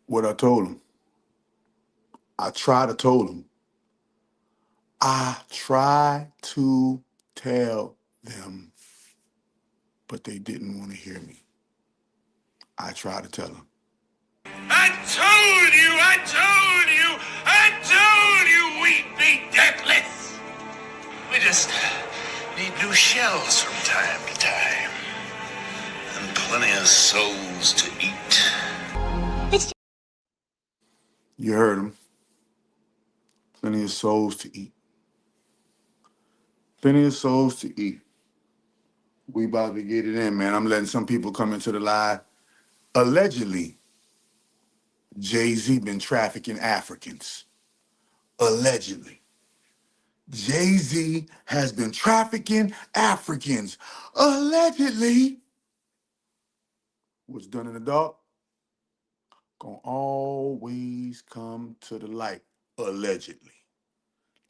What I told him. I tried to told him. I tried to tell them, but they didn't want to hear me. I tried to tell them. I told you we'd be deathless. We just need new shells from time to time. And plenty of souls to eat. You heard him. Plenty of souls to eat. Plenty of souls to eat. We about to get it in, man. I'm letting some people come into the live. Allegedly, Jay-Z been trafficking Africans. Allegedly. Jay-Z has been trafficking Africans. Allegedly. What's done in the dark gonna always come to the light. Allegedly.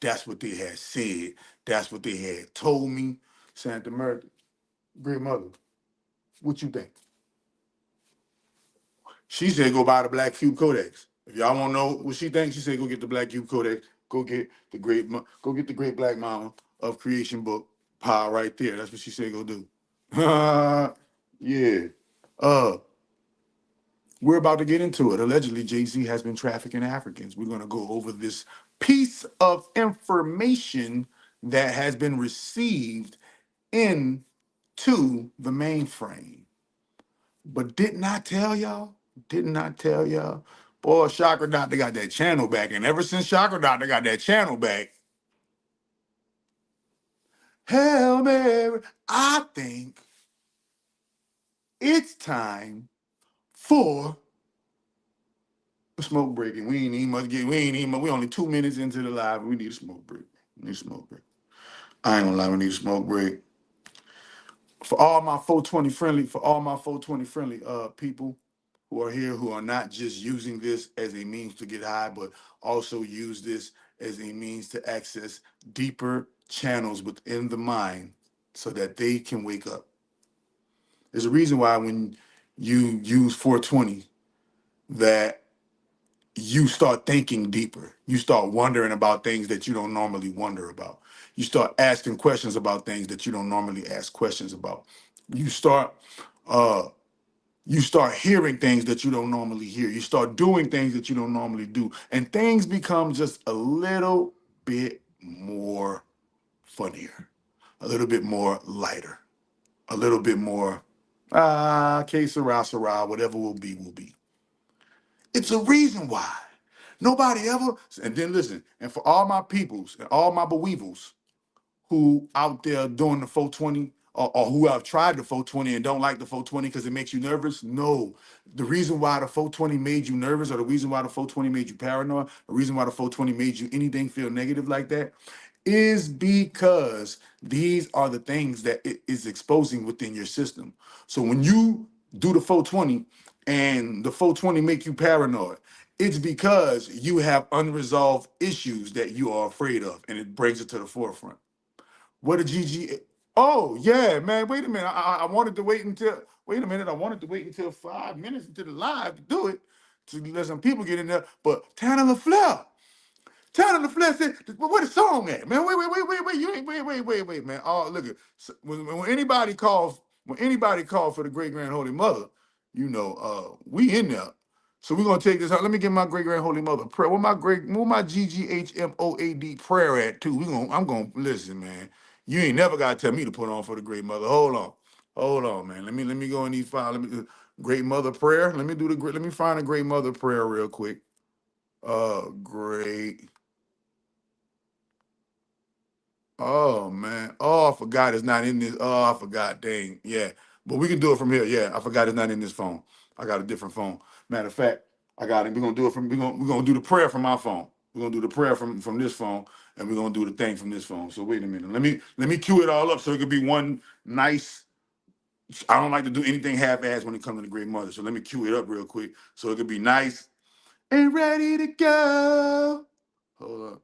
That's what they had said. That's what they had told me. Santa America, great mother, what you think? She said go buy the Black Cube Codex. If y'all want to know what she thinks, she said go get the Black Cube Codex. Go get the Great Black Mama of Creation book. Power right there. That's what she said go do. Yeah. We're about to get into it. Allegedly, Jay-Z has been trafficking Africans. We're going to go over this piece of information that has been received into the mainframe. But didn't I tell y'all? Didn't I tell y'all? Boy, Chakra Doctor got that channel back. And ever since Chakra Doctor got that channel back, Hail Mary, I think it's time for a smoke break. And we ain't even much we only 2 minutes into the live. We need a smoke break. We need a smoke break. I ain't gonna lie, we need a smoke break. For all my 420 friendly people who are here who are not just using this as a means to get high, but also use this as a means to access deeper channels within the mind so that they can wake up. There's a reason why when you use 420 that you start thinking deeper. You start wondering about things that you don't normally wonder about. You start asking questions about things that you don't normally ask questions about. You start hearing things that you don't normally hear. You start doing things that you don't normally do. And things become just a little bit more funnier, a little bit more lighter, a little bit more, que sera, whatever will be, will be. It's a reason why. Nobody ever, and then listen, and for all my peoples and all my beweevils who out there doing the 420 or who have tried the 420 and don't like the 420 because it makes you nervous, no. The reason why the 420 made you nervous or the reason why the 420 made you paranoid, the reason why the 420 made you anything feel negative like that is because these are the things that it is exposing within your system. So when you do the 420 and the 420 make you paranoid, it's because you have unresolved issues that you are afraid of, and it brings it to the forefront. What a GG. Oh, yeah, man. Wait a minute. I wanted to wait until, wait a minute. I wanted to wait until 5 minutes into the live to do it, to let some people get in there. But Tanner LaFleur said, where the song at, man? Wait. You ain't, wait, man. Oh, look at, when anybody calls for the great grand holy mother, you know, we in there. So we're gonna take this out. Let me get my great grand holy mother prayer. Where my GGHMOAD prayer at too? I'm gonna listen, man. You ain't never gotta tell me to put on for the great mother. Hold on, man. Let me go in these files. Let me great mother prayer. Let me find a great mother prayer real quick. Great. Oh man. Oh, I forgot it's not in this. Oh, I forgot. Dang. Yeah. But we can do it from here. Yeah, I forgot it's not in this phone. I got a different phone. Matter of fact, I got it. We're gonna do it from we're gonna do the prayer from my phone. We're gonna do the prayer from this phone, and we're gonna do the thing from this phone. So wait a minute. Let me cue it all up so it could be one nice. I don't like to do anything half-assed when it comes to the Great Mother. So let me cue it up real quick so it could be nice and ready to go. Hold up.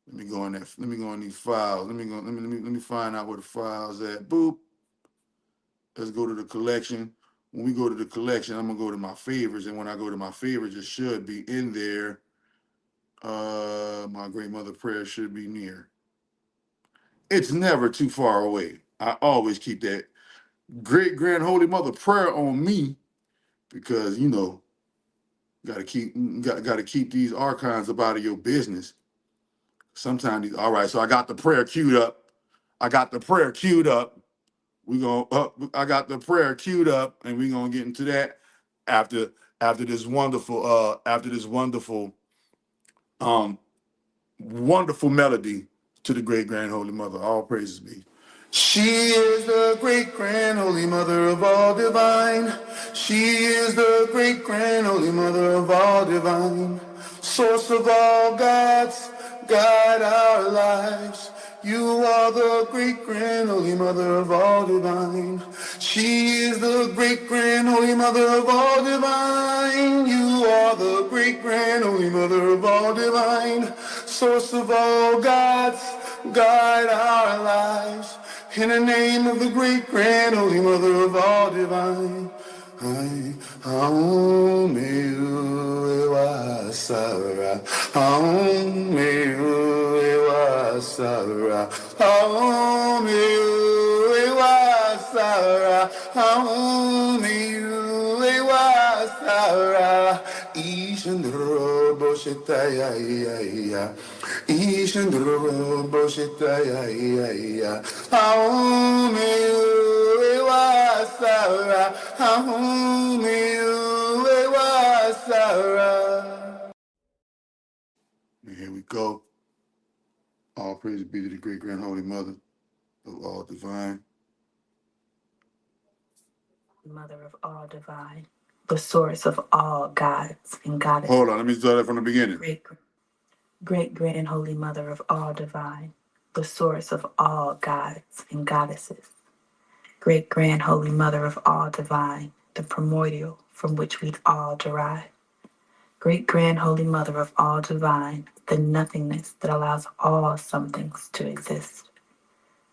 Let me go in that. Let me go in these files. Let me find out where the files at. Boop. Let's go to the collection. when we go to the collection, I'm gonna go to my favorites, and when I go to my favorites, it should be in there. My great mother prayer should be near. It's never too far away. I always keep that great grand holy mother prayer on me because you know gotta keep these archons up out of your business. Sometimes these, all right. So I got the prayer queued up. I got the prayer queued up. I got the prayer queued up, and we're gonna get into that after this wonderful wonderful melody to the great grand holy mother. All praises be. She is the great grand holy mother of all divine. She is the great grand holy mother of all divine. Source of all gods, guide our lives. You are the great grand holy mother of all divine. She is the great grand holy mother of all divine. You are the great grand holy mother of all divine. Source of all gods, guide our lives. In the name of the great grand holy mother of all divine. Sara, Sara, Sara, Ishandro Boshetaya, Ishandro Boshetaya, Sara. And here we go. All praise be to the great grand holy mother of all divine. Mother of all divine, the source of all gods and goddesses. Hold on, let me start that from the beginning. Great grand holy mother of all divine, the source of all gods and goddesses. Great grand holy mother of all divine, the primordial from which we all derive. Great grand holy mother of all divine, the nothingness that allows all somethings to exist.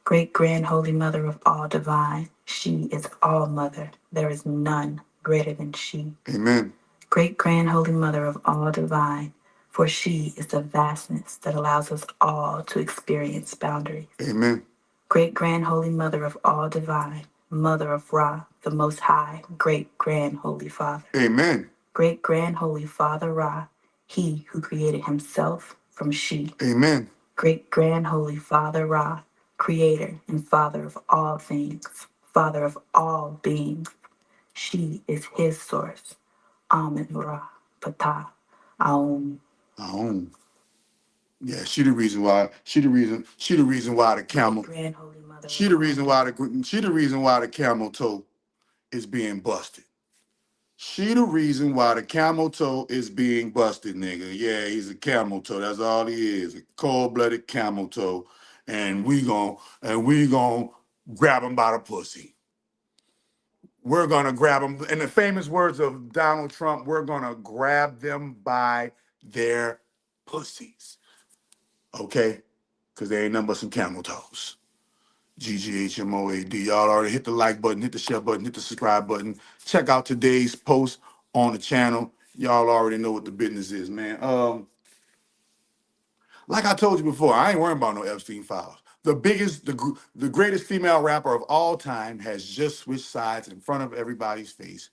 Great grand holy mother of all divine, she is all mother. There is none greater than she. Amen. Great grand holy mother of all divine, for she is the vastness that allows us all to experience boundaries. Amen. Great grand holy mother of all divine, mother of Ra, the most high, great grand holy father. Amen. Great grand holy father Ra, he who created himself from she. Amen. Great grand holy father Ra, creator and father of all things, father of all beings. She is his source. Amen Ra, Ptah, Aum. Aum. Yeah, she the reason why. She the reason why the camel. Grand holy mother. She the reason why the camel toe is being busted. She the reason why the camel toe is being busted, nigga. Yeah, he's a camel toe. That's all he is. A cold-blooded camel toe. And we gon' grab him by the pussy. We're gonna grab them. In the famous words of Donald Trump, we're gonna grab them by their pussies. Okay? Because they ain't nothing but some camel toes. GGHMOAD. Y'all already hit the like button, hit the share button, hit the subscribe button. Check out today's post on the channel. Y'all already know what the business is, man. Like I told you before, I ain't worrying about no Epstein files. The greatest female rapper of all time has just switched sides in front of everybody's face.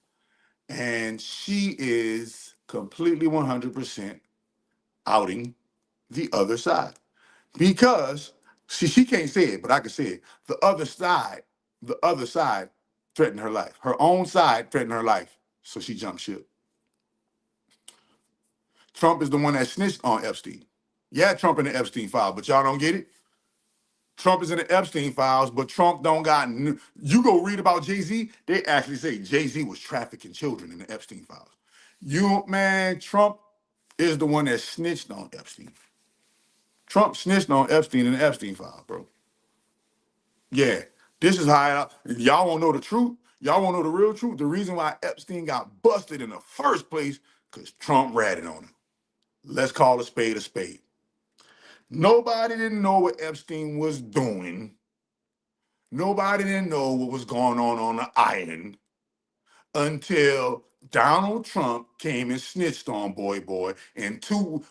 And she is completely 100% outing the other side. Because she can't say it, but I can say it. The other side threatened her life. Her own side threatened her life. So she jumped ship. Trump is the one that snitched on Epstein. Yeah, Trump in the Epstein file, but y'all don't get it. Trump is in the Epstein files, but Trump don't got. You go read about Jay-Z, they actually say Jay-Z was trafficking children in the Epstein files. Trump is the one that snitched on Epstein. Trump snitched on Epstein in the Epstein file, bro. Yeah, this is how y'all won't know the truth. Y'all won't know the real truth. The reason why Epstein got busted in the first place, because Trump ratted on him. Let's call a spade a spade. Nobody didn't know what Epstein was doing. Nobody didn't know what was going on the island until Donald Trump came and snitched on Boy and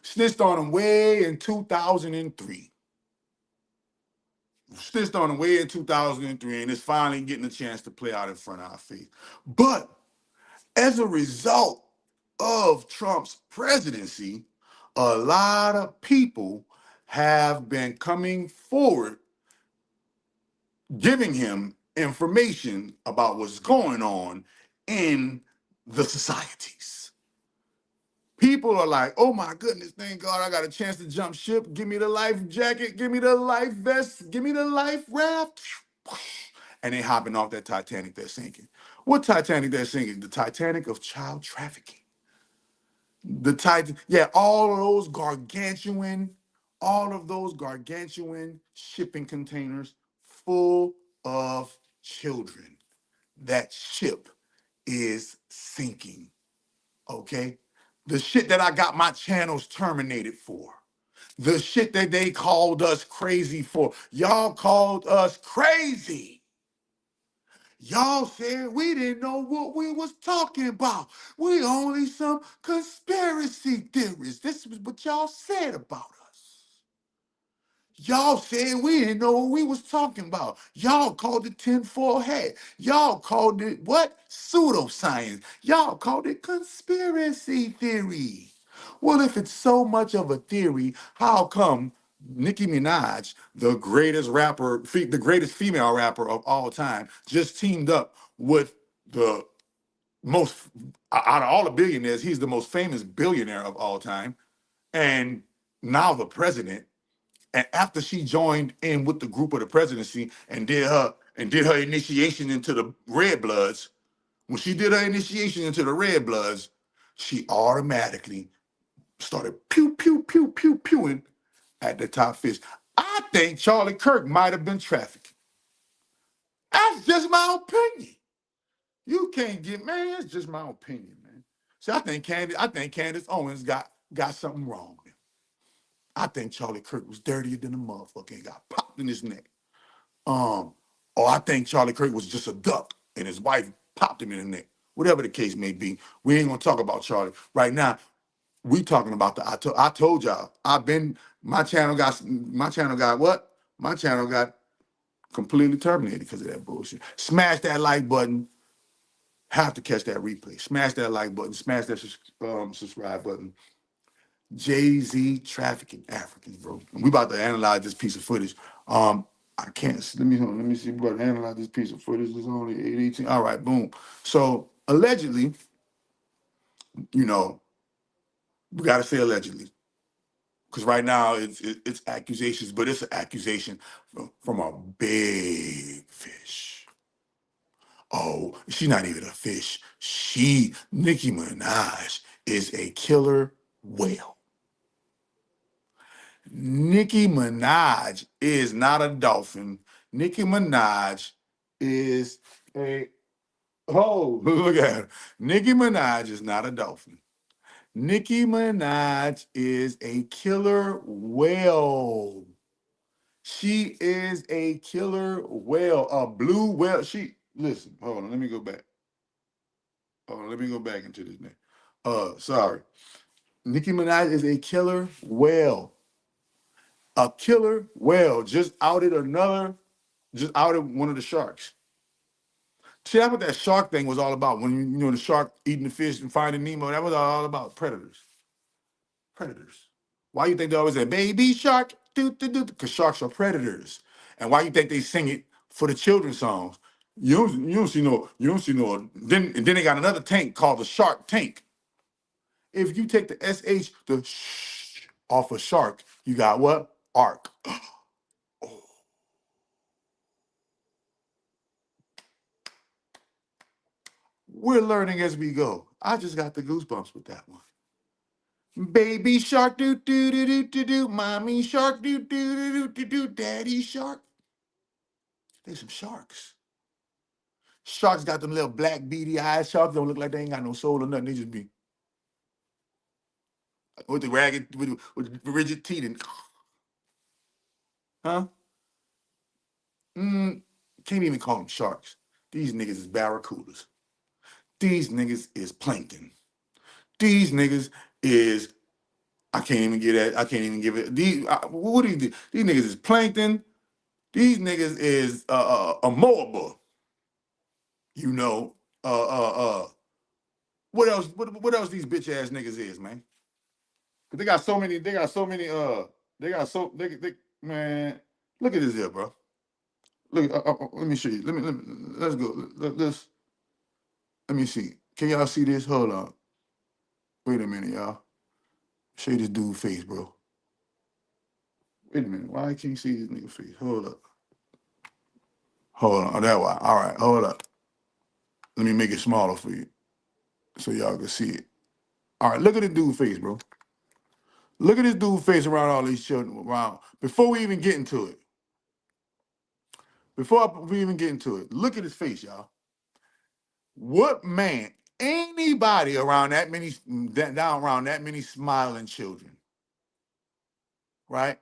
snitched on him way in 2003. Snitched on him way in 2003, and it's finally getting a chance to play out in front of our face. But as a result of Trump's presidency, a lot of people have been coming forward giving him information about what's going on in the societies. People are like, oh my goodness, thank God I got a chance to jump ship. Give me the life jacket, give me the life vest, give me the life raft. And they hopping off that Titanic they're sinking. What Titanic they're sinking? The Titanic of child trafficking. All of those gargantuan shipping containers full of children. That ship is sinking, okay? The shit that I got my channels terminated for. The shit that they called us crazy for. Y'all called us crazy. Y'all said we didn't know what we was talking about. We only some conspiracy theorists. This is what y'all said about us. Y'all said we didn't know what we was talking about. Y'all called it tinfoil hat. Y'all called it what? Pseudoscience. Y'all called it conspiracy theory. Well, if it's so much of a theory, how come Nicki Minaj, the greatest rapper, the greatest female rapper of all time, just teamed up with the most, out of all the billionaires, he's the most famous billionaire of all time, and now the president. And after she joined in with the group of the presidency and did her initiation into the Red Bloods, when she did her initiation into the Red Bloods, she automatically started pew pew pew pew pewing at the top fish. I think Charlie Kirk might have been trafficked. That's just my opinion. You can't get, man. It's just my opinion, man. See, I think Candace Owens got something wrong. I think Charlie Kirk was dirtier than a motherfucker and got popped in his neck. Or I think Charlie Kirk was just a duck and his wife popped him in the neck. Whatever the case may be, we ain't gonna talk about Charlie right now. We talking about I told y'all. My channel got what? My channel got completely terminated because of that bullshit. Smash that like button. Have to catch that replay. Smash that like button. Smash that subscribe button. Jay-Z trafficking Africans, bro. We about to analyze this piece of footage. I can't. Let me see. We about to analyze this piece of footage. It's only 8:18. All right, boom. So allegedly, we gotta say allegedly, because right now it's accusations, but it's an accusation from a big fish. Oh, she's not even a fish. Nicki Minaj, is a killer whale. Nicki Minaj is not a dolphin. Nicki Minaj is look at her. Nicki Minaj is not a dolphin. Nicki Minaj is a killer whale. She is a killer whale, a blue whale. Listen, hold on, let me go back. Let me go back into this name. Sorry. Nicki Minaj is a killer whale. A killer whale just outed one of the sharks. See, that's what that shark thing was all about. When the shark eating the fish and finding Nemo, that was all about predators. Predators. Why you think they always say baby shark? Because sharks are predators. And why you think they sing it for the children's songs? You don't see no. Then they got another tank called the shark tank. If you take the SH, the sh off a shark, you got what? Ark. We're learning as we go. I just got the goosebumps with that one. Baby shark, do do do do do do. Mommy shark, do do do do do do. Daddy shark. They some sharks. Sharks got them little black beady eyes. Sharks don't look like they ain't got no soul or nothing. They just be with the ragged, with rigid teeth and huh? Can't even call them sharks. These niggas is barracudas. These niggas is plankton. These niggas is, I can't even get it. I can't even give it. What do you do? These niggas is plankton. These niggas is a moaba. You know, what else? What else these bitch ass niggas is, man? Cause they got so many. They got so many. They got so they man. Look at this here, bro. Look. Let me show you. Let's go. Let me see. Can y'all see this? Hold on. Wait a minute, y'all. Show you this dude's face, bro. Wait a minute. Why I can't see this nigga face? Hold up. Hold on. Oh, that why. All right. Hold up. Let me make it smaller for you so y'all can see it. All right. Look at the dude's face, bro. Look at this dude's face around all these children. Around. Before we even get into it. We even get into it. Look at his face, y'all. What man? Anybody around that many down around that many smiling children, right?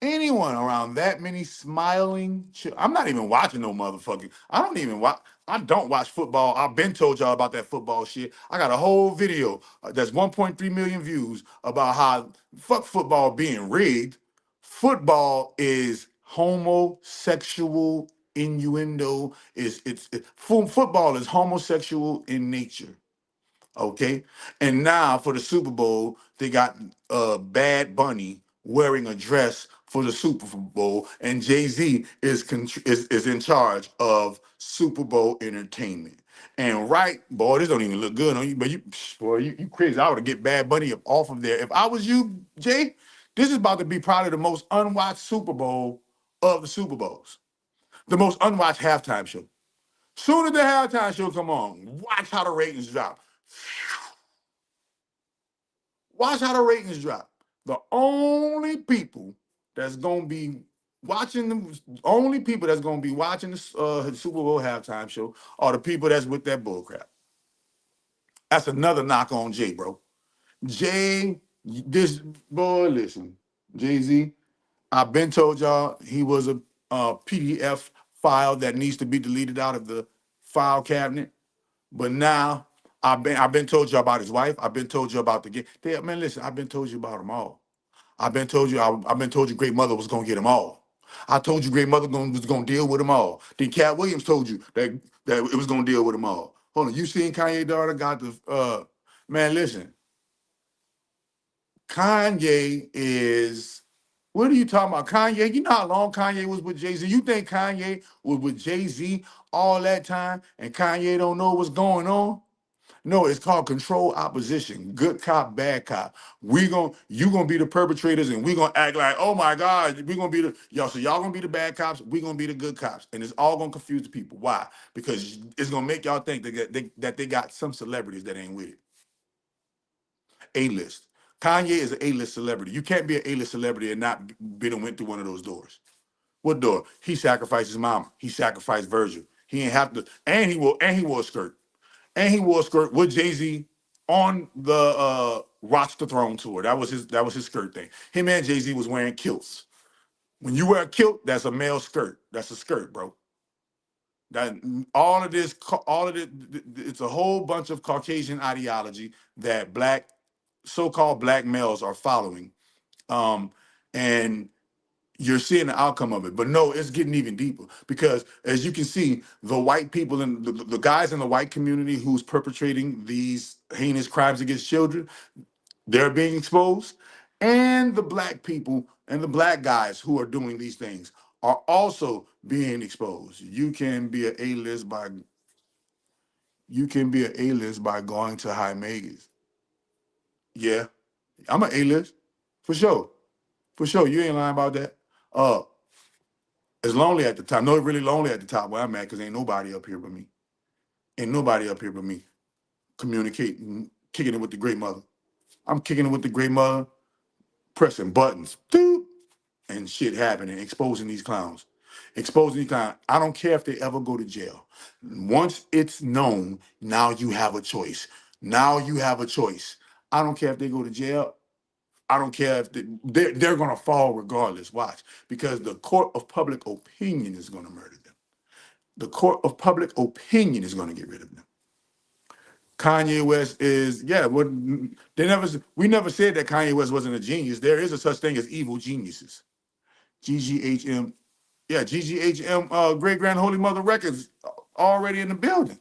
Anyone around that many smiling children. I'm not even watching no motherfucking. I don't watch football. I've been told y'all about that football shit. I got a whole video that's 1.3 million views about how fuck football being rigged. Football is homosexual innuendo. Football is homosexual in nature. Okay, and now for the Super Bowl, they got Bad Bunny wearing a dress for the Super Bowl, and Jay-Z is in charge of Super Bowl entertainment. And right, boy, this don't even look good on you, but you crazy. I would get Bad Bunny off of there. If I was you, Jay, this is about to be probably the most unwatched Super Bowl of the Super Bowls, the most unwatched halftime show. Soon as the halftime show come on, watch how the ratings drop. Watch how the ratings drop. The only people that's gonna be watching the only people that's gonna be watching the Super Bowl halftime show are the people that's with that bullcrap. That's another knock on Jay, bro. Jay, this boy, listen, Jay-Z, I've been told y'all he was a PDF file that needs to be deleted out of the file cabinet. But now I've been told you about his wife. I've been told you about the game. Man, listen, I've been told you about them all. I've been told you Great Mother was gonna get them all. I told you Great Mother was gonna deal with them all. Then Cat Williams told you that it was gonna deal with them all. Hold on, you seen Kanye daughter got the man, listen. Kanye is what are you talking about? Kanye, you know how long Kanye was with Jay-Z? You think Kanye was with Jay-Z all that time and Kanye don't know what's going on? No, it's called control opposition. Good cop, bad cop. You gonna be the perpetrators, and we gonna act like, oh my God, we gonna be the y'all. So y'all gonna be the bad cops. We gonna be the good cops, and it's all gonna confuse the people. Why? Because it's gonna make y'all think that they got some celebrities that ain't with it. A-list. Kanye is an A-list celebrity. You can't be an A-list celebrity and not been and went through one of those doors. What door? He sacrificed his mama. He sacrificed Virgil. He ain't have to, and he wore a skirt. And he wore a skirt with Jay-Z on the Watch the Throne tour. That was his skirt thing. Him and Jay-Z was wearing kilts. When you wear a kilt, that's a male skirt. That's a skirt, bro. That all of it, it's a whole bunch of Caucasian ideology that so-called black males are following. And you're seeing the outcome of it. But no, it's getting even deeper because as you can see, the white people and the guys in the white community who's perpetrating these heinous crimes against children, they're being exposed. And the black people and the black guys who are doing these things are also being exposed. You can be an A-list by going to High Magus. Yeah, I'm an A-list for sure. For sure. You ain't lying about that. It's lonely at the top. No, it's really lonely at the top where I'm at because ain't nobody up here but me. Ain't nobody up here but me communicating, kicking it with the great mother. I'm kicking it with the great mother, pressing buttons, doop, and shit happening, exposing these clowns. Exposing these clowns. I don't care if they ever go to jail. Once it's known, now you have a choice. Now you have a choice. I don't care if they go to jail. I don't care if they're going to fall regardless. Watch. Because the court of public opinion is going to murder them. The court of public opinion is going to get rid of them. Kanye West is, yeah, what we never said that Kanye West wasn't a genius. There is a such thing as evil geniuses. GGHM, yeah, GGHM, Great Grand Holy Mother Records already in the building.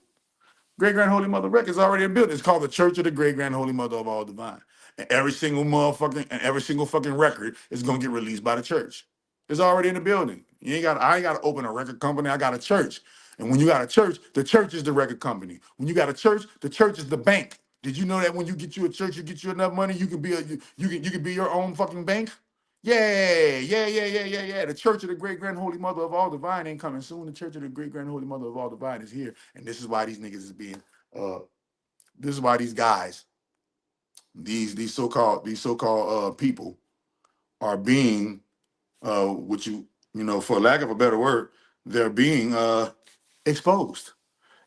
Great Grand Holy Mother Records already in the building. It's called the Church of the Great Grand Holy Mother of All Divine. And every single fucking record is gonna get released by the church. It's already in the building. I ain't gotta open a record company. I got a church. And when you got a church, the church is the record company. When you got a church, the church is the bank. Did you know that when you get you a church, you get you enough money, you can be you can be your own fucking bank? Yeah. The Church of the Great Grand Holy Mother of All Divine ain't coming soon. The Church of the Great Grand Holy Mother of All Divine is here, and this is why these niggas is being. This is why these guys, these so-called people, are being what for lack of a better word, they're being exposed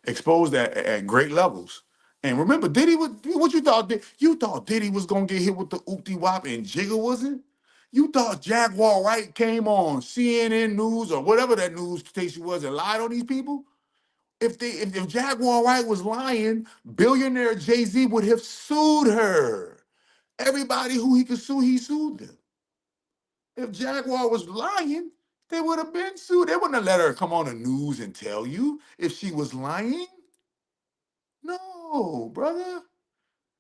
at great levels. And remember, Diddy was what you thought? You thought Diddy was gonna get hit with the oopty wop and jigger, wasn't? You thought Jaguar Wright came on CNN News or whatever that news station was and lied on these people? If Jaguar Wright was lying, billionaire Jay-Z would have sued her. Everybody who he could sue, he sued them. If Jaguar was lying, they would have been sued. They wouldn't have let her come on the news and tell you if she was lying. No, brother.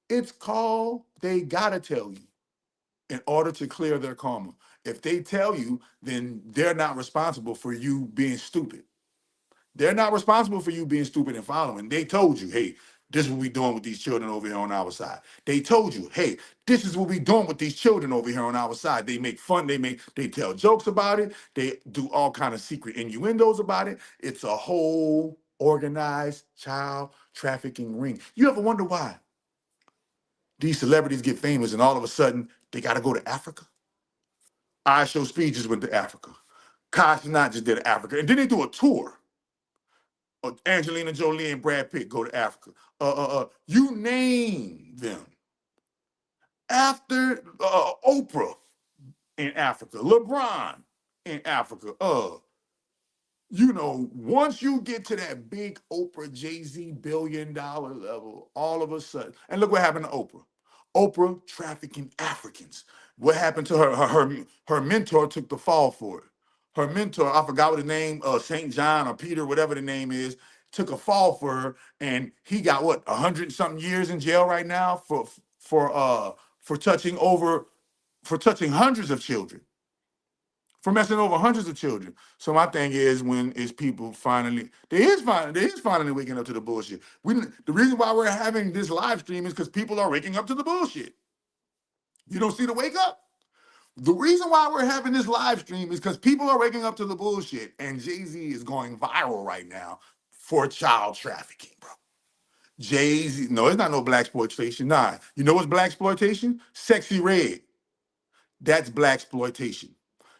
It's called they gotta tell you in order to clear their karma. If they tell you, then they're not responsible for you being stupid. They're not responsible for you being stupid and following. They told you, hey, this is what we doing with these children over here on our side. They told you, hey, this is what we doing with these children over here on our side. They make fun, they tell jokes about it, they do all kind of secret innuendos about it. It's a whole organized child trafficking ring. You ever wonder why these celebrities get famous and all of a sudden they gotta go to Africa? I Show Speed just went to Africa. Kai just did Africa. And then they do a tour. Angelina Jolie and Brad Pitt go to Africa. You name them. After Oprah in Africa, LeBron in Africa. Once you get to that big Oprah Jay-Z $1 billion level, all of a sudden, and look what happened to Oprah. Oprah trafficking Africans. What happened to her? Her mentor took the fall for it. Her mentor, I forgot what his name, St. John or Peter, whatever the name is, took a fall for her, and he got 100-something years in jail right now for touching hundreds of children, for messing over hundreds of children. So my thing is, when is people finally finally waking up to the bullshit. The reason why we're having this live stream is because people are waking up to the bullshit. You don't see the wake up? The reason why we're having this live stream is because people are waking up to the bullshit, and Jay-Z is going viral right now for child trafficking, bro. Jay-Z, no, it's not no blaxploitation. Nah, you know what's blaxploitation? Sexy Red. That's blaxploitation.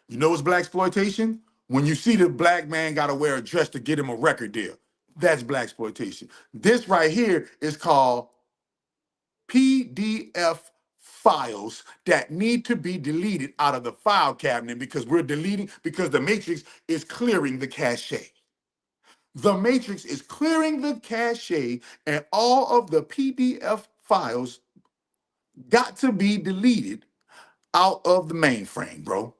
You know what's blaxploitation? When you see the black man got to wear a dress to get him a record deal. That's blaxploitation. This right here is called PDF files that need to be deleted out of the file cabinet because the matrix is clearing the cache. The matrix is clearing the cache, and all of the PDF files got to be deleted out of the mainframe, bro.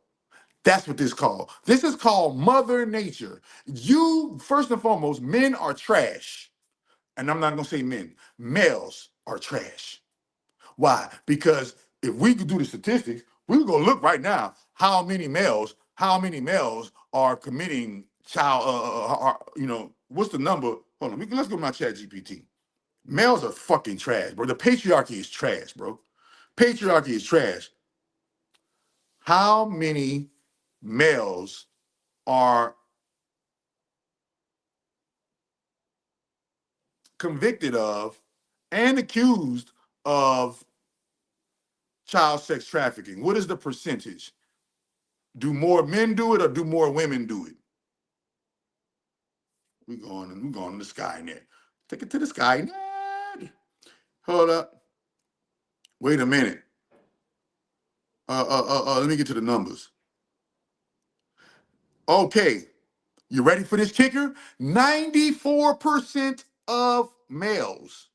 That's what this is called. This is called Mother Nature. You, first and foremost, men are trash. And I'm not going to say men. Males are trash. Why? Because if we could do the statistics, we could go look right now how many males are committing child, what's the number? Hold on, let's go to my chat GPT. Males are fucking trash, bro. The patriarchy is trash, bro. Patriarchy is trash. How many males are convicted of and accused of child sex trafficking? What is the percentage? Do more men do it or do more women do it? We're going to the Skynet. Take it to the Skynet. Hold up. Wait a minute. Let me get to the numbers. Okay. You ready for this kicker? 94% of males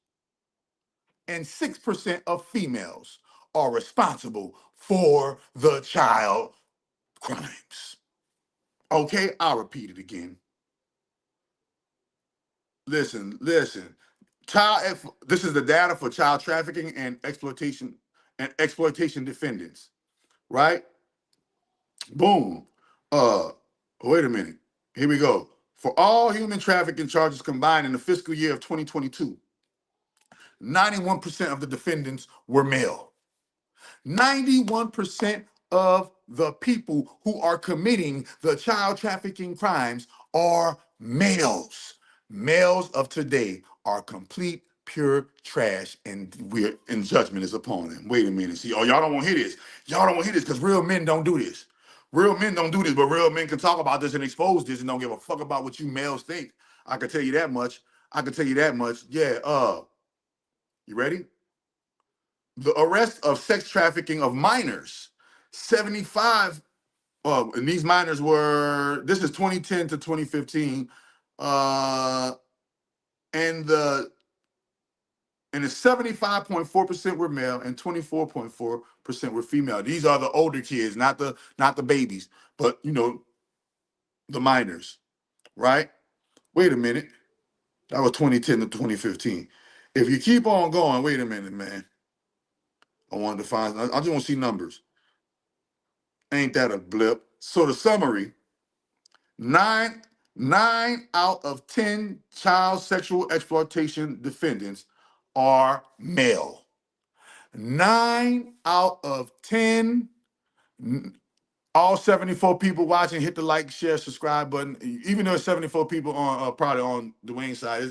and 6% of females are responsible for the child crimes. Okay, I'll repeat it again. Listen. This is the data for child trafficking and exploitation defendants, right? Boom. Wait a minute. Here we go. For all human trafficking charges combined in the fiscal year of 2022, 91% of the defendants were male. 91% of the people who are committing the child trafficking crimes are males. Males of today are complete, pure trash, and judgment is upon them. Wait a minute. See, y'all don't want to hear this. Y'all don't want to hear this because real men don't do this. Real men don't do this, but real men can talk about this and expose this and don't give a fuck about what you males think. I can tell you that much. Yeah, you ready? The arrest of sex trafficking of minors, 75, and these minors were, this is 2010 to 2015, and the 75.4% were male and 24.4% were female. These are the older kids, not the babies, but the minors, right? Wait a minute. That was 2010 to 2015. If you keep on going, wait a minute, man. I just want to see numbers. Ain't that a blip? So the summary, nine out of 10 child sexual exploitation defendants are male. 9 out of 10. All 74 people watching, hit the like, share, subscribe button. Even though it's 74 people on probably on Dwayne's side,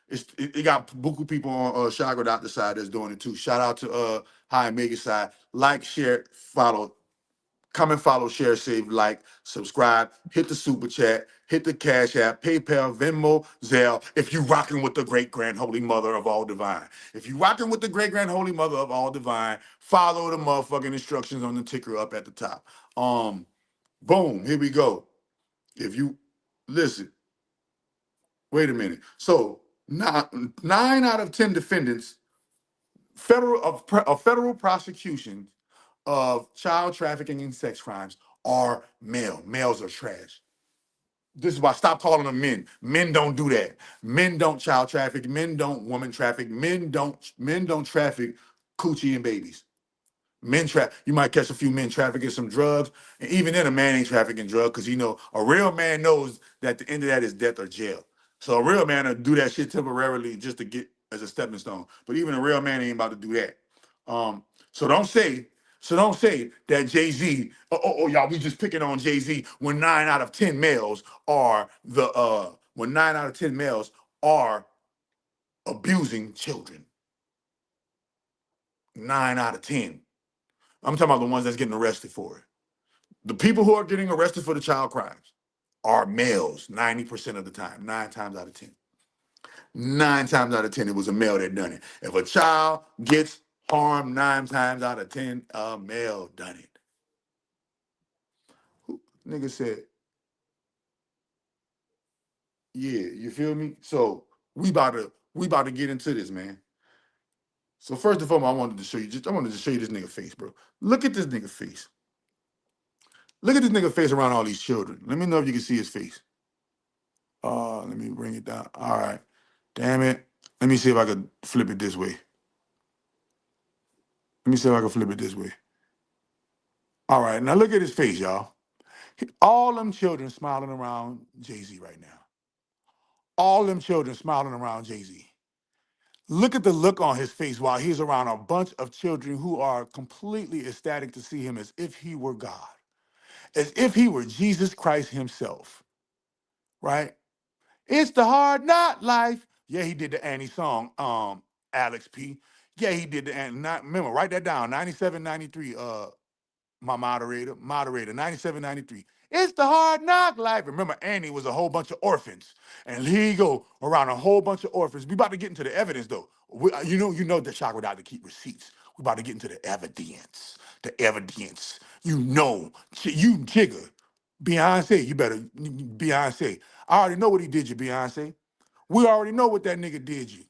it got buku people on Chakra Doctor side that's doing it too. Shout out to High Magus side. Like, share, follow. Comment, follow, share, save, like, subscribe, hit the super chat, hit the Cash App, PayPal, Venmo, Zelle, if you rocking with the great grand holy mother of all divine. If you rocking with the great grand holy mother of all divine, follow the motherfucking instructions on the ticker up at the top. Boom, here we go. If you listen, wait a minute. So 9 out of 10 defendants, federal prosecution of child trafficking and sex crimes are male. Males are trash. This is why stop calling them men. Men don't do that. Men don't child traffic. Men don't woman traffic. Men don't traffic coochie and babies. You might catch a few men trafficking some drugs, and even then a man ain't trafficking drugs because a real man knows that the end of that is death or jail. So a real man will do that shit temporarily just to get as a stepping stone. But even a real man ain't about to do that. So don't say that Jay-Z, y'all, we just picking on Jay-Z when 9 out of 10 males are abusing children. 9 out of 10. I'm talking about the ones that's getting arrested for it. The people who are getting arrested for the child crimes are males 90% of the time, 9 times out of 10. 9 times out of 10, it was a male that done it. If a child gets harmed 9 times out of 10, a male done it. Nigga said, yeah, you feel me? So we about to get into this, man. So first and foremost, I wanted to show you this nigga face, bro. Look at this nigga face. Look at this nigga face around all these children. Let me know if you can see his face. Let me bring it down. All right. Damn it. Let me see if I can flip it this way. All right. Now look at his face, y'all. All them children smiling around Jay-Z right now. All them children smiling around Jay-Z. Look at the look on his face while he's around a bunch of children who are completely ecstatic to see him as if he were God, as if he were Jesus Christ himself, right? It's the hard knock life. Yeah, he did the Annie song, Alex P. Yeah, he did the Annie. Remember, write that down, 97, 93, my moderator, 97, 93. It's the hard knock life. Remember, Annie was a whole bunch of orphans. And here you go, around a whole bunch of orphans. We about to get into the evidence, though. You know the Chakra Doctor keep receipts. We about to get into the evidence. You Jigga. Beyonce, you better, Beyonce. I already know what he did you, Beyonce. We already know what that nigga did you.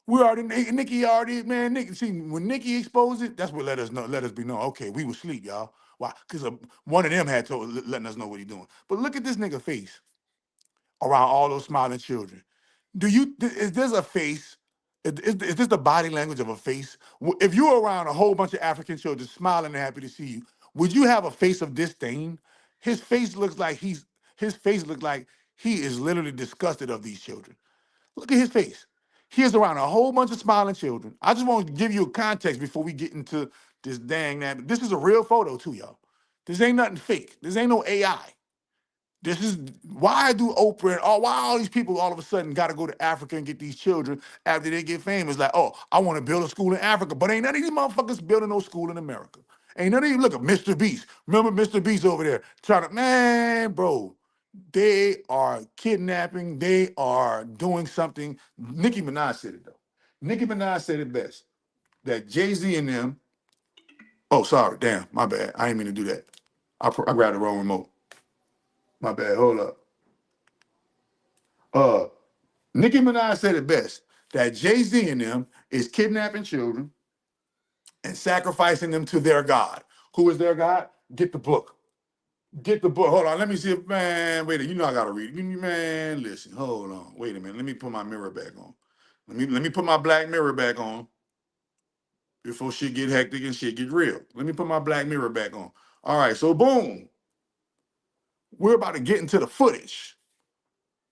We already, Nicki already, man, Nicki, see, when Nicki exposed it, that's what let us be known. Okay, we was asleep, y'all. Why? Because one of them had told, letting us know what he doing. But look at this nigga face around all those smiling children. Is this a face? Is this the body language of a face? If you're around a whole bunch of African children smiling and happy to see you, would you have a face of disdain? His face looks like he is literally disgusted of these children. Look at his face. He is around a whole bunch of smiling children. I just want to give you a context before we get into this dang that. This is a real photo too, y'all. This ain't nothing fake. This ain't no AI. This is why do Oprah and why all these people all of a sudden got to go to Africa and get these children after they get famous? Like, oh, I want to build a school in Africa, but ain't none of these motherfuckers building no school in America. Ain't none of you look at Mr. Beast. Remember Mr. Beast over there trying to, man, bro. They are kidnapping. They are doing something. Nicki Minaj said it though. Nicki Minaj said it best that Jay-Z and them. Oh, sorry, damn, my bad. I didn't mean to do that. I grabbed the wrong remote. My bad. Hold up. Nicki Minaj said it best that Jay-Z and them is kidnapping children and sacrificing them to their God. Who is their God? Get the book. Get the book. Hold on. Let me see if, man, wait a minute. You know I gotta read it. Man, listen. Hold on. Wait a minute. Let me put my mirror back on. Let me put my black mirror back on before shit get hectic and shit get real. Let me put my black mirror back on. All right, so boom. We're about to get into the footage.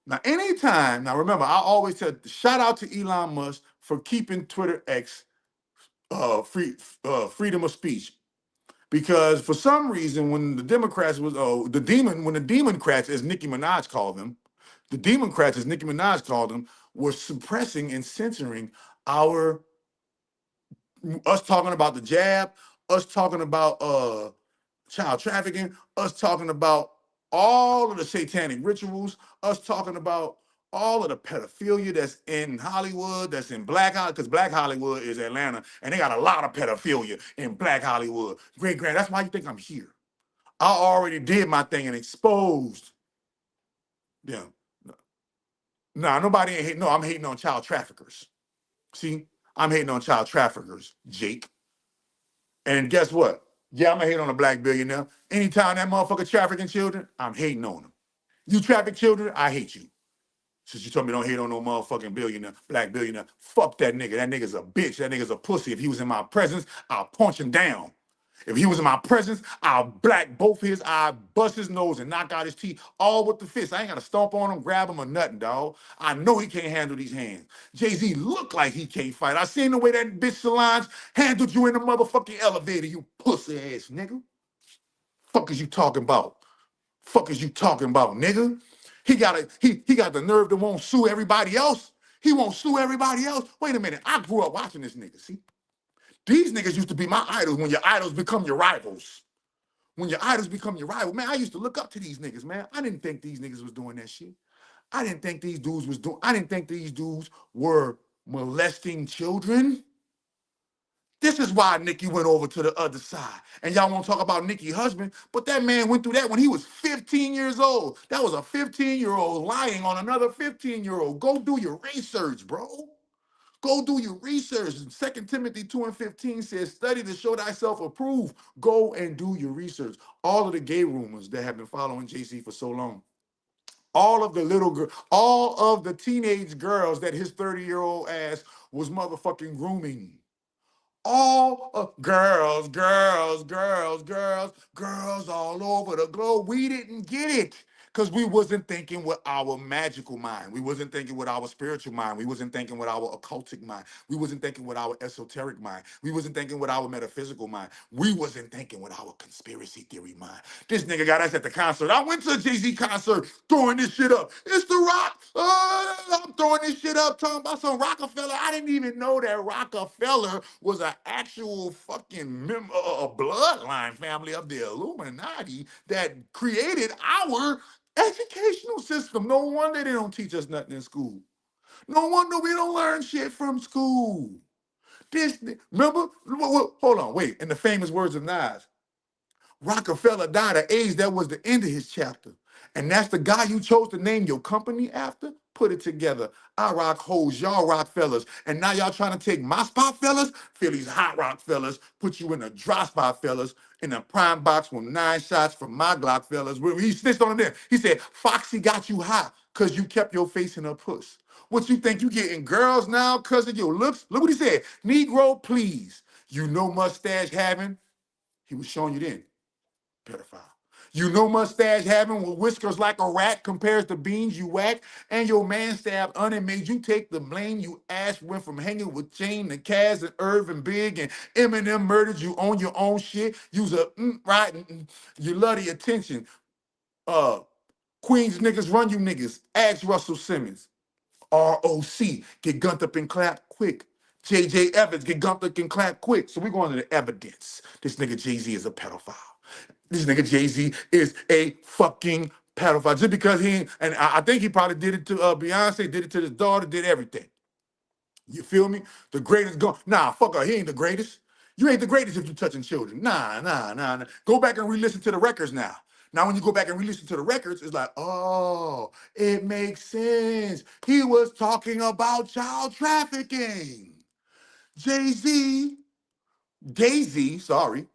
Now, anytime, now remember, I always tell, shout out to Elon Musk for keeping Twitter X freedom of speech. Because for some reason, when the Democrats was, when the Democrats, as Nicki Minaj called them, the Democrats, as Nicki Minaj called them, were suppressing and censoring us talking about the jab, us talking about child trafficking, us talking about all of the satanic rituals, us talking about all of the pedophilia that's in Hollywood, that's in Black Hollywood, because Black Hollywood is Atlanta, and they got a lot of pedophilia in Black Hollywood. Great grand, that's why you think I'm here. I already did my thing and exposed them. Nah, nobody ain't hating. No, I'm hating on child traffickers. See, I'm hating on child traffickers, Jake. And guess what? Yeah, I'm gonna hate on a black billionaire. Anytime that motherfucker trafficking children, I'm hating on him. You traffic children, I hate you. Since you told me don't hate on no motherfucking billionaire, black billionaire. Fuck that nigga. That nigga's a bitch. That nigga's a pussy. If he was in my presence, I'll punch him down. If he was in my presence, I'll black both his eyes, bust his nose, and knock out his teeth, all with the fist. I ain't gotta stomp on him, grab him, or nothing, dog. I know he can't handle these hands. Jay-Z look like he can't fight. I seen the way that bitch Solange handled you in the motherfucking elevator, you pussy ass nigga. Fuck is you talking about? Fuck is you talking about, nigga? He got the nerve to won't sue everybody else. He won't sue everybody else. Wait a minute. I grew up watching this nigga, see? These niggas used to be my idols when your idols become your rivals. When your idols become your rival, man, I used to look up to these niggas, man. I didn't think these niggas was doing that shit. I didn't think these dudes were molesting children. This is why Nicki went over to the other side. And y'all want to talk about Nicki's husband, but that man went through that when he was 15 years old. That was a 15-year-old lying on another 15-year-old. Go do your research, bro. Go do your research. 2 Timothy 2:15 says, study to show thyself approved. Go and do your research. All of the gay rumors that have been following JC for so long. All of the teenage girls that his 30-year-old ass was motherfucking grooming. All girls all over the globe. We didn't get it because we wasn't thinking with our magical mind. We wasn't thinking with our spiritual mind. We wasn't thinking with our occultic mind. We wasn't thinking with our esoteric mind. We wasn't thinking with our metaphysical mind. We wasn't thinking with our conspiracy theory mind. This nigga got us at the concert. I went to a Jay-Z concert throwing this shit up. It's The Rock. I'm throwing this shit up, talking about some Rockefeller. I didn't even know that Rockefeller was an actual fucking bloodline family of the Illuminati that created our educational system. No wonder they don't teach us nothing in school. No wonder we don't learn shit from school. Remember? Hold on, wait. In the famous words of Nas, Rockefeller died of AIDS. That was the end of his chapter. And that's the guy you chose to name your company after? Put it together. I rock hoes, y'all rock fellas. And now y'all trying to take my spot, fellas? Feel these hot rock fellas, put you in a dry spot, fellas, in a prime box with 9 shots from my Glock, fellas. When he snitched on them, he said, Foxy got you hot because you kept your face in her puss. What you think you getting girls now because of your looks? Look what he said. Negro, please. You know mustache having? He was showing you then. Pedophile. You know mustache having with whiskers like a rat compares to beans you whack, and your man stabbed un and made you take the blame. You ass went from hanging with Jane and Kaz and Irv and Big, and Eminem murdered you on your own shit. You's a right, you love the attention. Queens niggas run you niggas. Ask Russell Simmons. ROC, get gunned up and clap quick. JJ Evans, get gunned up and clap quick. So we're going to the evidence. This nigga Jay-Z is a pedophile. This nigga Jay-Z is a fucking pedophile. Just because he, and I think he probably did it to Beyonce, did it to his daughter, did everything. You feel me? The greatest gone. Nah, fuck her, he ain't the greatest. You ain't the greatest if you're touching children. Nah. Go back and re-listen to the records now. Now, when you go back and re-listen to the records, it's like, oh, it makes sense. He was talking about child trafficking. Jay-Z, Gay-Z, sorry.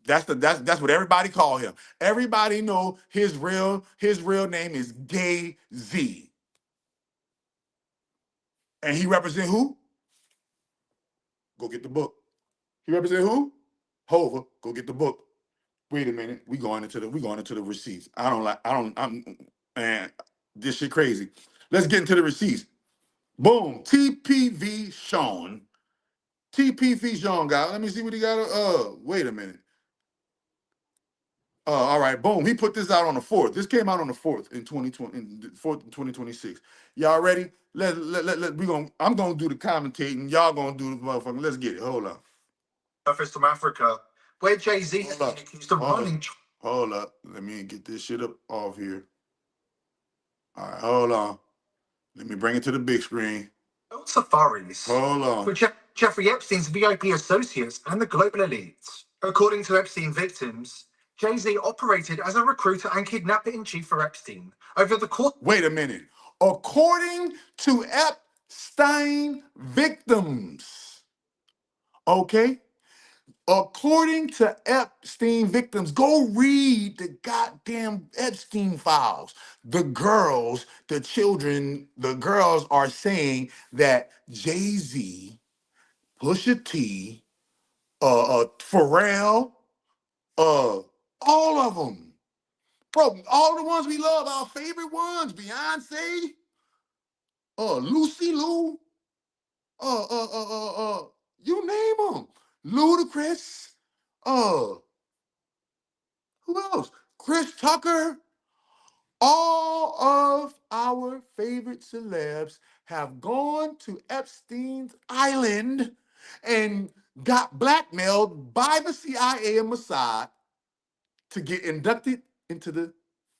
That's what everybody call him. Everybody know his real name is Gay-Z. And he represent who? Go get the book. He represent who? Hova. Go get the book. Wait a minute. We going into the receipts. Man, this shit crazy. Let's get into the receipts. Boom. TPV Sean. TPV Sean got. Let me see what he got. Wait a minute. All right, boom. He put this out on the 4th. This came out on the 4th in 2020, in 2026. Y'all ready? I'm gonna do the commentating. Y'all gonna do the motherfucking. Let's get it. Hold on. Surface from Africa, where Jay-Z has been accused of running. Hold up. Let me get this shit up off here. All right, hold on. Let me bring it to the big screen. Safaris. Hold on. For Jeffrey Epstein's VIP associates and the global elites. According to Epstein victims, Jay-Z operated as a recruiter and kidnapper-in-chief for Epstein over the course. Wait a minute. According to Epstein victims, okay? According to Epstein victims, go read the goddamn Epstein files. The girls, the children, the girls are saying that Jay-Z, Pusha T, Pharrell, all of them. Bro, all the ones we love, our favorite ones, Beyonce, Lucy Liu, you name them. Ludacris, who else? Chris Tucker. All of our favorite celebs have gone to Epstein's island and got blackmailed by the CIA and Mossad to get inducted into the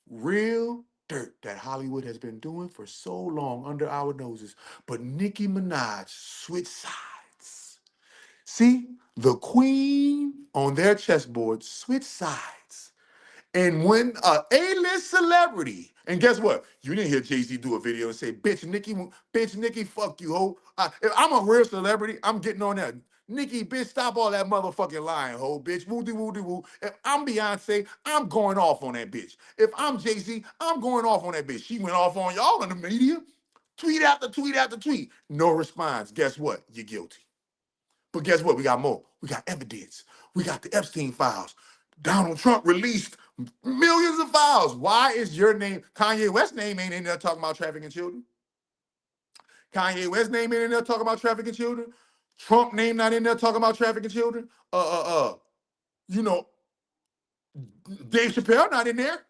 real dirt that Hollywood has been doing for so long under our noses. But Nicki Minaj switched sides. See, the queen on their chessboard switched sides. And when a A-list celebrity, and guess what? You didn't hear Jay-Z do a video and say, bitch, Nicki, fuck you, ho. If I'm a real celebrity, I'm getting on that. Nicki, bitch, stop all that motherfucking lying, ho, bitch. Woo-de-woo-de-woo. If I'm Beyonce, I'm going off on that bitch. If I'm Jay-Z, I'm going off on that bitch. She went off on y'all in the media. Tweet after tweet after tweet. No response. Guess what? You're guilty. But guess what? We got more. We got evidence. We got the Epstein files. Donald Trump released millions of files. Why is your name, Kanye West's name ain't in there talking about trafficking children? Kanye West's name ain't in there talking about trafficking children? Trump name not in there talking about trafficking children? You know, Dave Chappelle not in there.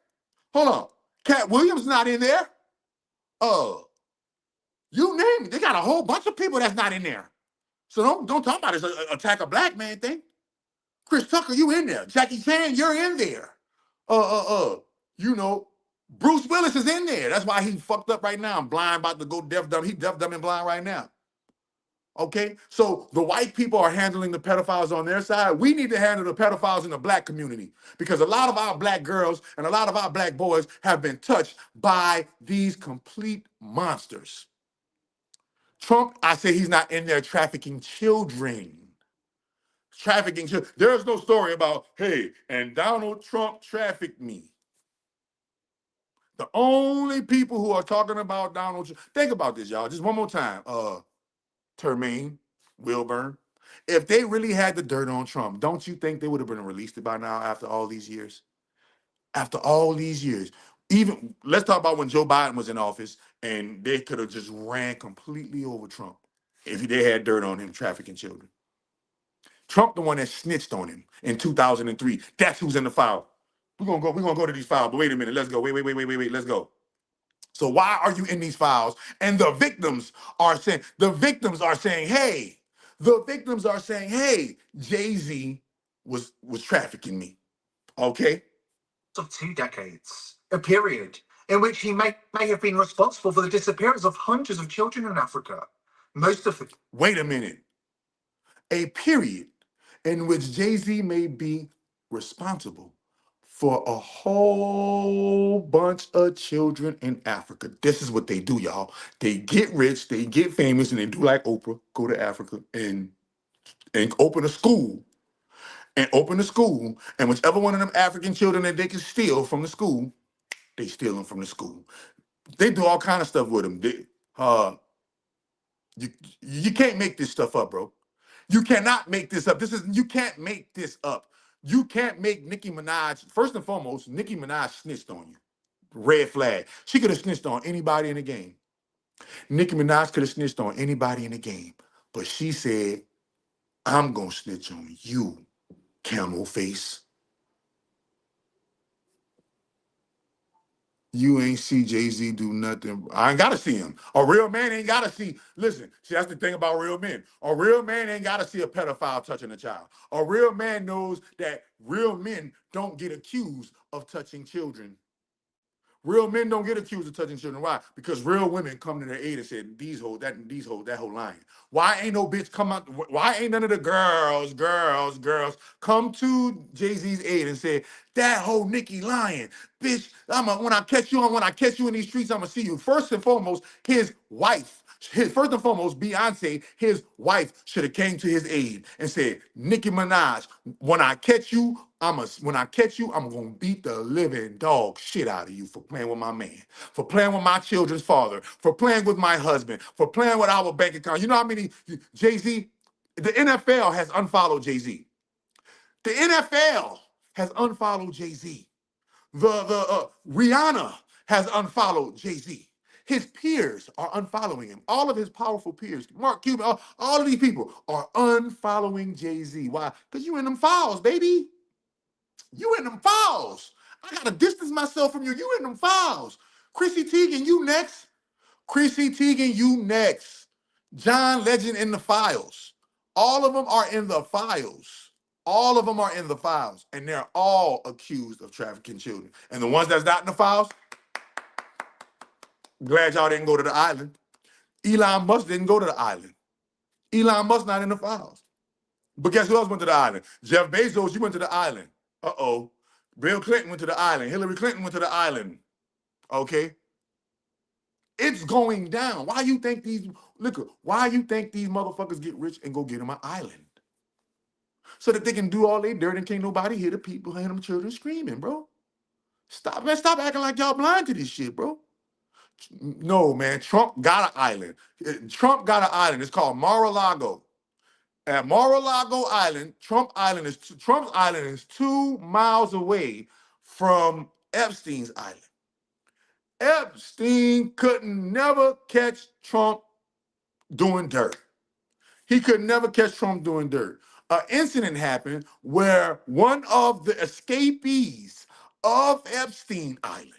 Hold on. Cat Williams not in there. You name it. They got a whole bunch of people that's not in there. So don't talk about it as an attack a black man thing. Chris Tucker, you in there. Jackie Chan, you're in there. You know, Bruce Willis is in there. That's why he fucked up right now. I'm blind, about to go deaf, dumb. He deaf, dumb, and blind right now. Okay, so the white people are handling the pedophiles on their side. We need to handle the pedophiles in the black community because a lot of our black girls and a lot of our black boys have been touched by these complete monsters. Trump, I say he's not in there trafficking children. Trafficking children. There's no story about, hey, and Donald Trump trafficked me. The only people who are talking about Donald Trump, think about this, y'all, just one more time. Termaine, Wilburn, if they really had the dirt on Trump, don't you think they would have been released by now after all these years? After all these years. Even, let's talk about when Joe Biden was in office and they could have just ran completely over Trump if they had dirt on him trafficking children. Trump, the one that snitched on him in 2003. That's who's in the file. We're gonna go to these files, but wait a minute, let's go. Wait, let's go. So why are you in these files? And the victims are saying, hey, Jay-Z was trafficking me. Okay? Of 2 decades, a period in which he may have been responsible for the disappearance of hundreds of children in Africa. Most of them. Wait a minute. A period in which Jay-Z may be responsible for a whole bunch of children in Africa. This is what they do, y'all. They get rich, they get famous, and they do like Oprah, go to Africa and open a school. And whichever one of them African children that they can steal from the school, they steal them from the school. They do all kind of stuff with them. You can't make this stuff up, bro. You cannot make this up. You can't make this up. You can't make Nicki Minaj, first and foremost, Nicki Minaj snitched on you. Red flag. She could have snitched on anybody in the game. Nicki Minaj could have snitched on anybody in the game. But she said, I'm going to snitch on you, camel face. You ain't see Jay-Z do nothing. I ain't got to see him. A real man ain't got to see. Listen, see, that's the thing about real men. A real man ain't got to see a pedophile touching a child. A real man knows that real men don't get accused of touching children. Real men don't get accused of touching children. Why? Because real women come to their aid and said, these hoes, that whole lying. Why ain't no bitch come out? Why ain't none of the girls come to Jay-Z's aid and say, that whole Nicki lying? Bitch, when I catch you in these streets, I'm gonna see you. First and foremost, his wife. Beyonce, his wife should have came to his aid and said, Nicki Minaj, when I catch you, I'm gonna beat the living dog shit out of you for playing with my man, for playing with my children's father, for playing with my husband, for playing with our bank account. You know how many Jay-Z, the NFL has unfollowed Jay-Z. The NFL has unfollowed Jay-Z. Rihanna has unfollowed Jay-Z. His peers are unfollowing him. All of his powerful peers, Mark Cuban, all of these people are unfollowing Jay-Z. Why? Because you in them files, baby. You in them files. I gotta distance myself from you. You in them files. Chrissy Teigen, you next. John Legend in the files. All of them are in the files. And they're all accused of trafficking children. And the ones that's not in the files, glad y'all didn't go to the island. Elon Musk didn't go to the island. Elon Musk not in the files. But guess who else went to the island? Jeff Bezos, you went to the island. Uh-oh. Bill Clinton went to the island. Hillary Clinton went to the island. Okay? It's going down. Why you think these motherfuckers get rich and go get them an island? So that they can do all they dirt and can't nobody hear the people and them children screaming, bro. Stop acting like y'all blind to this shit, bro. No, man, Trump got an island. It's called Mar-a-Lago. At Mar-a-Lago Island, Trump's Island is 2 miles away from Epstein's island. Epstein couldn't never catch Trump doing dirt. He could never catch Trump doing dirt. An incident happened where one of the escapees of Epstein Island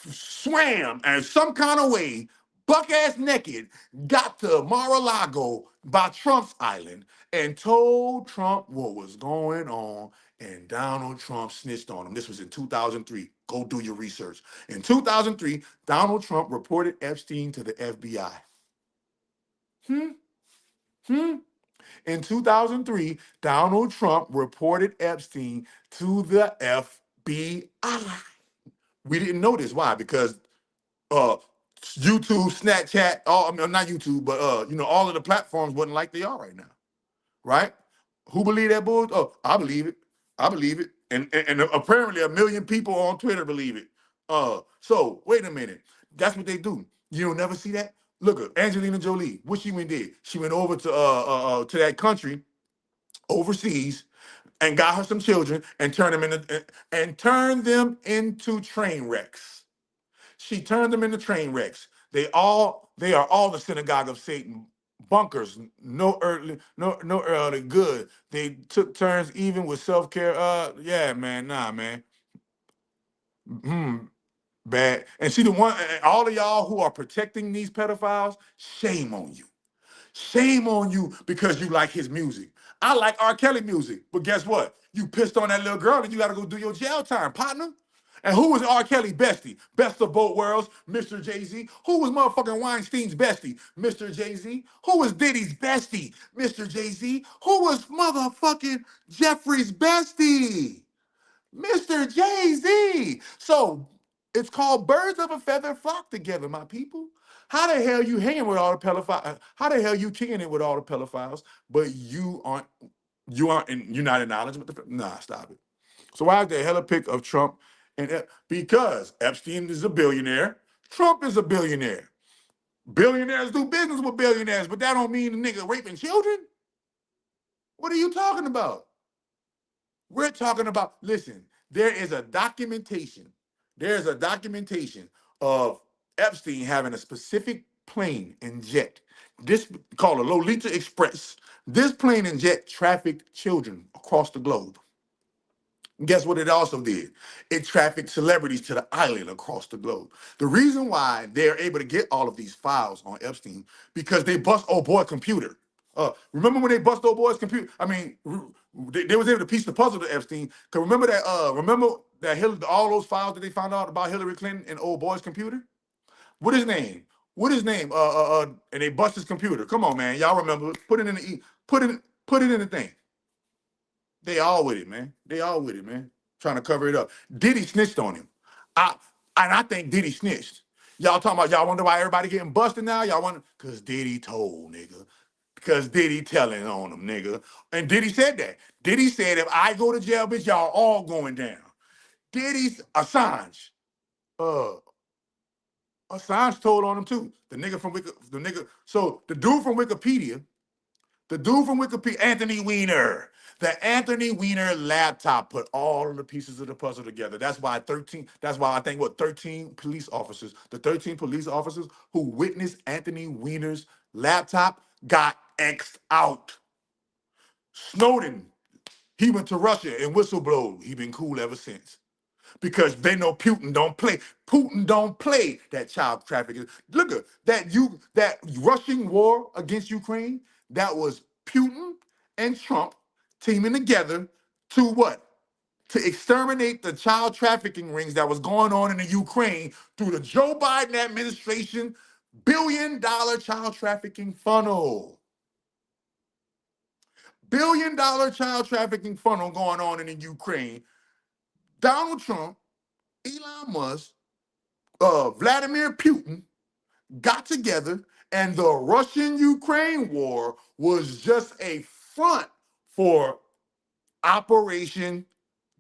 swam in some kind of way, buck-ass naked, got to Mar-a-Lago by Trump's Island and told Trump what was going on, and Donald Trump snitched on him. This was in 2003. Go do your research. In 2003, Donald Trump reported Epstein to the FBI. In 2003, Donald Trump reported Epstein to the FBI. We didn't know this. Why? Because YouTube, Snapchat, I mean, not YouTube, but all of the platforms wasn't like they are right now. Right? Who believe that bull? Oh, I believe it. I believe it. And apparently 1 million people on Twitter believe it. So wait a minute. That's what they do. You don't never see that? Look at Angelina Jolie. What she went did? She went over to that country overseas and got her some children and turned them into train wrecks. She turned them into train wrecks. They are all the synagogue of Satan bunkers. No earthly good. They took turns even with self-care. Yeah, man, nah, man. Bad. And see the one, all of y'all who are protecting these pedophiles, shame on you. Shame on you because you like his music. I like R. Kelly music, but guess what? You pissed on that little girl and you got to go do your jail time, partner. And who was R. Kelly bestie? Best of both worlds, Mr. Jay-Z. Who was motherfucking Weinstein's bestie? Mr. Jay-Z. Who was Diddy's bestie? Mr. Jay-Z. Who was motherfucking Jeffrey's bestie? Mr. Jay-Z. So it's called birds of a feather flock together, my people. How the hell you hanging with all the pedophiles? How the hell you kicking it with all the pedophiles, but you're not in knowledge with the nah, stop it. So why is there hella pic of Trump and because Epstein is a billionaire, Trump is a billionaire. Billionaires do business with billionaires, but that don't mean the nigga raping children. What are you talking about? We're talking about, listen, there is a documentation. There's a documentation of Epstein having a specific plane and jet. This called a Lolita Express. This plane and jet trafficked children across the globe. And guess what it also did? It trafficked celebrities to the island across the globe. The reason why they're able to get all of these files on Epstein, because they bust old boy computer. Remember when they bust old boy's computer? I mean, they was able to piece the puzzle to Epstein. Cause remember that all those files that they found out about Hillary Clinton and old boy's computer? What his name? And they bust his computer. Come on, man. Y'all remember? Put it in the thing. They all with it, man. Trying to cover it up. Diddy snitched on him. I think Diddy snitched. Y'all talking about, y'all wonder why everybody getting busted now? Y'all wonder, because Diddy told, nigga. Because Diddy telling on him, nigga. And Diddy said that. Diddy said, if I go to jail, bitch, y'all all going down. Diddy's Assange. Assange told on him too. So the dude from Wikipedia, Anthony Weiner. The Anthony Weiner laptop put all of the pieces of the puzzle together. That's why I think 13 police officers, the 13 police officers who witnessed Anthony Weiner's laptop got X'd out. Snowden, he went to Russia and whistleblower. He been cool ever since. Because they know Putin don't play. Putin don't play that child trafficking. Look at that Russian war against Ukraine, that was Putin and Trump teaming together to what? To exterminate the child trafficking rings that was going on in the Ukraine through the Joe Biden administration billion-dollar child trafficking funnel. Billion-dollar child trafficking funnel going on in the Ukraine. Donald Trump, Elon Musk, Vladimir Putin got together, and the Russian-Ukraine war was just a front for Operation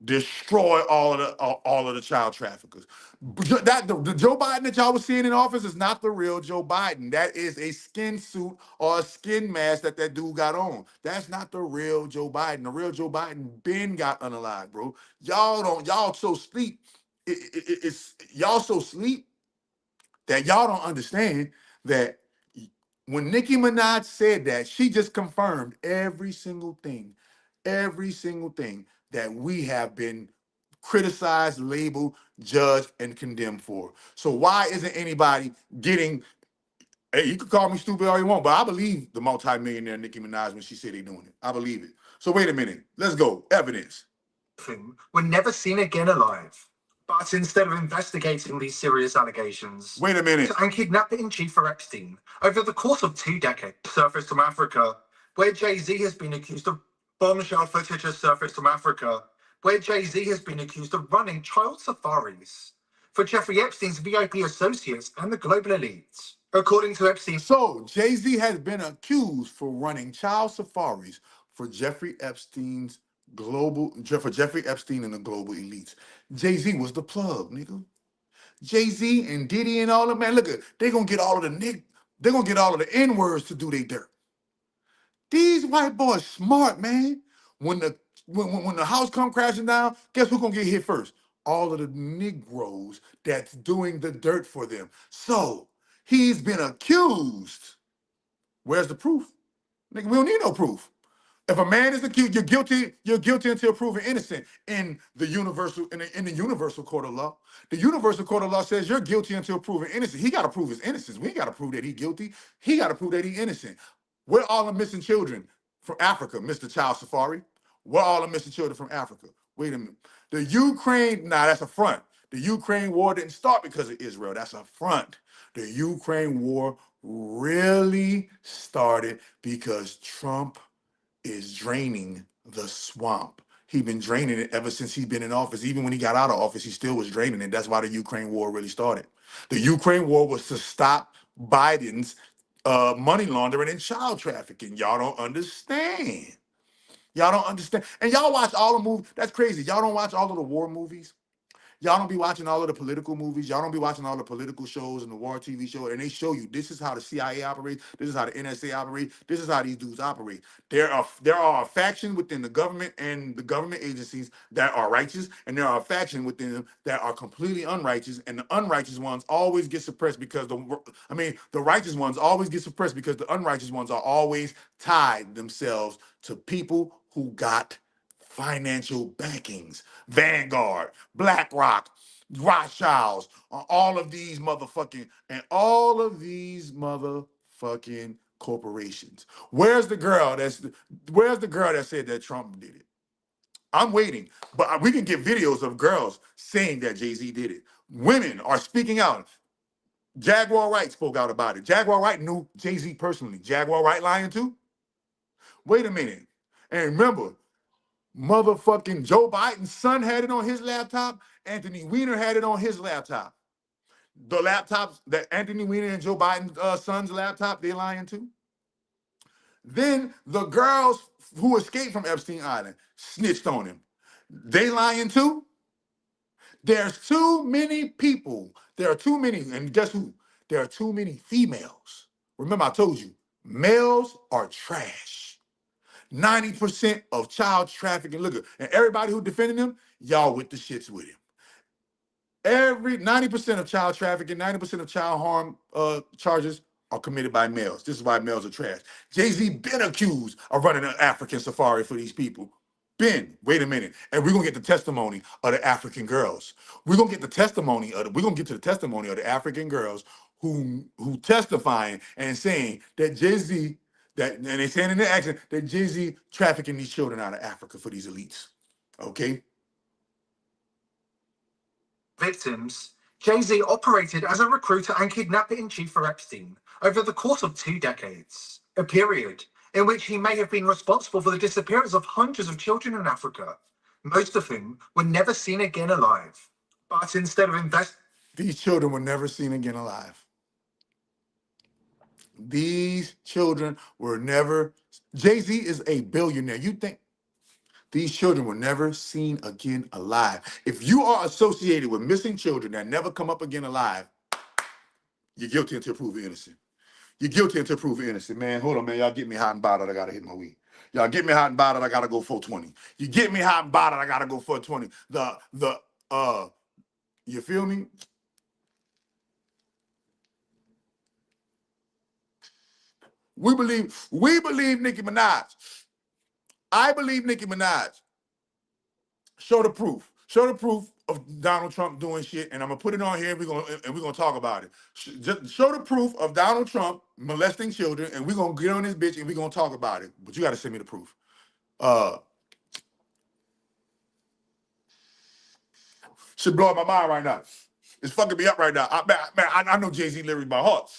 Destroy all of the child traffickers. The Joe Biden that y'all was seeing in office is not the real Joe Biden. That is a skin suit or a skin mask that dude got on. That's not the real Joe Biden. The real Joe Biden been got unalive, bro. Y'all so sleep. Y'all so sleep that y'all don't understand that when Nicki Minaj said that, she just confirmed every single thing that we have been criticized, labeled, judged, and condemned for. So why isn't anybody getting, hey, you can call me stupid all you want, but I believe the multimillionaire Nicki Minaj when she said they doing it. I believe it. So wait a minute. Let's go. Evidence. Were never seen again alive. But instead of investigating these serious allegations, wait a minute, and kidnapping chief for Epstein over the course of 2 decades, surfaced from Africa where Jay-Z has been accused of bombshell footage has surfaced from Africa, where Jay-Z has been accused of running child safaris for Jeffrey Epstein's VIP associates and the global elites. According to Epstein. So Jay-Z has been accused for running child safaris for Jeffrey Epstein's for Jeffrey Epstein and the global elites. Jay-Z was the plug, nigga. Jay-Z and Diddy and all of them, man, look at, they're gonna get all of the N-words to do their dirt. These white boys smart, man. When the house come crashing down, guess who's gonna get hit first? All of the Negroes that's doing the dirt for them. So he's been accused. Where's the proof? Nigga, we don't need no proof. If a man is accused, you're guilty until proven innocent in the universal court of law. The universal court of law says you're guilty until proven innocent. He got to prove his innocence. We ain't got to prove that he's guilty. He got to prove that he's innocent. Where all the missing children from Africa, Mr. Child Safari? Where all the missing children from Africa? Wait a minute. The Ukraine, that's a front. The Ukraine war didn't start because of Israel. That's a front. The Ukraine war really started because Trump is draining the swamp. He's been draining it ever since he's been in office. Even when he got out of office, he still was draining it. That's why the Ukraine war really started. The Ukraine war was to stop Biden's money laundering and child trafficking. Y'all don't understand. Y'all don't understand. And y'all watch all the movies. That's crazy. Y'all don't watch all of the war movies. Y'all don't be watching all of the political movies. Y'all don't be watching all the political shows and the war TV show. And they show you this is how the CIA operates. This is how the NSA operates. This is how these dudes operate. There are a faction within the government and the government agencies that are righteous, and there are a faction within them that are completely unrighteous. And the unrighteous ones always get suppressed because the righteous ones always get suppressed because the unrighteous ones are always tied themselves to people who got financial backings. Vanguard, BlackRock, Rothschilds, all of these motherfucking corporations. Where's the girl that said that Trump did it? I'm waiting, but we can get videos of girls saying that Jay-Z did it. Women are speaking out. Jaguar Wright spoke out about it. Jaguar Wright knew Jay-Z personally. Jaguar Wright lying too? Wait a minute. And remember, motherfucking Joe Biden's son had it on his laptop. Anthony Weiner had it on his laptop. The laptops that Anthony Weiner and Joe Biden's son's laptop, they lying too. Then the girls who escaped from Epstein Island snitched on him. They lying too. There's too many people. There are too many, and guess who? There are too many females. Remember, I told you, males are trash. 90% of child trafficking, look, and everybody who defended him, y'all with the shits with him. 90% of child trafficking, 90% of child harm charges are committed by males. This is why males are trash. Jay-Z been accused of running an African safari for these people. Wait a minute. And we're gonna get the testimony of the African girls. We're gonna get to the testimony of the African girls who testifying and saying that Jay-Z, and they saying in their action that Jay-Z trafficking these children out of Africa for these elites. Okay? Victims, Jay-Z operated as a recruiter and kidnapper-in-chief for Epstein over the course of 2 decades, a period in which he may have been responsible for the disappearance of hundreds of children in Africa, most of whom were never seen again alive. But instead of these children were never seen again alive. These children were never... Jay-Z is a billionaire. You think these children were never seen again alive? If you are associated with missing children that never come up again alive, you're guilty until proven innocent. You're guilty until proven innocent, man. Hold on, man. Y'all get me hot and bothered. I gotta hit my weed. Y'all get me hot and bothered. I gotta go 420. You get me hot and bothered. I gotta go 420. You feel me? We believe Nicki Minaj. I believe Nicki Minaj. Show the proof. Show the proof of Donald Trump doing shit, and I'm gonna put it on here, and we're gonna talk about it. Just show the proof of Donald Trump molesting children, and we're gonna get on this bitch and we're gonna talk about it. But you gotta send me the proof. Should blow my mind right now. It's fucking me up right now. I know Jay-Z lyrics by heart.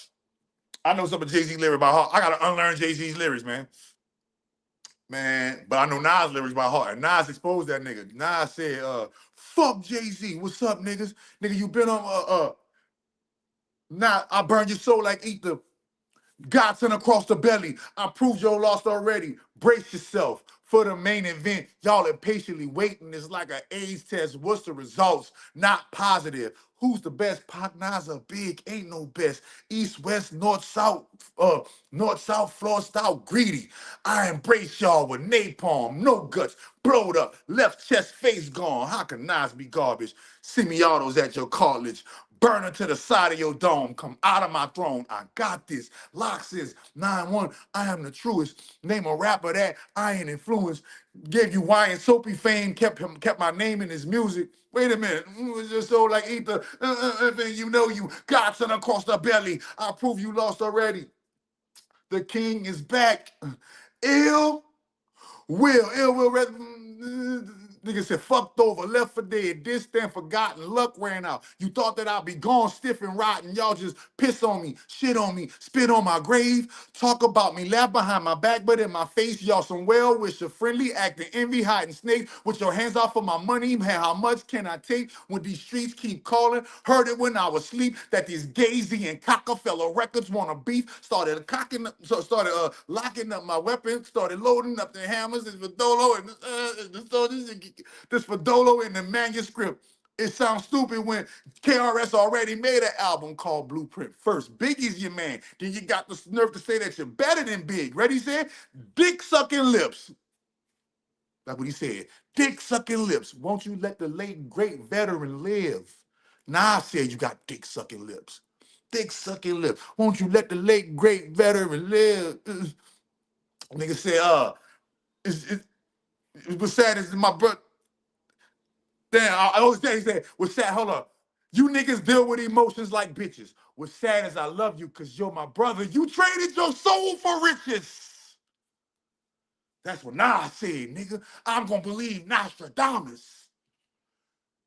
I know some of Jay-Z lyrics by heart. I gotta unlearn Jay-Z's lyrics, man. Man, but I know Nas lyrics by heart. And Nas exposed that nigga. Nas said, fuck Jay-Z. What's up, niggas? Nigga, you been on now I burn your soul like ether. God sent across the belly. I proved you're lost already. Brace yourself for the main event. Y'all are patiently waiting. It's like an AIDS test. What's the results? Not positive. Who's the best? Pac, Nas are big. Ain't no best. East, west, north, south, floor style, greedy. I embrace y'all with napalm, no guts, blowed up, left chest, face gone. How can Nas be garbage? Semi-autos at your college. Burner to the side of your dome. Come out of my throne. I got this. Locks is 9-1. I am the truest. Name a rapper that I ain't influenced. Gave you Y and Soapy fame. Kept my name in his music. Wait a minute. It's just so like ether. You know you. God sent across the belly. I prove you lost already. The king is back. Ill will. Nigga said, fucked over, left for dead, distant, forgotten, luck ran out. You thought that I'd be gone, stiff and rotten. Y'all just piss on me, shit on me, spit on my grave, talk about me, laugh behind my back, but in my face, y'all some well-wisher, friendly, acting, envy, hiding snakes, with your hands off of my money. Man, how much can I take when these streets keep calling? Heard it when I was asleep, that these Gazy and Cockefeller records want a beef. Started locking up my weapons, started loading up the hammers, and Fedolo, and this Fedolo in the manuscript. It sounds stupid when KRS already made an album called Blueprint first. Biggie's your man. Then you got the nerve to say that you're better than Big. Ready, said? Dick sucking lips. That's what he said. Dick sucking lips. Won't you let the late great veteran live? Nas said you got dick sucking lips. Dick sucking lips. Won't you let the late great veteran live? Nigga said, it was sad as my brother. Damn, I always say, he said, what's sad, hold up. You niggas deal with emotions like bitches. What's sad is I love you because you're my brother. You traded your soul for riches. That's what Nas said, nigga. I'm gonna believe Nostradamus.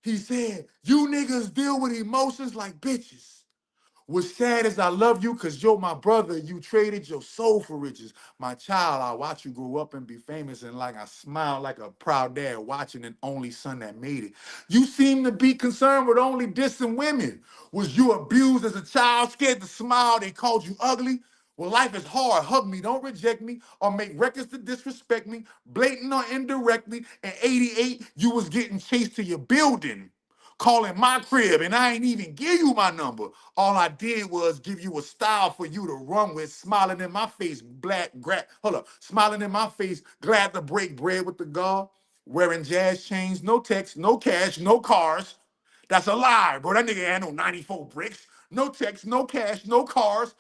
He said, you niggas deal with emotions like bitches. What's sad is I love you because you're my brother. You traded your soul for riches. My child, I watch you grow up and be famous, and like I smile like a proud dad watching an only son that made it. You seem to be concerned with only dissing women. Was you abused as a child, scared to smile, they called you ugly? Well, life is hard. Hug me, don't reject me, or make records to disrespect me, blatant or indirectly. In 88, you was getting chased to your building, calling my crib, and I ain't even give you my number. All I did was give you a style for you to run with, smiling in my face, smiling in my face, glad to break bread with the God, wearing jazz chains, no text, no cash, no cars. That's a lie, bro. That nigga had no 94 bricks, no text, no cash, no cars,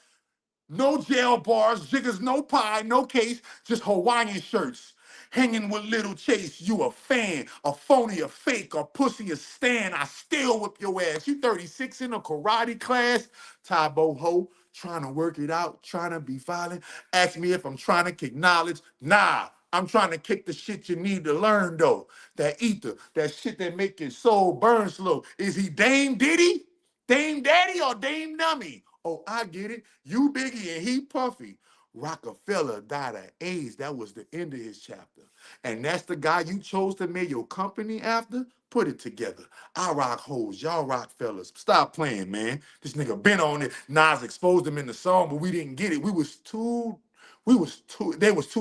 no jail bars, jiggers, no pie, no case, just Hawaiian shirts. Hanging with Little Chase, you a fan, a phony, a fake, a pussy, a stand. I still whip your ass. You 36 in a karate class, Tybo ho, trying to work it out, trying to be violent. Ask me if I'm trying to kick knowledge. Nah, I'm trying to kick the shit you need to learn though. That ether, that shit that make your soul burn slow. Is he Dame Diddy, Dame Daddy, or Dame Nummy? Oh, I get it. You Biggie and he Puffy. Rockefeller died of AIDS. That was the end of his chapter. And that's the guy you chose to make your company after? Put it together. I rock hoes, y'all rock fellas. Stop playing, man. This nigga been on it. Nas exposed him in the song, but we didn't get it. They was too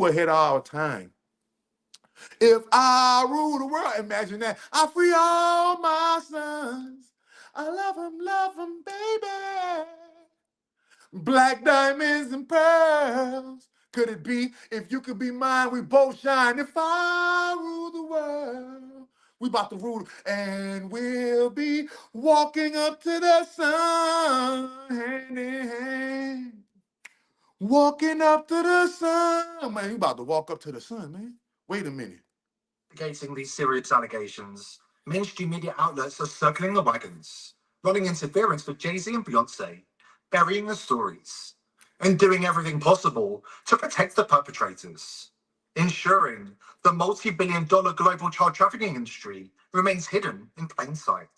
ahead of our time. If I rule the world, imagine that. I free all my sons. I love them, baby. Black diamonds and pearls. Could it be if you could be mine, we both shine? If I rule the world, we about to rule, and we'll be walking up to the sun, hand in hand. Walking up to the sun. Man, you about to walk up to the sun, man. Wait a minute. Investigating these serious allegations, mainstream media outlets are circling the wagons, running interference with Jay-Z and Beyonce, burying the stories, and doing everything possible to protect the perpetrators, ensuring the multi-billion-dollar global child trafficking industry remains hidden in plain sight.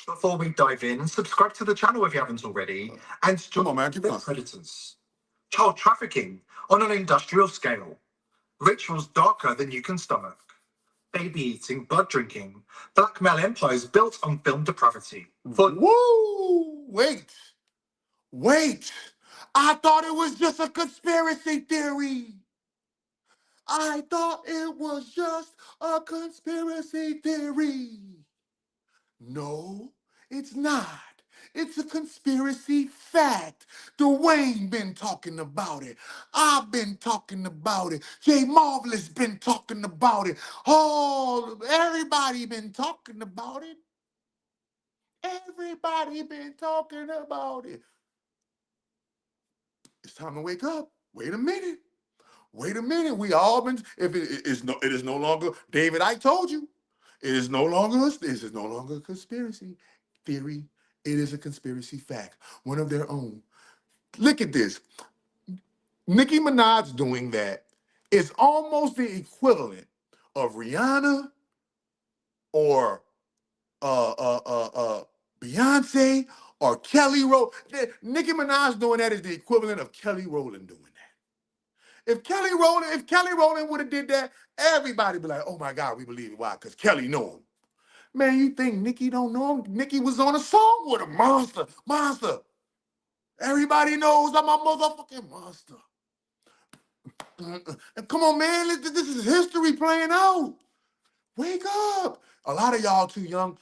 Before we dive in, subscribe to the channel if you haven't already, and join the predators. Child trafficking on an industrial scale. rituals darker than you can stomach, baby eating, blood drinking, blackmail empires built on film depravity. Woo! Wait. I thought it was just a conspiracy theory. I thought it was just a conspiracy theory. No, it's not. It's a conspiracy fact. Dwayne been talking about it. I've been talking about it. Jay Marvelous been talking about it. Oh, everybody been talking about it. Everybody been talking about it. It's time to wake up. Wait a minute. We all been. If it is no longer. David, I told you, this is no longer a conspiracy theory. It is a conspiracy fact, one of their own. Look at this. Nicki Minaj doing that is almost the equivalent of Rihanna or Beyonce or Kelly Rowland. Nicki Minaj doing that is the equivalent of Kelly Rowland doing that. If Kelly Rowland would have did that, everybody be like, oh my God, we believe it. Why? Because Kelly know him. Man, you think Nicki don't know him? Nicki was on a song with a monster. Everybody knows I'm a motherfucking monster. Come on, man, this is history playing out. Wake up. A lot of y'all too young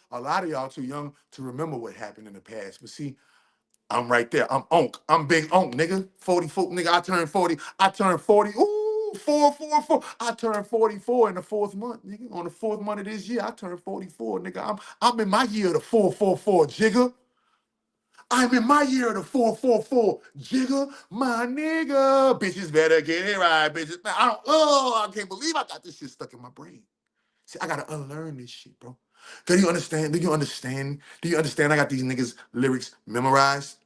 to remember what happened in the past. But see, I'm right there. I'm Onk. I'm big Onk, nigga. 44, nigga. I turned 40. Ooh, 444. I turned 44 in the 4th month, nigga. On the 4th month of this year, I turned 44, nigga. I'm in my year of the 444, jigger. I'm in my year of the 444, jigger, my nigga. Bitches better get it right, bitches. I can't believe I got this shit stuck in my brain. See, I gotta unlearn this shit, bro. Do you understand? I got these niggas' lyrics memorized?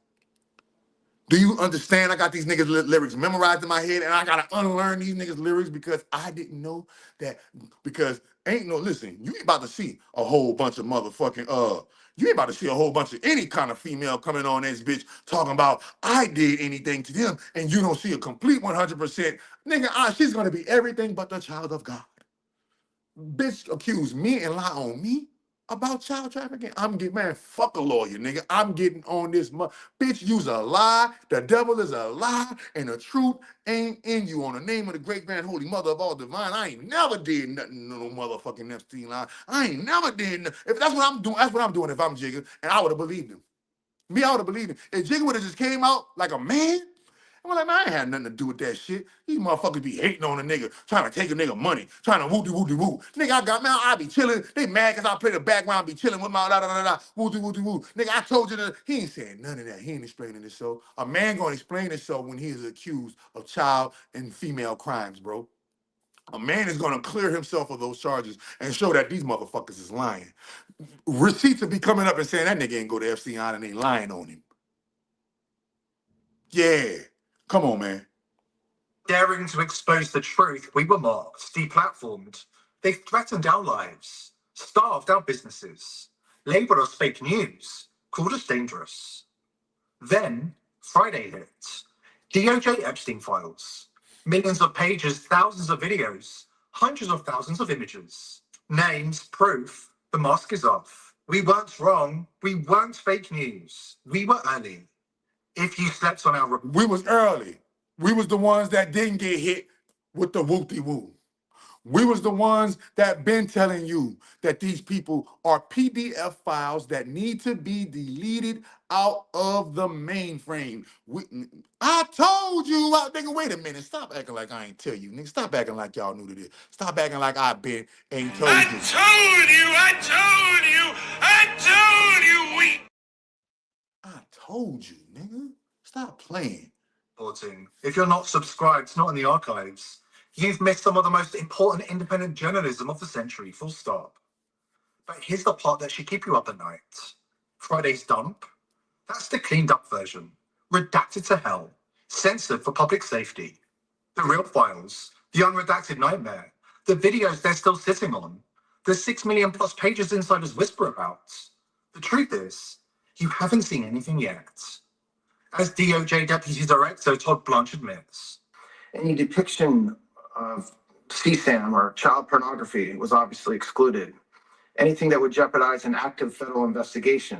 Do you understand? I got these niggas' lyrics memorized in my head, and I gotta unlearn these niggas' lyrics because I didn't know that. Because listen, you ain't about to see a whole bunch of motherfucking you ain't about to see a whole bunch of any kind of female coming on this bitch talking about I did anything to them, and you don't see a complete 100%. Nigga, she's gonna be everything but the child of God. Bitch accuse me and lie on me about child trafficking. I'm getting, man, fuck a lawyer, nigga. I'm getting on this. Bitch, you's a lie. The devil is a lie, and the truth ain't in you. On the name of the great grand holy mother of all divine, I ain't never did nothing to no motherfucking Epstein lie. I ain't never did nothing. If that's what I'm doing, that's what I'm doing if I'm Jigga, and I would have believed him. I would have believed him. If Jigga would have just came out like a man, I'm like, man, I ain't had nothing to do with that shit. These motherfuckers be hating on a nigga, trying to take a nigga money, trying to woo-de-woo-de-woo. Nigga, I be chilling. They mad because I play the background, be chilling with my da-da-da-da, woo-de-woo-de-woo. Nigga, I told you that. He ain't saying none of that. He ain't explaining this so. A man gonna explain this so when he is accused of child and female crimes, bro. A man is gonna clear himself of those charges and show that these motherfuckers is lying. Receipts will be coming up and saying that nigga ain't go to Epstein and ain't lying on him. Yeah. Come on, man. Daring to expose the truth, we were mocked, deplatformed. They threatened our lives, starved our businesses, labeled us fake news, called us dangerous. Then, Friday hit. DOJ Epstein files. Millions of pages, thousands of videos, hundreds of thousands of images. Names, proof, the mask is off. We weren't wrong. We weren't fake news. We were early. If you slept on our... We was early. We was the ones that didn't get hit with the whoop-de-woo. We was the ones that been telling you that these people are PDF files that need to be deleted out of the mainframe. I told you, nigga, wait a minute. Stop acting like I ain't tell you, nigga. Stop acting like y'all knew this. Stop acting like I ain't told you. I told you, nigga. Stop playing. If you're not subscribed, not in the archives, you've missed some of the most important independent journalism of the century, full stop. But here's the part that should keep you up at night. Friday's dump, that's the cleaned up version. Redacted to hell, censored for public safety. The real files, the unredacted nightmare, the videos they're still sitting on, the 6 million plus pages insiders whisper about. The truth is, you haven't seen anything yet. As DOJ Deputy Director Todd Blanche admits, any depiction of CSAM, or child pornography, was obviously excluded. Anything that would jeopardize an active federal investigation.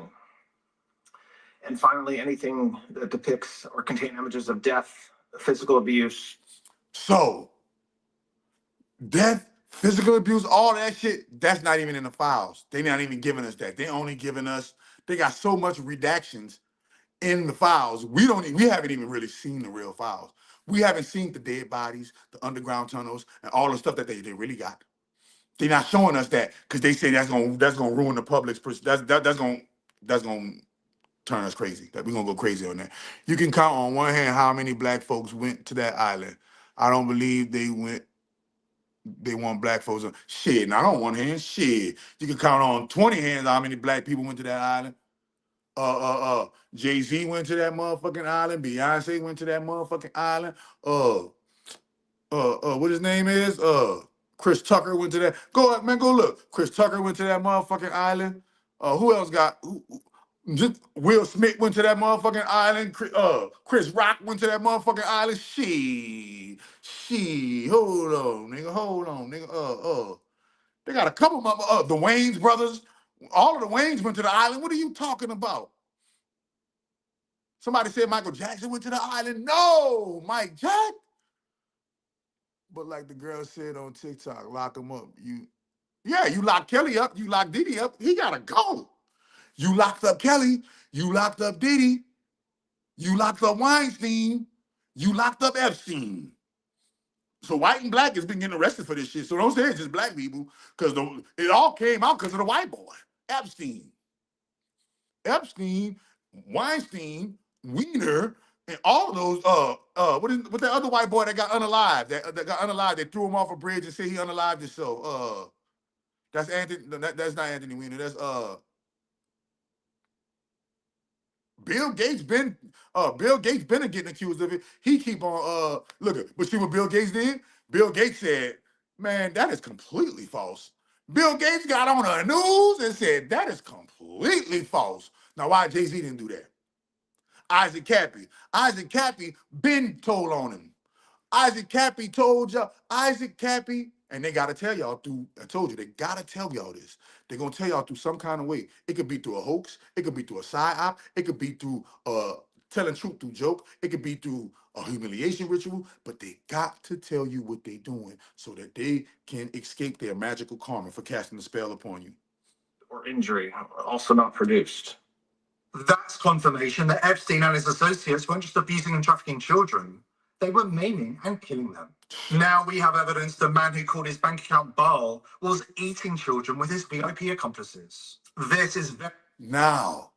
And finally, anything that depicts or contains images of death, physical abuse. So, death, physical abuse, all that shit, that's not even in the files. They're not even giving us that. They only giving us, they got so much redactions in the files. We haven't even really seen the real files. We haven't seen the dead bodies, the underground tunnels, and all the stuff that they really got. They're not showing us that because they say that's gonna ruin the public's that's gonna turn us crazy. That we're gonna go crazy on that. You can count on one hand how many black folks went to that island. I don't believe they want black folks on shit. Not on one hand, shit. You can count on 20 hands how many black people went to that island. Jay-Z went to that motherfucking island. Beyonce went to that motherfucking island. What his name is? Chris Tucker went to that. Go ahead, man, go look. Chris Tucker went to that motherfucking island. Who else got? Just Will Smith went to that motherfucking island. Chris Rock went to that motherfucking island. Hold on, nigga. They got a couple of the Wayans brothers. All of the Wayans went to the island. What are you talking about? Somebody said Michael Jackson went to the island. No, Mike Jack. But like the girl said on TikTok, lock him up. You lock Kelly up. You lock Diddy up. He gotta go. You locked up Kelly. You locked up Diddy. You locked up Weinstein. You locked up Epstein. So white and black has been getting arrested for this shit. So don't say it's just black people, because it all came out because of the white boy, Epstein, Weinstein, Wiener, and all of those. What that other white boy that got unalived? That got unalived. They threw him off a bridge and said he unalived himself. That's Anthony. That's not Anthony Weiner. That's Bill Gates been getting accused of it. He keep on but see what Bill Gates did? Bill Gates said, man, that is completely false. Bill Gates got on the news and said that is completely false. Now, why Jay-Z didn't do that? Isaac Cappy been told on him. Isaac Cappy told y'all, and they gotta tell y'all I told you, they gotta tell y'all this. They're gonna tell y'all through some kind of way. It could be through a hoax, it could be through a psyop, it could be through telling truth through joke, it could be through a humiliation ritual, but they got to tell you what they're doing so that they can escape their magical karma for casting a spell upon you. Or injury, also not produced. That's confirmation that Epstein and his associates weren't just abusing and trafficking children. They were maiming and killing them. Now we have evidence the man who called his bank account Baal was eating children with his VIP accomplices. This is now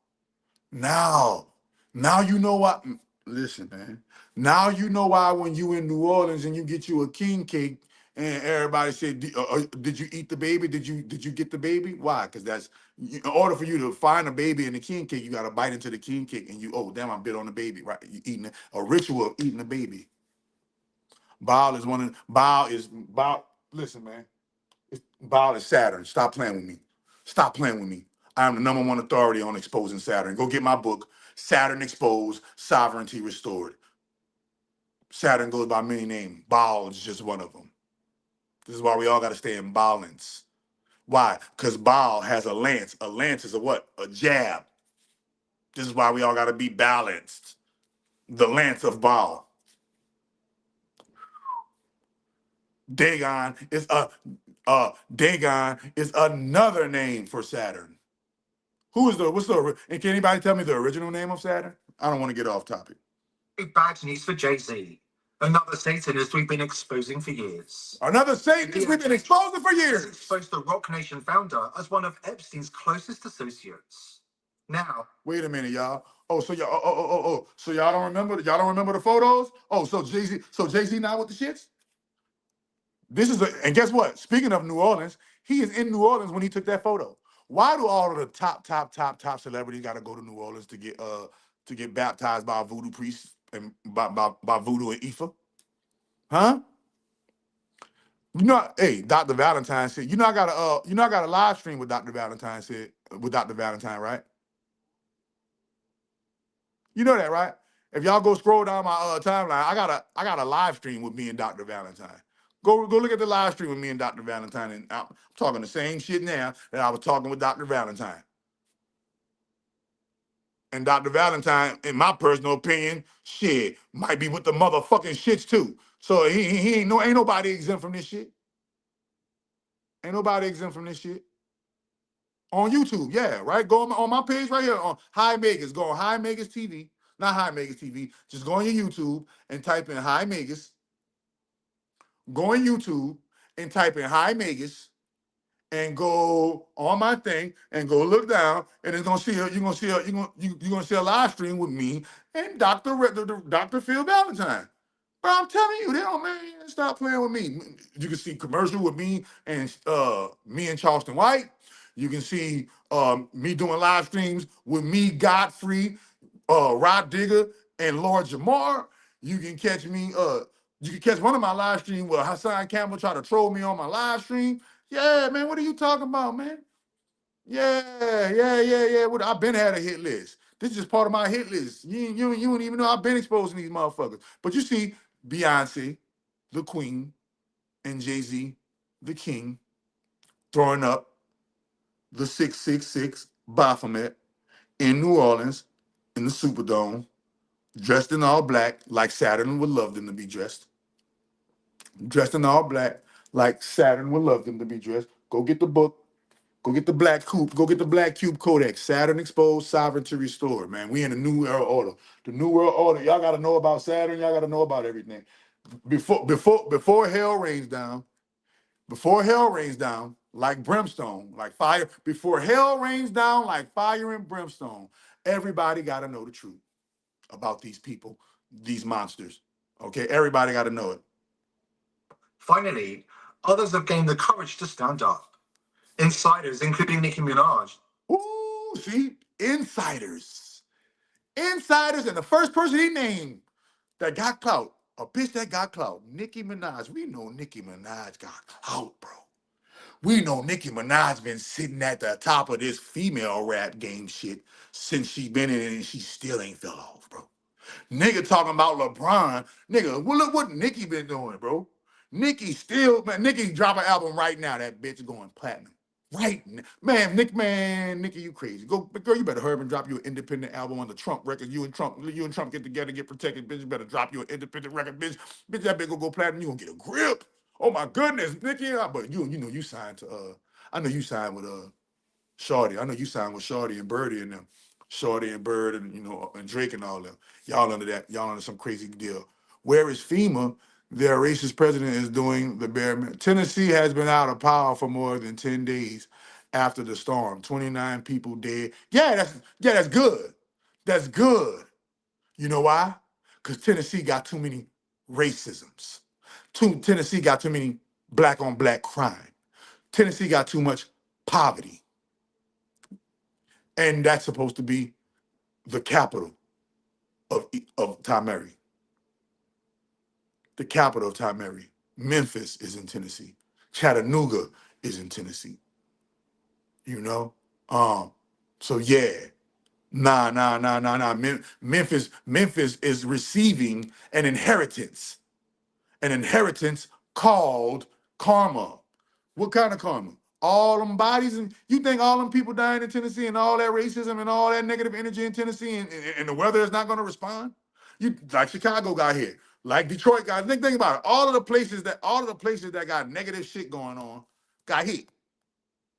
you know what. Listen, man. Now you know why when you in New Orleans and you get you a king cake and everybody said, "Did you eat the baby? Did you get the baby?" Why? Because that's in order for you to find a baby in the king cake, you got to bite into the king cake and damn, I bit on the baby, right? You eating a ritual of eating the baby. Baal is Listen, man. Baal is Saturn. Stop playing with me. Stop playing with me. I am the #1 authority on exposing Saturn. Go get my book, Saturn Exposed, Sovereignty Restored. Saturn goes by many names. Baal is just one of them. This is why we all got to stay in balance. Why? Because Baal has a lance. A lance is a what? A jab. This is why we all got to be balanced. The lance of Baal. Dagon is another name for Saturn. And can anybody tell me the original name of Saturn? I don't want to get off topic. bad news for Jay-Z. Another Satanist we've been exposing for years. Exposed the Rock Nation founder as one of Epstein's closest associates. Now, wait a minute, y'all. So y'all, so y'all don't remember? Y'all don't remember the photos? So Jay-Z now with the shits? And guess what? Speaking of New Orleans, he is in New Orleans when he took that photo. Why do all of the top celebrities got to go to New Orleans to get baptized by a voodoo priest and by voodoo and Ifa? Huh? Hey, Dr. Valentine said, I got a live stream with Dr. Valentine right? You know that, right? If y'all go scroll down my timeline, I got a live stream with me and Dr. Valentine. Go look at the live stream with me and Dr. Valentine, and I'm talking the same shit now that I was talking with Dr. Valentine. And Dr. Valentine, in my personal opinion, shit, might be with the motherfucking shits too. So he ain't nobody exempt from this shit. Ain't nobody exempt from this shit. On YouTube, yeah, right? Go on my page right here on High Magus. Go on High Magus TV. Not High Magus TV. Just go on your YouTube and type in High Magus. Go on YouTube and type in High Magus and go on my thing and go look down, and it's gonna see you're gonna see a live stream with me and Dr. Phil Valentine. But I'm telling you, they don't, man, stop playing with me. You can see commercial with me and Charleston White. You can see me doing live streams with me, Godfrey, Rod Digger, and Lord Jamar. You can catch me, you can catch one of my live streams where Hassan Campbell try to troll me on my live stream. Yeah, man, what are you talking about, man? Yeah. I've been had a hit list. This is just part of my hit list. You don't even know I've been exposing these motherfuckers. But you see Beyonce, the queen, and Jay-Z, the king, throwing up the 666 Baphomet in New Orleans in the Superdome, dressed in all black like Saturn would love them to be dressed. Dressed in all black like Saturn would love them to be dressed. Go get the book. Go get the Black Cube. Go get the Black Cube Codex. Saturn exposed, sovereignty restored. Man, we in the new era order. The new world order. Y'all got to know about Saturn. Y'all got to know about everything. Before hell rains down. Before hell rains down like brimstone, like fire. Before hell rains down like fire and brimstone. Everybody got to know the truth about these people, these monsters. Okay, everybody got to know it. Finally, others have gained the courage to stand up. Insiders, including Nicki Minaj. Ooh, see? Insiders. Insiders, and the first person he named that got clout, a bitch that got clout, Nicki Minaj. We know Nicki Minaj got clout, bro. We know Nicki Minaj been sitting at the top of this female rap game shit since she been in it, and she still ain't fell off, bro. Nigga talking about LeBron. Nigga, well, look what Nicki been doing, bro. Nicki still, man, Nicki drop an album right now. That bitch going platinum. Right, man, Nicki, you crazy. Girl, you better hurry up and drop your independent album on the Trump record. You and Trump get together, get protected, bitch. You better drop your independent record, bitch. Bitch, that bitch gonna go platinum. You gonna get a grip. Oh my goodness, Nicki. But you know you signed to I know you signed with Shorty. I know you signed with Shorty and Birdie and them. Shorty and Bird and and Drake and all them. Y'all under that. Y'all under some crazy deal. Where is FEMA? Their racist president is doing the bare minimum. Tennessee has been out of power for more than 10 days after the storm. 29 people dead. That's good. That's good. You know why? Because Tennessee got too many racisms. Tennessee got too many black on black crime. Tennessee got too much poverty. And that's supposed to be the capital of Tamari. The capital of Tamari. Memphis is in Tennessee. Chattanooga is in Tennessee. You know? So yeah. Nah. Memphis is receiving an inheritance called karma. What kind of karma? All them bodies, and you think all them people dying in Tennessee and all that racism and all that negative energy in Tennessee and the weather is not going to respond? You like Chicago got hit, like Detroit got. Think about it. All of the places that got negative shit going on got hit.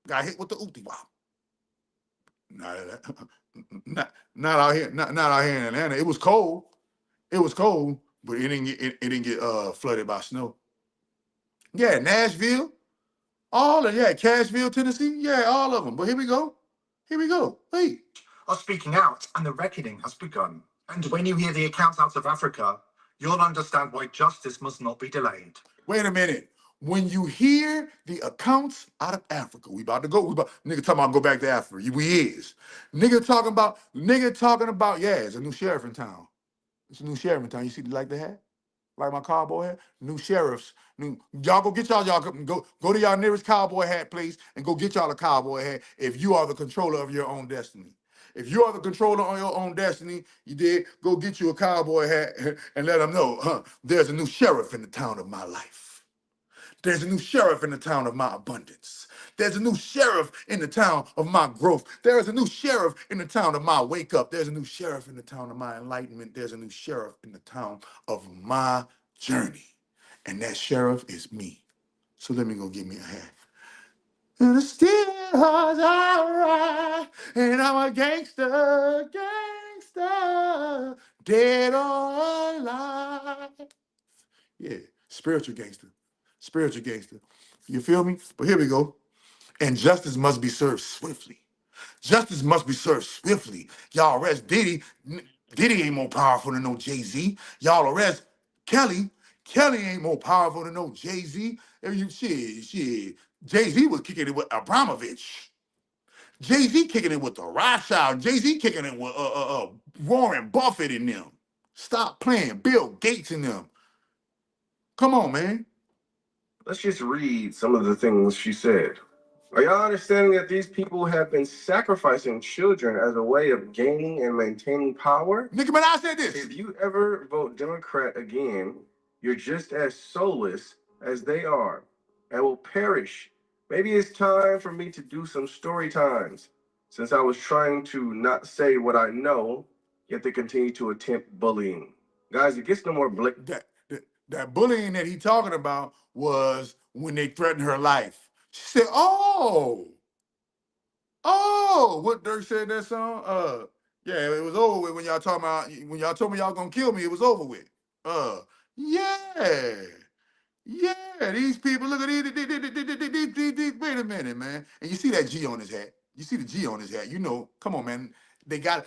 Got hit with the ooty wop. Not out here. Not out here in Atlanta. It was cold. But it didn't get flooded by snow. Yeah, Nashville. Cashville, Tennessee. Yeah, all of them. But here we go. Wait. Are speaking out, and the reckoning has begun. And when you hear the accounts out of Africa, you'll understand why justice must not be delayed. Wait a minute. When you hear the accounts out of Africa, nigga talking about go back to Africa. We is. Nigga talking about, it's a new sheriff in town. It's a new sheriff in town. You see like the hat? Like my cowboy hat? New sheriffs. Y'all go get y'all go to y'all nearest cowboy hat place and go get y'all a cowboy hat if you are the controller of your own destiny. If you are the controller on your own destiny, you did, go get you a cowboy hat and let them know, there's a new sheriff in the town of my life. There's a new sheriff in the town of my abundance. There's a new sheriff in the town of my growth. There is a new sheriff in the town of my wake up. There's a new sheriff in the town of my enlightenment. There's a new sheriff in the town of my journey. And that sheriff is me. So let me go give me a hat. And the still hearts alright. And I'm a gangster, gangster, dead or alive. Yeah, spiritual gangster. Spiritual gangster. You feel me? But here we go. And justice must be served swiftly. Justice must be served swiftly. Y'all arrest Diddy. Diddy ain't more powerful than no Jay-Z. Y'all arrest Kelly. Kelly ain't more powerful than no Jay-Z. Shit. Jay-Z was kicking it with Abramovich. Jay-Z kicking it with the Rothschild. Jay-Z kicking it with Warren Buffett and them. Stop playing. Bill Gates and them. Come on, man. Let's just read some of the things she said. Are y'all understanding that these people have been sacrificing children as a way of gaining and maintaining power? Nicki Minaj said this. If you ever vote Democrat again, you're just as soulless as they are and will perish. Maybe it's time for me to do some story times, since I was trying to not say what I know, yet they continue to attempt bullying. Guys, it gets no more That bullying that he talking about was when they threatened her life. She said, oh, what Dirk said in that song? Yeah, it was over with when y'all talking about, when y'all told me y'all gonna kill me, it was over with. Yeah, these people, look at these, wait a minute, man. And you see that G on his hat. You see the G on his hat. You know, come on, man. They got,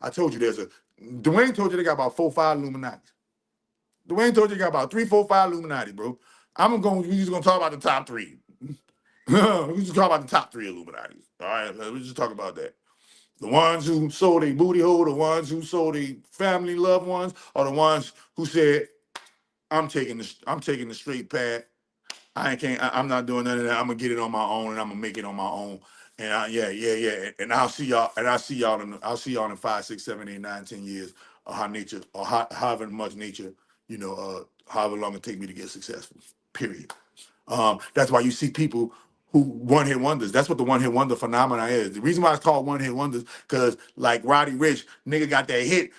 I told you Dwayne told you they got about 4 or 5 Illuminati. Dwayne told you got about 3, 4, 5 Illuminati, bro. We just gonna talk about the top 3. We just talk about the top 3 Illuminati. All right, let's just talk about that. The ones who sold a booty hole, the ones who sold a family loved ones, or the ones who said, I'm taking the straight path. I'm not doing none of that. I'm gonna get it on my own and I'm gonna make it on my own. And yeah. And I'll see y'all in 5, 6, 7, 8, 9, 10 years of how nature, or however much nature, however long it take me to get successful. Period. That's why you see people who one-hit wonders. That's what the one-hit wonder phenomena is. The reason why it's called one-hit wonders, because like Roddy Ricch, nigga got that hit.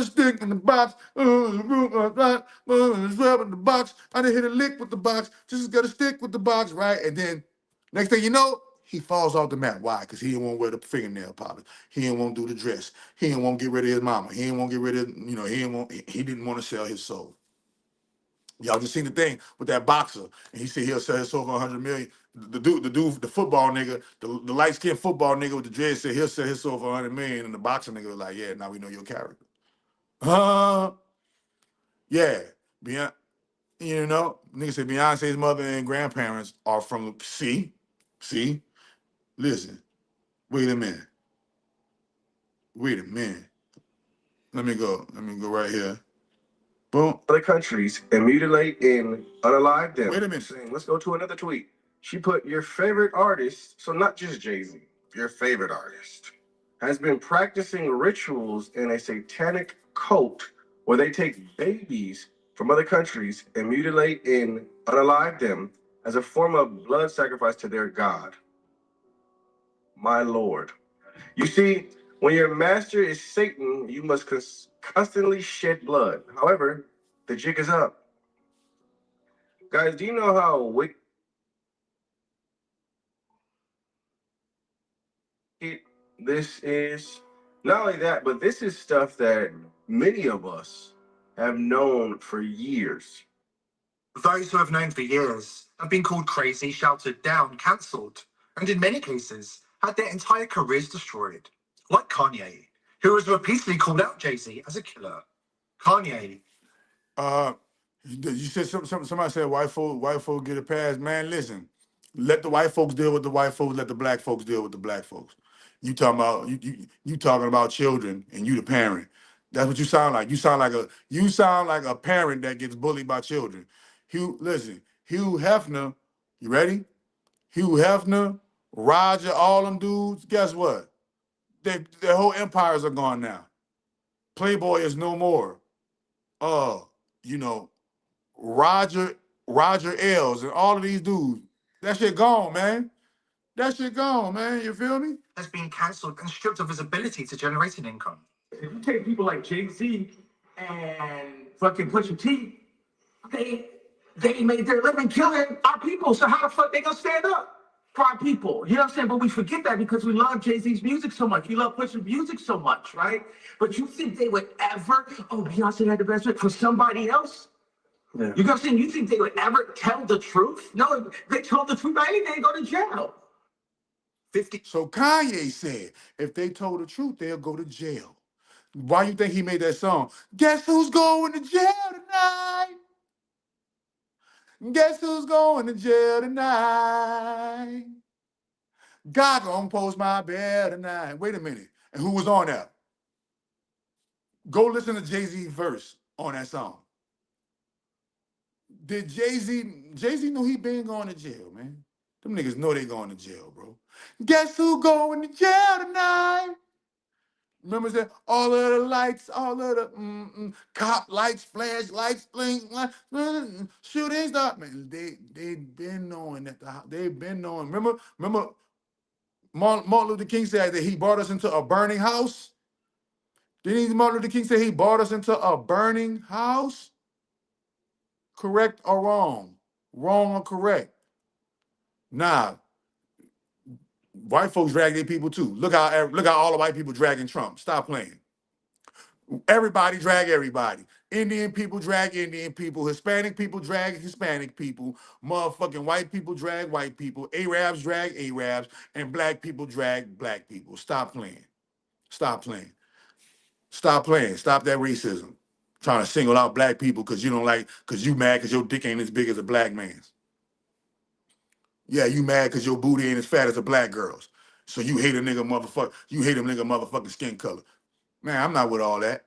Stick in the box. Rub in the box. I done hit a lick with the box. Just got to stick with the box, right? And then next thing you know, he falls off the map. Why? Because he didn't want to wear the fingernail polish. He didn't want to do the dress. He didn't want to get rid of his mama. He didn't want to get rid of, he didn't want to sell his soul. Y'all just seen the thing with that boxer, and he said he'll sell his soul for 100 million. The dude, the football nigga, the light-skinned football nigga with the dread said he'll sell his soul for 100 million, and the boxer nigga was like, yeah, now we know your character. Yeah. Nigga said Beyonce's mother and grandparents are from, see, listen, wait a minute. Let me go right here. Boom. Other countries and mutilate and unalive them. Wait a minute. Saying, let's go to another tweet. She put your favorite artist, so not just Jay-Z, your favorite artist, has been practicing rituals in a satanic cult where they take babies from other countries and mutilate and unalive them as a form of blood sacrifice to their god. My Lord. You see, when your master is Satan, you must constantly shed blood. However, the jig is up. Guys, do you know how wicked this is? Not only that, but this is stuff that many of us have known for years. Those who have known for years have been called crazy, shouted down, cancelled, and in many cases had their entire careers destroyed. Like Kanye, who has repeatedly called out Jay-Z as a killer. Kanye. You said somebody said white folk get a pass. Man, listen, let the white folks deal with the white folks, let the black folks deal with the black folks. You talking about children and you the parent. That's what you sound like. You sound like a parent that gets bullied by children. Hugh Hefner, you ready? Hugh Hefner, Roger, all them dudes, guess what? Their whole empires are gone now. Playboy is no more. Roger Roger Ailes and all of these dudes. That shit gone, man. That shit gone, man. You feel me? Has been cancelled and stripped of his ability to generate an income. If you take people like Jay-Z and fucking Pusha T, they made their living killing our people. So how the fuck they gonna stand up for our people? You know what I'm saying? But we forget that because we love Jay-Z's music so much. We love Pusha's music so much, right? But you think they would ever, oh, Beyonce had the best for somebody else? Yeah. You know what I'm saying? You think they would ever tell the truth? No, if they told the truth about anything, they go to jail. 50. So Kanye said, if they told the truth, they'll go to jail. Why you think he made that song? Guess who's going to jail tonight? Guess who's going to jail tonight? God gonna post my bail tonight. Wait a minute. And who was on that? Go listen to Jay-Z verse on that song. Did Jay-Z knew he been going to jail, man. Them niggas know they going to jail, bro. Guess who going to jail tonight? Remember that? All of the lights, all of the cop lights, flash lights, blink, shooting stop. Man, they've been knowing that they've been knowing. Remember Martin Luther King said that he brought us into a burning house? Didn't Martin Luther King say he brought us into a burning house? Correct or wrong? Wrong or correct? Nah. White folks drag their people too. Look how all the white people dragging Trump. Stop playing. Everybody drag everybody. Indian people drag Indian people. Hispanic people drag Hispanic people. Motherfucking white people drag white people. Arabs drag Arabs. And black people drag black people. Stop playing. Stop playing. Stop playing. Stop that racism. Trying to single out black people because you don't like, because you mad because your dick ain't as big as a black man's. Yeah, you mad because your booty ain't as fat as a black girl's. So you hate a nigga motherfucker. You hate a nigga motherfucking skin color. Man, I'm not with all that.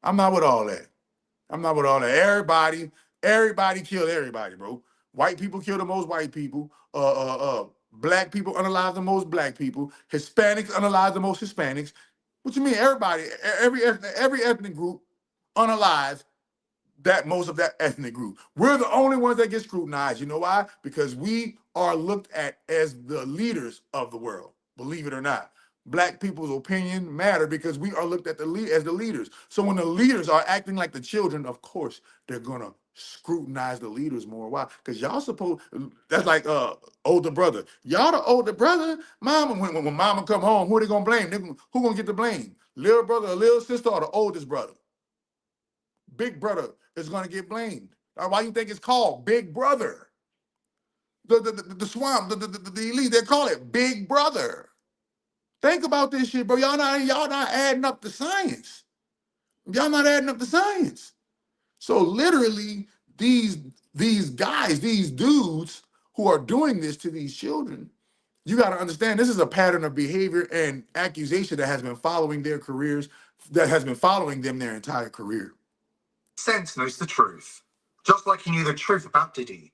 I'm not with all that. I'm not with all that. Everybody killed everybody, bro. White people kill the most white people. Black people unalive the most black people. Hispanics unalive the most Hispanics. What you mean? Everybody, every ethnic group unalive that most of that ethnic group. We're the only ones that get scrutinized. You know why? Because we are looked at as the leaders of the world, believe it or not. Black people's opinion matter because we are looked at as the leaders. So when the leaders are acting like the children, of course, they're gonna scrutinize the leaders more. Why? Because y'all supposed, that's like older brother. Y'all the older brother. Mama, when mama come home, who they gonna blame? Who gonna get the blame? Little brother or little sister or the oldest brother? Big brother is going to get blamed. Why you think it's called Big Brother? The swamp, the elite, they call it Big Brother. Think about this shit, bro. Y'all not adding up the science. Y'all not adding up the science. So literally, these guys, these dudes who are doing this to these children, you got to understand this is a pattern of behavior and accusation that has been following their careers, that has been following them their entire career. Sense knows the truth. Just like he knew the truth about Diddy.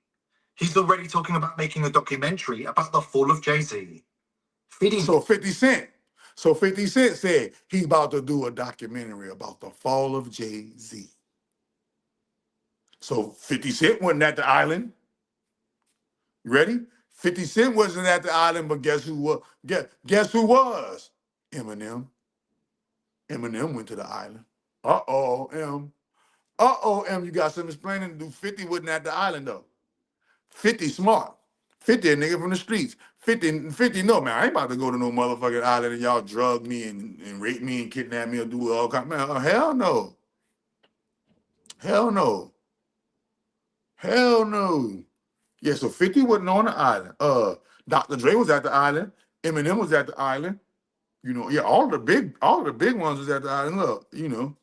He's already talking about making a documentary about the fall of Jay-Z. So 50 Cent said he's about to do a documentary about the fall of Jay-Z. So 50 Cent wasn't at the island. You ready? 50 Cent wasn't at the island, but guess who was? Guess who was? Eminem. Eminem went to the island. M, you got some explaining to do. 50 wasn't at the island though. 50 smart. 50 a nigga from the streets. 50 no, man, I ain't about to go to no motherfucking island and y'all drug me and rape me and kidnap me or do all kind. Man, hell no. Hell no. Hell no. Yeah, so 50 wasn't on the island. Dr. Dre was at the island. Eminem was at the island. You know, yeah, all the big ones was at the island. Look, you know.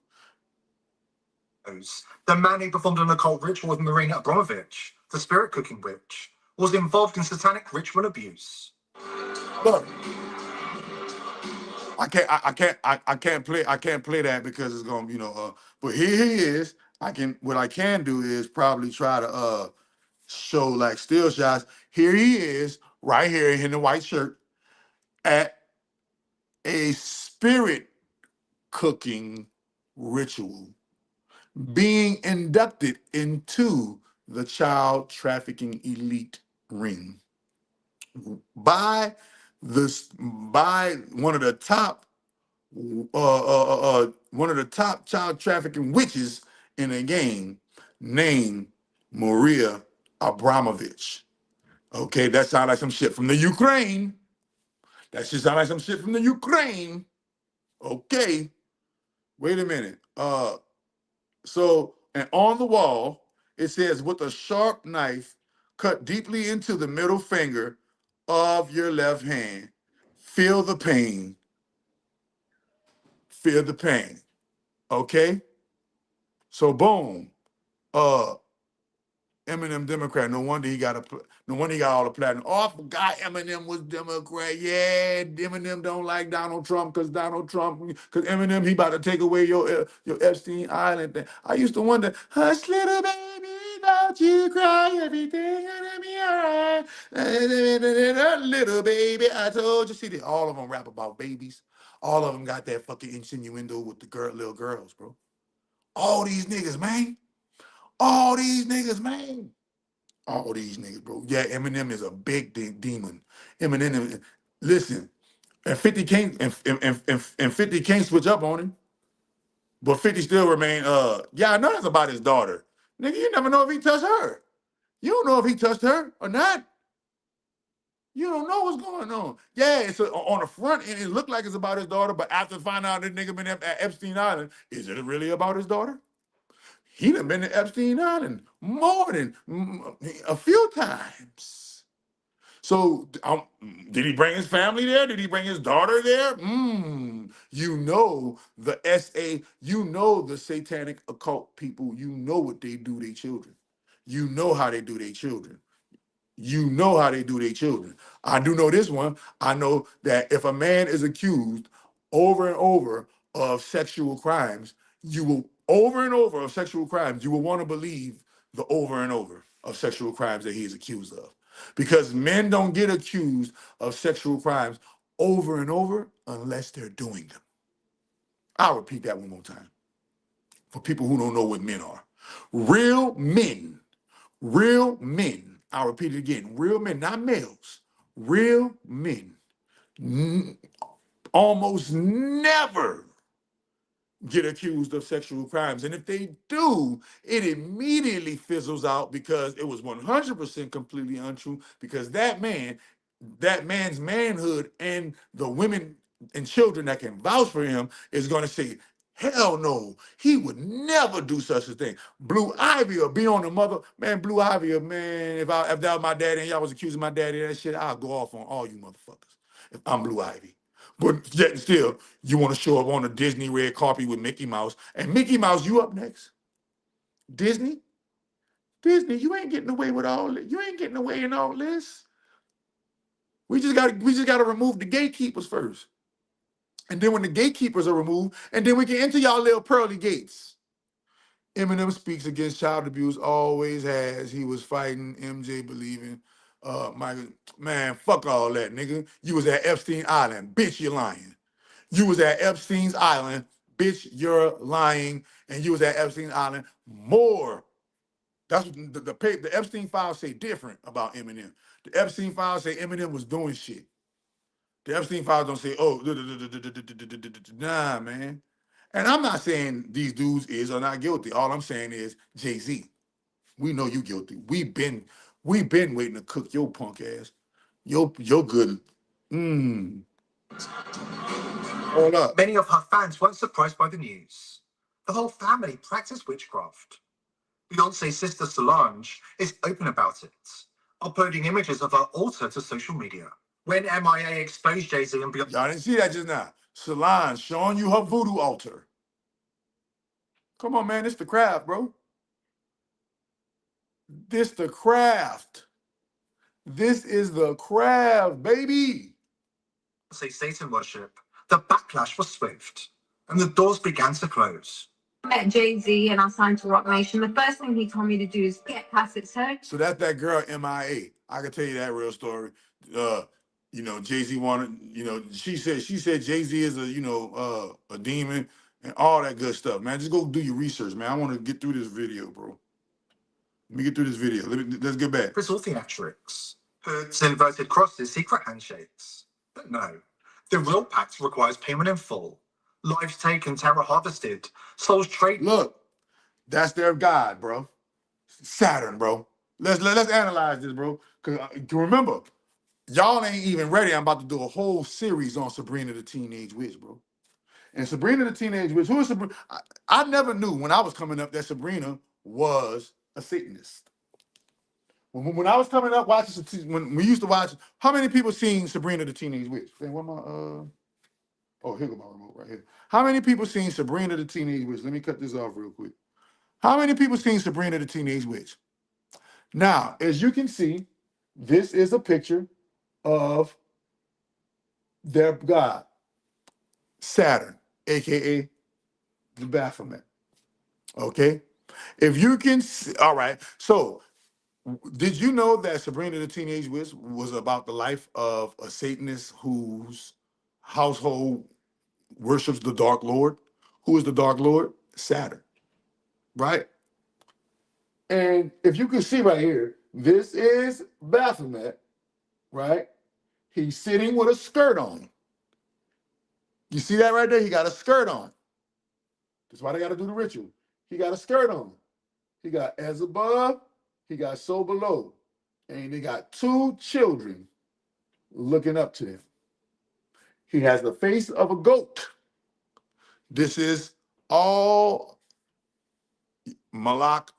The man who performed an occult ritual with Marina Abramovich, the spirit cooking witch, was involved in satanic ritual abuse. Look, I can't play that because it's gonna, you know. But here he is. What I can do is probably try to show like still shots. Here he is, right here in the white shirt, at a spirit cooking ritual, being inducted into the child trafficking elite ring by by one of the top child trafficking witches in a game named Maria Abramovich. Okay, that sounds like some shit from the Ukraine. That shit sounds like some shit from the Ukraine. Okay, wait a minute. And on the wall, it says, with a sharp knife cut deeply into the middle finger of your left hand, feel the pain. Feel the pain. Okay? So boom. Uh Eminem Democrat. No wonder he got all the platinum. Oh, I forgot Eminem was Democrat. Yeah, Eminem don't like Donald Trump because Eminem, he about to take away your Epstein Island thing. I used to wonder, hush little baby, don't you cry, everything gonna be alright. Little baby, I told you. See, all of them rap about babies. All of them got that fucking insinuendo with the little girls, bro. All these niggas, man. All these niggas, man. All these niggas, bro. Yeah, Eminem is a big demon. Eminem, listen, and 50 can't and 50 can't switch up on him, but 50 still remain. Yeah, I know that's about his daughter. Nigga, you never know if he touched her. You don't know if he touched her or not. You don't know what's going on. Yeah, it's on the front end, it looked like it's about his daughter, but after finding out that nigga been at Epstein Island, is it really about his daughter? He done been to Epstein Island more than a few times. So did he bring his family there? Did he bring his daughter there? You know the you know the satanic occult people, you know what they do to their children. You know how they do their children. You know how they do their children. I do know this one. I know that if a man is accused over and over of sexual crimes, you will you will want to believe the over and over of sexual crimes that he is accused of. Because men don't get accused of sexual crimes over and over unless they're doing them. I'll repeat that one more time for people who don't know what men are. Real men, I'll repeat it again, real men, not males, real men almost never get accused of sexual crimes. And if they do, it immediately fizzles out because it was 100% completely untrue, because that man's manhood and the women and children that can vouch for him is going to say, hell no, he would never do such a thing. Blue Ivy will be on the mother, man, Blue Ivy, man, if that was my daddy and y'all was accusing my daddy of that shit, I'll go off on all you motherfuckers if I'm Blue Ivy. But yet and still, you want to show up on a Disney red carpet with Mickey Mouse. And Mickey Mouse, you up next. Disney, you ain't getting away with all this. You ain't getting away in all this. We just gotta remove the gatekeepers first. And then when the gatekeepers are removed, and then we can enter y'all little pearly gates. Eminem speaks against child abuse, always has. He was fighting MJ believing. Michael, man, fuck all that, nigga. You was at Epstein Island. Bitch, you're lying. You was at Epstein's Island, bitch, you're lying, and you was at Epstein Island more. That's what the Epstein files say different about Eminem. The Epstein files say Eminem was doing shit. The Epstein files don't say, oh, nah, man. And I'm not saying these dudes is or not guilty. All I'm saying is, Jay-Z, we know you guilty. We've been waiting to cook your punk ass. Your good. Hold up. Many of her fans weren't surprised by the news. The whole family practiced witchcraft. Beyonce's sister Solange is open about it, uploading images of her altar to social media. When MIA exposed Jay-Z and Beyonce... Y'all didn't see that just now. Solange showing you her voodoo altar. Come on, man. It's the craft, bro. This the craft. This is the craft, baby. Say Satan worship, the backlash was swift, and the doors began to close. I met Jay-Z and I signed to Rock Nation. The first thing he told me to do is get past it. So that's that girl MIA. I can tell you that real story. Jay-Z wanted, she said Jay-Z is a demon and all that good stuff, man. Just go do your research, man. I want to get through this video, bro. Let me get through this video. Let's get back. It's all theatrics. It's inverted crosses, secret handshakes. But no, the real pact requires payment in full. Lives taken, terror harvested, souls traded. Look, that's their God, bro. Saturn, bro. Let's analyze this, bro. Cause remember, y'all ain't even ready. I'm about to do a whole series on Sabrina the Teenage Witch, bro. And Sabrina the Teenage Witch, who is Sabrina? I never knew when I was coming up that Sabrina was a Satanist. When I was coming up watching, when we used to watch, how many people seen Sabrina the Teenage Witch? What my oh, here go my remote right here. How many people seen Sabrina the Teenage Witch? Let me cut this off real quick. How many people seen Sabrina the Teenage Witch? Now, as you can see, this is a picture of their god, Saturn, aka the Baphomet. Okay? If you can see, all right, so did you know that Sabrina the Teenage Witch was about the life of a Satanist whose household worships the Dark Lord? Who is the Dark Lord? Saturn, right? And if you can see right here, this is Baphomet, right? He's sitting with a skirt on. You see that right there? He got a skirt on. That's why they got to do the ritual. He got a skirt on. He got as above, he got so below. And they got two children looking up to him. He has the face of a goat. This is all Moloch,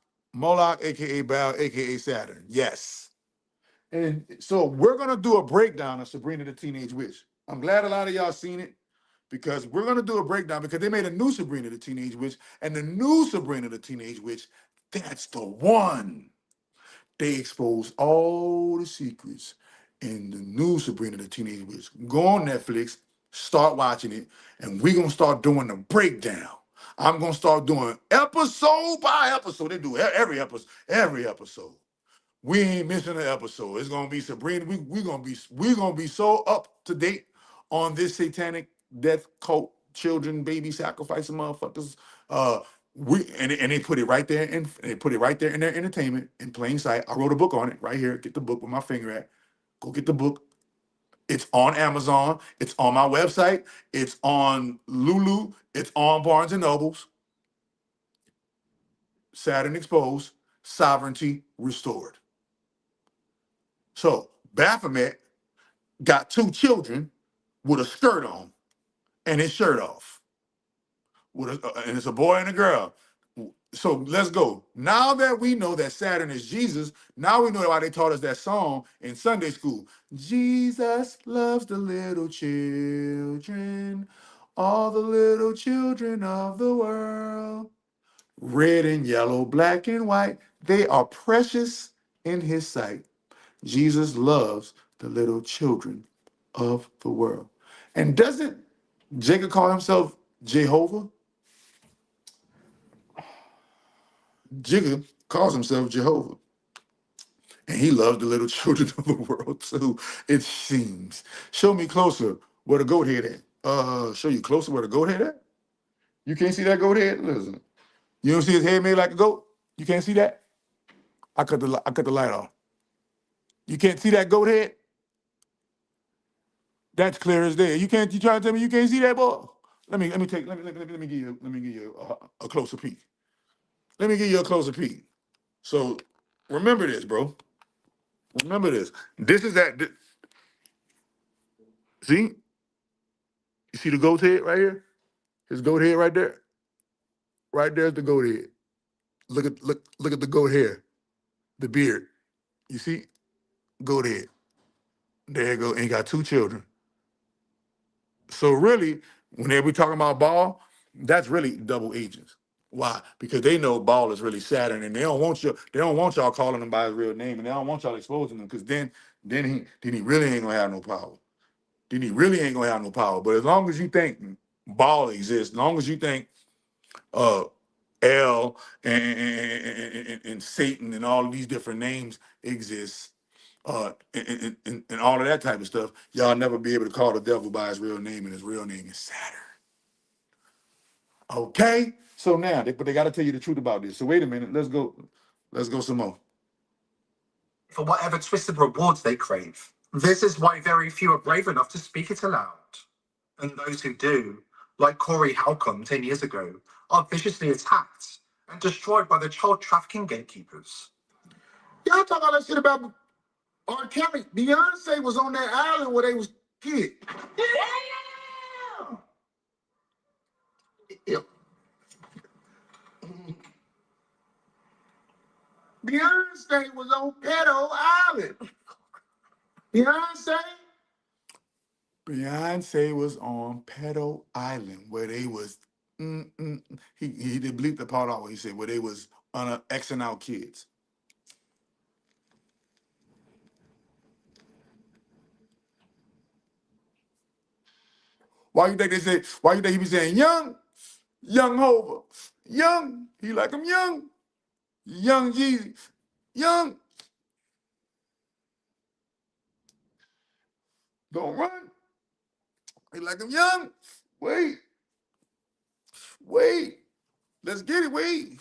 aka Baal, aka Saturn. Yes. And so we're gonna do a breakdown of Sabrina the Teenage Witch. I'm glad a lot of y'all seen it because we're gonna do a breakdown because they made a new Sabrina the Teenage Witch, and the new Sabrina the Teenage Witch, that's the one. They expose all the secrets in the new Sabrina the Teenage Witch. Go on Netflix, start watching it, and we're gonna start doing the breakdown. I'm gonna start doing episode by episode. They do every episode. We ain't missing an episode. It's gonna be Sabrina. We're gonna be so up to date on this satanic death cult, children, baby sacrificing motherfuckers. And they put it right there and they put it right there in their entertainment in plain sight. I wrote a book on it right here. Get the book with my finger at. Go get the book. It's on Amazon. It's on my website. It's on Lulu. It's on Barnes and Nobles. Saturn exposed. Sovereignty restored. So Baphomet got two children with a skirt on and his shirt off. And it's a boy and a girl. So let's go. Now that we know that Saturn is Jesus, now we know why they taught us that song in Sunday school. Jesus loves the little children, all the little children of the world. Red and yellow, black and white, they are precious in his sight. Jesus loves the little children of the world. And doesn't Jacob call himself Jehovah? Jacob calls himself Jehovah. And he loves the little children of the world too, it seems. Show me closer where the goat head at. Show you closer where the goat head at? You can't see that goat head? Listen. You don't see his head made like a goat? You can't see that? I cut the light off. You can't see that goat head? That's clear as day. You trying to tell me you can't see that, boy? Let me give you a closer peek. Let me give you a closer peek. So remember this, bro. Remember this. This is that. See? You see the goat's head right here? His goat head right there. Right there's the goat head. Look at the goat hair, the beard. You see? Goat head. There you go. And he got two children. So really, when they be talking about Baal, that's really double agents. Why? Because they know Baal is really Saturn, and they don't want y'all calling him by his real name, and they don't want y'all exposing him, because then he really ain't gonna have no power. Then he really ain't gonna have no power. But as long as you think Baal exists, as long as you think El and Satan and all of these different names exist, and all of that type of stuff, y'all never be able to call the devil by his real name, and his real name is Saturn. Okay? So now, but they got to tell you the truth about this. So wait a minute, let's go Let's go some more. For whatever twisted rewards they crave. This is why very few are brave enough to speak it aloud. And those who do, like Corey Halcombe 10 years ago, are viciously attacked and destroyed by the child trafficking gatekeepers. Y'all talk all that shit about R. Kelly. Beyonce was on that island where they was kids. Damn! Yep. Beyonce was on Pedo Island. Beyonce was on Pedo Island where they was he did bleep the part out where he said where they was on Xing out kids. Why you think they say? Why you think he be saying young Hova, young? He like him young Jeezy, young. Don't run. He like him young. Wait. Let's get it. Wait.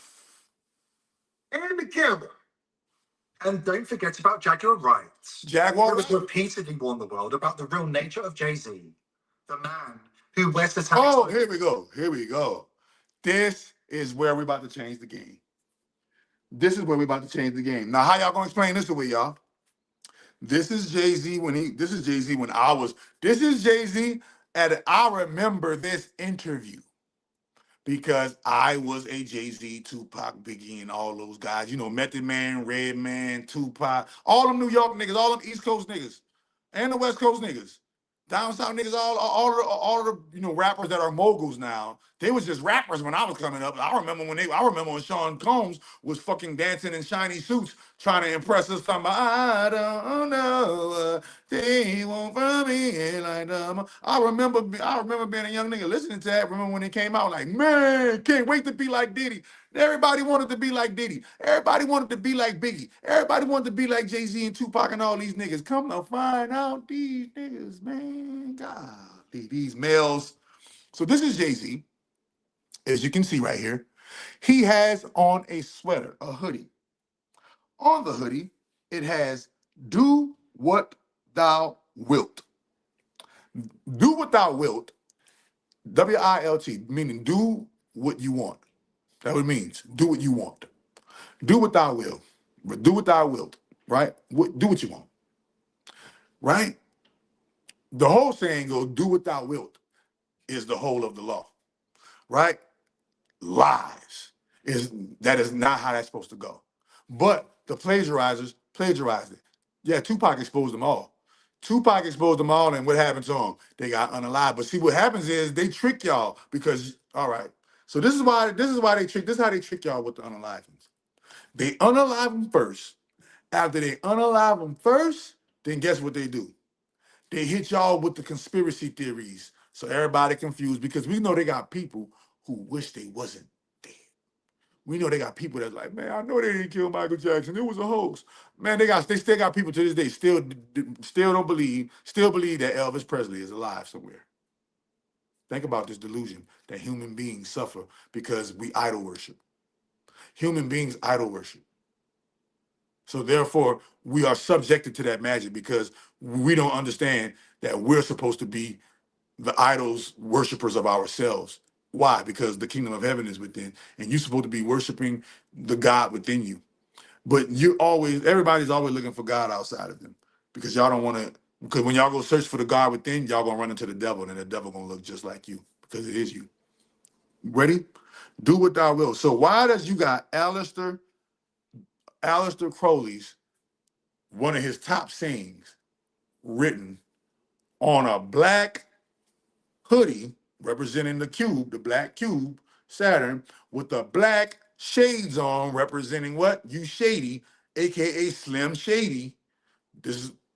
And the camera. And don't forget about Jaguar Wright. Jaguar who has Wright? repeatedly warned the world about the real nature of Jay-Z, the man who wears the tag. Oh, here we go. This is where we're about to change the game. Now, how y'all gonna explain this away, y'all? This is Jay-Z I remember this interview because I was a Jay-Z, Tupac, Biggie, and all those guys. You know, Method Man, Redman, Tupac, all them New York niggas, all them East Coast niggas, and the West Coast niggas. Down south niggas, all the rappers that are moguls now. They was just rappers when I was coming up. I remember when Sean Combs was fucking dancing in shiny suits trying to impress us. Talking about I don't know what they want from me. Like I remember being a young nigga listening to that. Remember when it came out? Like, man, can't wait to be like Diddy. Everybody wanted to be like Diddy. Everybody wanted to be like Biggie. Everybody wanted to be like Jay-Z and Tupac and all these niggas. Come to find out these niggas, man. God, these males. So this is Jay-Z. As you can see right here. He has on a sweater, a hoodie. On the hoodie, it has do what thou wilt. Do what thou wilt. W-I-L-T, meaning do what you want. That's what it means. Do what you want. Do what thou will. Do what thou wilt, right? Do what you want, right? The whole saying goes, do what thou wilt is the whole of the law, right? Lies. That is not how that's supposed to go. But the plagiarizers plagiarized it. Yeah, Tupac exposed them all. And what happened to them? They got unalived. But see, what happens is they trick y'all because, all right. So this is why they trick. This is how they trick y'all with the unalivings. They unalive them first. After they unalive them first, then guess what they do? They hit y'all with the conspiracy theories. So everybody confused because we know they got people who wish they wasn't dead. We know they got people that's like, man, I know they didn't kill Michael Jackson. It was a hoax. Man, they still got people to this day still believe that Elvis Presley is alive somewhere. Think about this delusion that human beings suffer because we idol worship. Human beings idol worship. So therefore, we are subjected to that magic because we don't understand that we're supposed to be the idols worshipers of ourselves. Why? Because the kingdom of heaven is within, and you're supposed to be worshiping the God within you. But everybody's always looking for God outside of them because y'all don't want to, because when y'all go search for the God within, y'all gonna run into the devil, and the devil gonna look just like you because it is you. Ready? Do what thou will. So why does you got Alister Crowley's, one of his top sayings, written on a black hoodie representing the cube, the black cube, Saturn, with the black shades on representing what? You Shady, aka Slim Shady.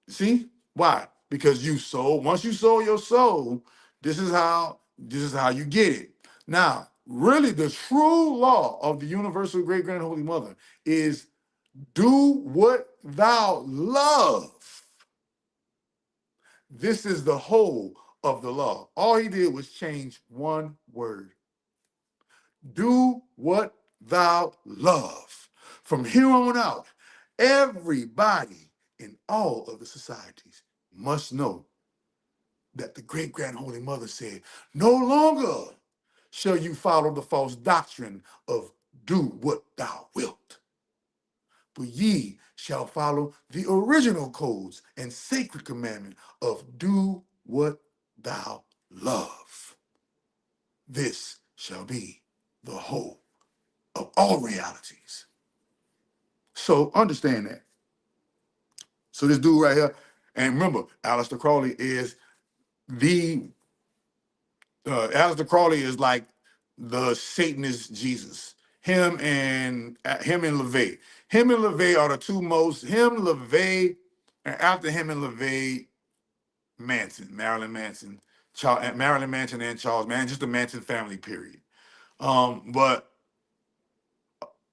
See? Why? Because once you sold your soul, this is how you get it. Now, really the true law of the universal great grand holy mother is do what thou love. This is the whole of the law. All he did was change one word. Do what thou love. From here on out, everybody in all of the societies must know that the great grand holy mother said, no longer shall you follow the false doctrine of do what thou wilt, but ye shall follow the original codes and sacred commandment of do what thou love. This shall be the whole of all realities. So understand that. So this dude right here, and remember, Alister Crowley is Alister Crowley is like the Satanist Jesus. Him and LaVey. Him and LaVey are the two most. Him, LaVey, and after him and LaVey, Marilyn Manson, Marilyn Manson and Charles Manson, just the Manson family. Period. But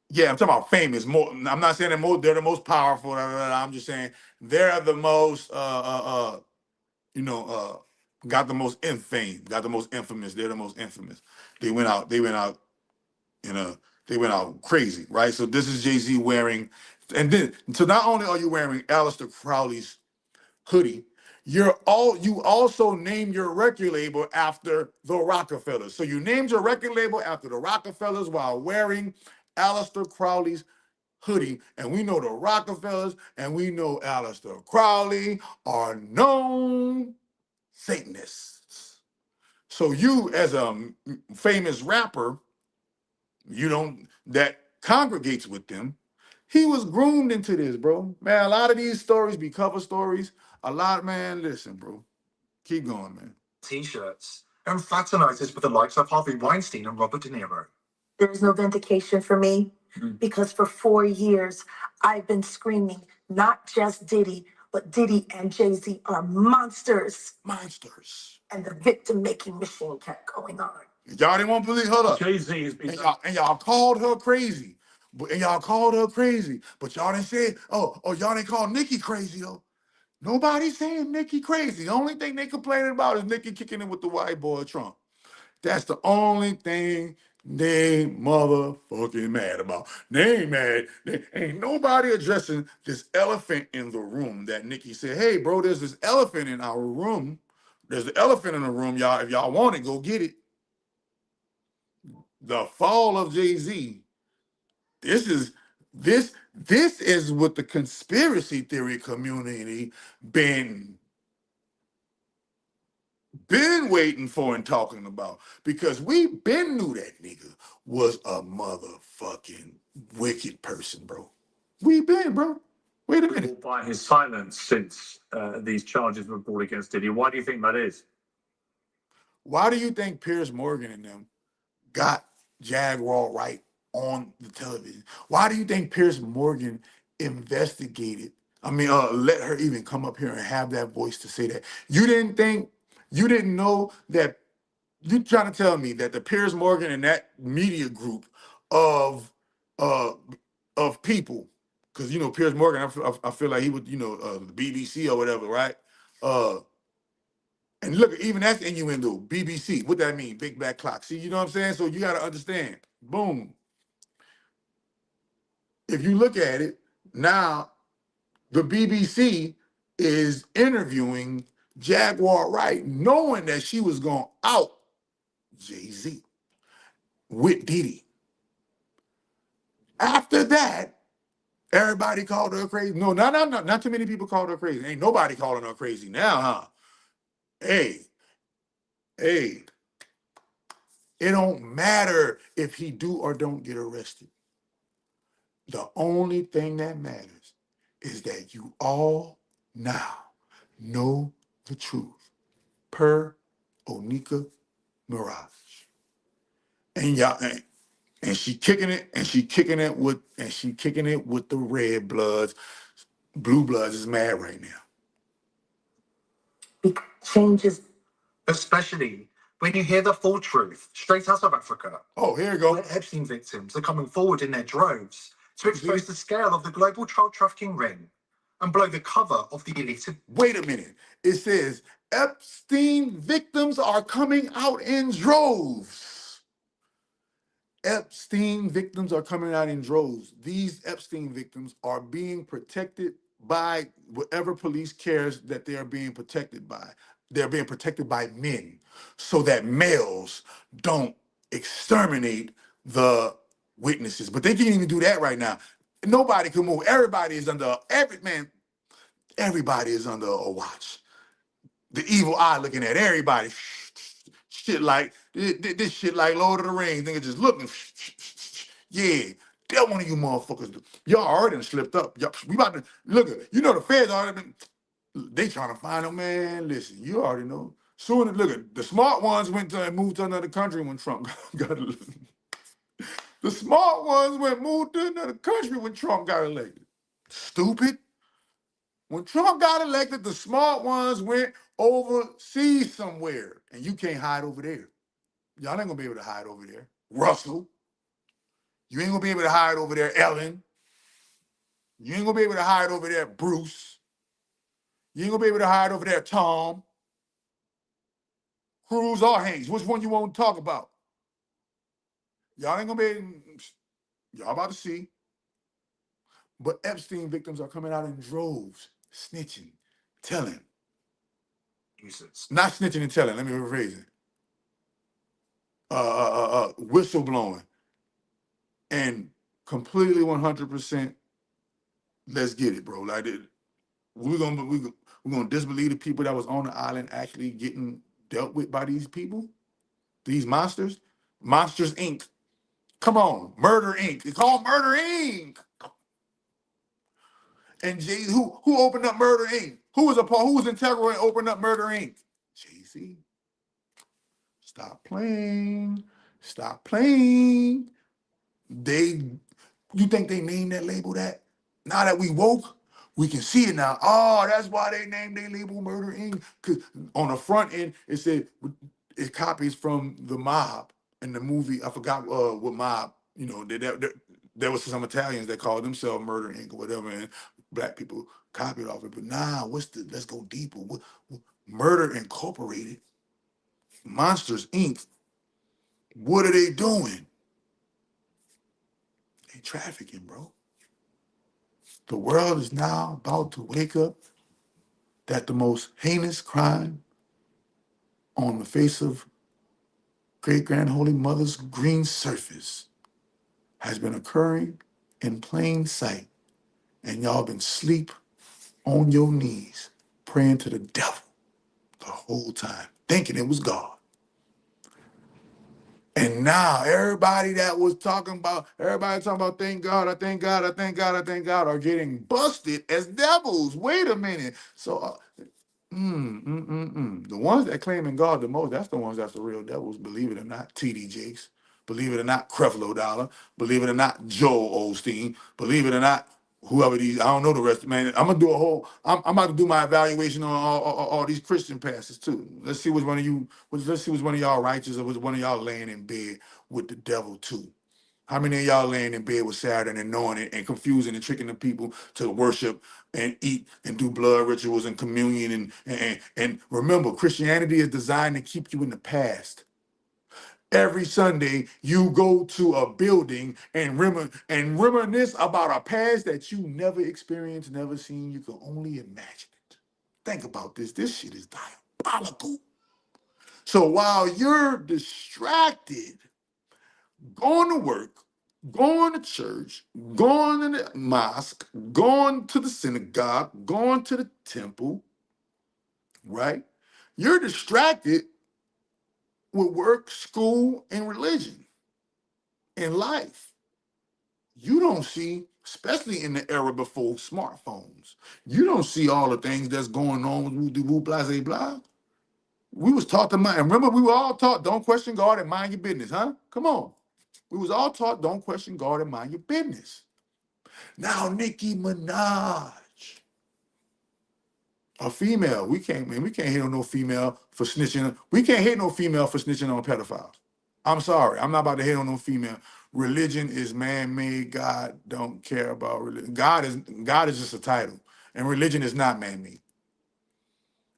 yeah, I'm talking about famous. More, I'm not saying they're the most powerful. I'm just saying they're the most. Got the most fame, got the most infamous. They're the most infamous. They went out, they went out crazy, right? So this is Jay-Z wearing, and then, so not only are you wearing Alister Crowley's hoodie, you also name your record label after the Rockefellers. So you named your record label after the Rockefellers while wearing Alister Crowley's hoodie, and we know the Rockefellers and we know Alister Crowley are known Satanists. So you, as a famous rapper, that congregates with them, he was groomed into this, bro. Man, a lot of these stories be cover stories. Man, listen, bro. Keep going, man. T-shirts and fraternizes with the likes of Harvey Weinstein and Robert De Niro. There's no vindication for me because for 4 years I've been screaming, not just Diddy, but Diddy and Jay-Z are monsters. Monsters. And the victim-making machine kept going on. Y'all didn't want to believe, hold up. Jay-Z has been... And y'all called her crazy. But y'all didn't say, y'all didn't call Nicki crazy, though. Nobody's saying Nicki crazy. The only thing they complaining about is Nicki kicking in with the white boy Trump. That's the only thing they motherfucking mad about. They ain't mad. Ain't nobody addressing this elephant in the room that Nicki said, hey, bro, there's this elephant in our room. There's the elephant in the room, y'all. If y'all want it, go get it. The fall of Jay-Z. This is what the conspiracy theory community been waiting for and talking about, because we been knew that nigga was a motherfucking wicked person, bro. We been, bro. Wait a minute. By his silence since these charges were brought against Diddy. Why do you think that is? Why do you think Piers Morgan and them got Jaguar Wright on the television? Why do you think Piers Morgan investigated? Let her even come up here and have that voice to say that. You didn't know that. You trying to tell me that the Piers Morgan and that media group of people, because Piers Morgan, I feel like he would the BBC or whatever, right? And look, even that's innuendo. BBC, what that mean? Big black clock. See, you know what I'm saying? So you got to understand. Boom. If you look at it now, the BBC is interviewing Jaguar Wright, knowing that she was going out Jay-Z with Diddy. After that, everybody called her crazy. No, not too many people called her crazy. Ain't nobody calling her crazy now, huh? Hey, it don't matter if he do or don't get arrested. The only thing that matters is that you all now know the truth, per Onika Mirage. And y'all, and she kicking it with the red bloods. Blue bloods is mad right now. Changes. Especially when you hear the full truth straight out of Africa. Oh, here you go. Where Epstein victims are coming forward in their droves to expose the scale of the global child trafficking ring and blow the cover of the elite. Wait a minute. It says Epstein victims are coming out in droves. Epstein victims are coming out in droves. These Epstein victims are being protected by whatever police cares that they are being protected by. They're being protected by men so that males don't exterminate the witnesses. But they can't even do that right now. Nobody can move. Everybody is under everybody is under a watch. The evil eye looking at everybody. Shit like this shit like Lord of the Rings. Nigga just looking. Yeah. That one of you motherfuckers. Y'all already done slipped up. Y'all, we about to look at you know the feds already been they trying to find them, man. Listen, you already know. Soon as look at the smart ones went to and moved to another country when Trump got elected. The smart ones went moved to another country when Trump got elected. Stupid. When Trump got elected, the smart ones went overseas somewhere, and you can't hide over there. Y'all ain't gonna be able to hide over there. Russell, you ain't gonna be able to hide over there. Ellen, you ain't gonna be able to hide over there. Bruce, you ain't gonna be able to hide over there. Tom, Cruz, or Hayes. Which one you want to talk about? Y'all ain't gonna be able. Y'all about to see. But Epstein victims are coming out in droves, snitching, telling. Not snitching and telling. Let me rephrase it. Whistleblowing, and completely 100%. Let's get it, bro. Like we're gonna disbelieve the people that was on the island actually getting dealt with by these people, these monsters, Monsters Inc. Come on, Murder Inc. It's called Murder Inc. And Jay, who opened up Murder Inc. Who was integral in opening up Murder Inc. Jay-Z. Stop playing. Stop playing. You think they named that label that? Now that we woke, we can see it now. Oh, that's why they named their label Murder Inc. Because on the front end, it said it copies from the mob in the movie. I forgot what mob. You know, there was some Italians that called themselves Murder Inc. or whatever, and black people copied off it. But nah, let's go deeper. Murder Incorporated, Monsters Inc. What are they doing? They trafficking, bro. The world is now about to wake up that the most heinous crime on the face of great grand holy mother's green surface has been occurring in plain sight. And y'all been asleep on your knees, praying to the devil the whole time, thinking it was God. And now everybody that was talking about, thank God, I thank God, I thank God, I thank God, are getting busted as devils. Wait a minute. So, the ones that claim in God the most, that's the ones that's the real devils, believe it or not. TD Jakes, believe it or not, Creflo Dollar, believe it or not, Joel Osteen, believe it or not, whoever these, I don't know the rest, man. I'm gonna do I'm about to do my evaluation on all these Christian pastors too. Let's see which one of y'all righteous or which one of y'all laying in bed with the devil too. How many of y'all laying in bed with Saturn and knowing it and confusing and tricking the people to worship and eat and do blood rituals and communion and remember, Christianity is designed to keep you in the past. Every Sunday, you go to a building and reminisce about a past that you never experienced, never seen. You can only imagine it. Think about this. This shit is diabolical. So while you're distracted, going to work, going to church, going to the mosque, going to the synagogue, going to the temple, right? You're distracted with work, school, and religion and life. You don't see, especially in the era before smartphones, you don't see all the things that's going on with woo blah, blah, blah. We was taught to mind. Remember, we were all taught, don't question God and mind your business, huh? Come on. We was all taught, don't question God and mind your business. Now, Nicki Minaj, a female, we can't hate on no female for snitching. We can't hate no female for snitching on pedophiles. I'm sorry. I'm not about to hate on no female. Religion is man-made. God don't care about religion. God is just a title. And religion is not man-made.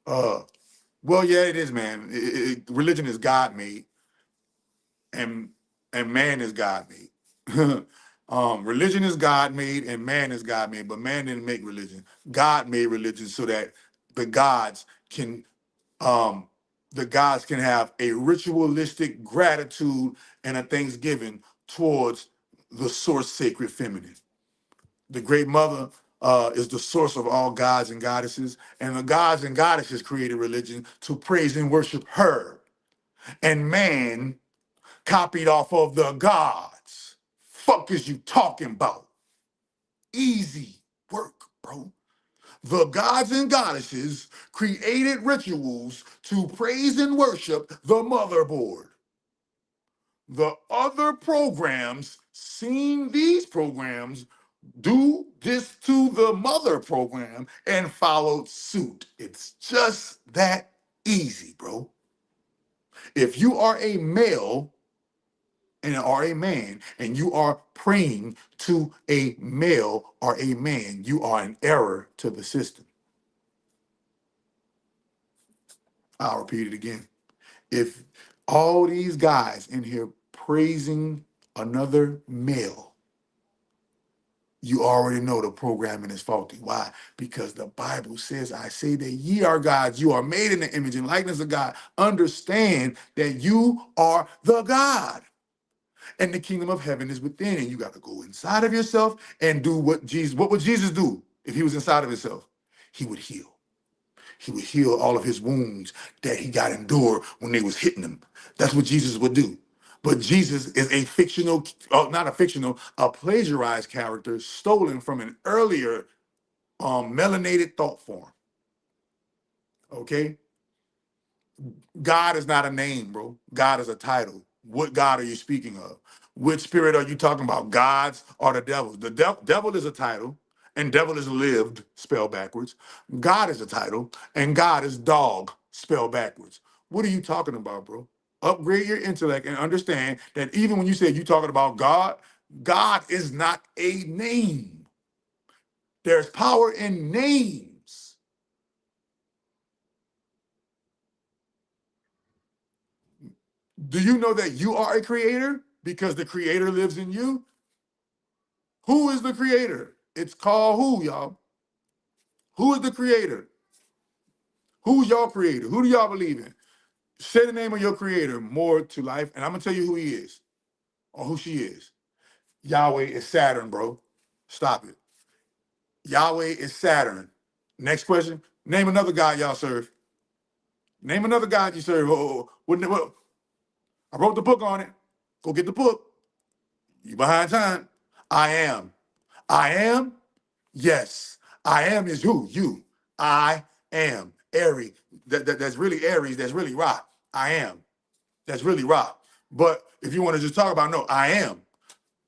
Well, yeah, it is, man. Religion is God-made. And and man is God made. Religion is God made and man is God made, but man didn't make religion. God made religion so that the gods can um, have a ritualistic gratitude and a thanksgiving towards the source sacred feminine. The great mother is the source of all gods and goddesses, and the gods and goddesses created religion to praise and worship her. And man copied off of the gods. Fuck is you talking about? Easy work, bro. The gods and goddesses created rituals to praise and worship the motherboard. The other programs, seeing these programs, do this to the mother program and followed suit. It's just that easy, bro. If you are a male and are a man and you are praying to a male or a man, you are an error to the system. I'll repeat it again. If all these guys in here praising another male, you already know the programming is faulty. Why? Because the Bible says, I say that ye are gods. You are made in the image and likeness of God. Understand that you are the God. And the kingdom of heaven is within. And you got to go inside of yourself and do what Jesus, what would Jesus do if he was inside of himself? He would heal. He would heal all of his wounds that he got endured when they was hitting him. That's what Jesus would do. But Jesus is a fictional, not a fictional, a plagiarized character stolen from an earlier melanated thought form. Okay? God is not a name, bro. God is a title. What God are you speaking of? Which spirit are you talking about? Gods or the devil? The devil is a title, and devil is lived, spelled backwards. God is a title, and God is dog, spelled backwards. What are you talking about, bro? Upgrade your intellect and understand that even when you say you're talking about God, God is not a name. There's power in names. Do you know that you are a creator because the creator lives in you? Who is the creator? It's called who, y'all? Who is the creator? Who's y'all creator? Who do y'all believe in? Say the name of your creator more to life, and I'm gonna tell you who he is or who she is. Yahweh is Saturn, bro. Stop it. Yahweh is Saturn. Next question. Name another God y'all serve. Name another God you serve. I wrote the book on it. Go get the book. You behind time. I am. I am. Yes. I am is who? You. I am. Aries. That's really Aries. That's really Ra. I am. That's really Ra. But if you want to just talk about, no, I am.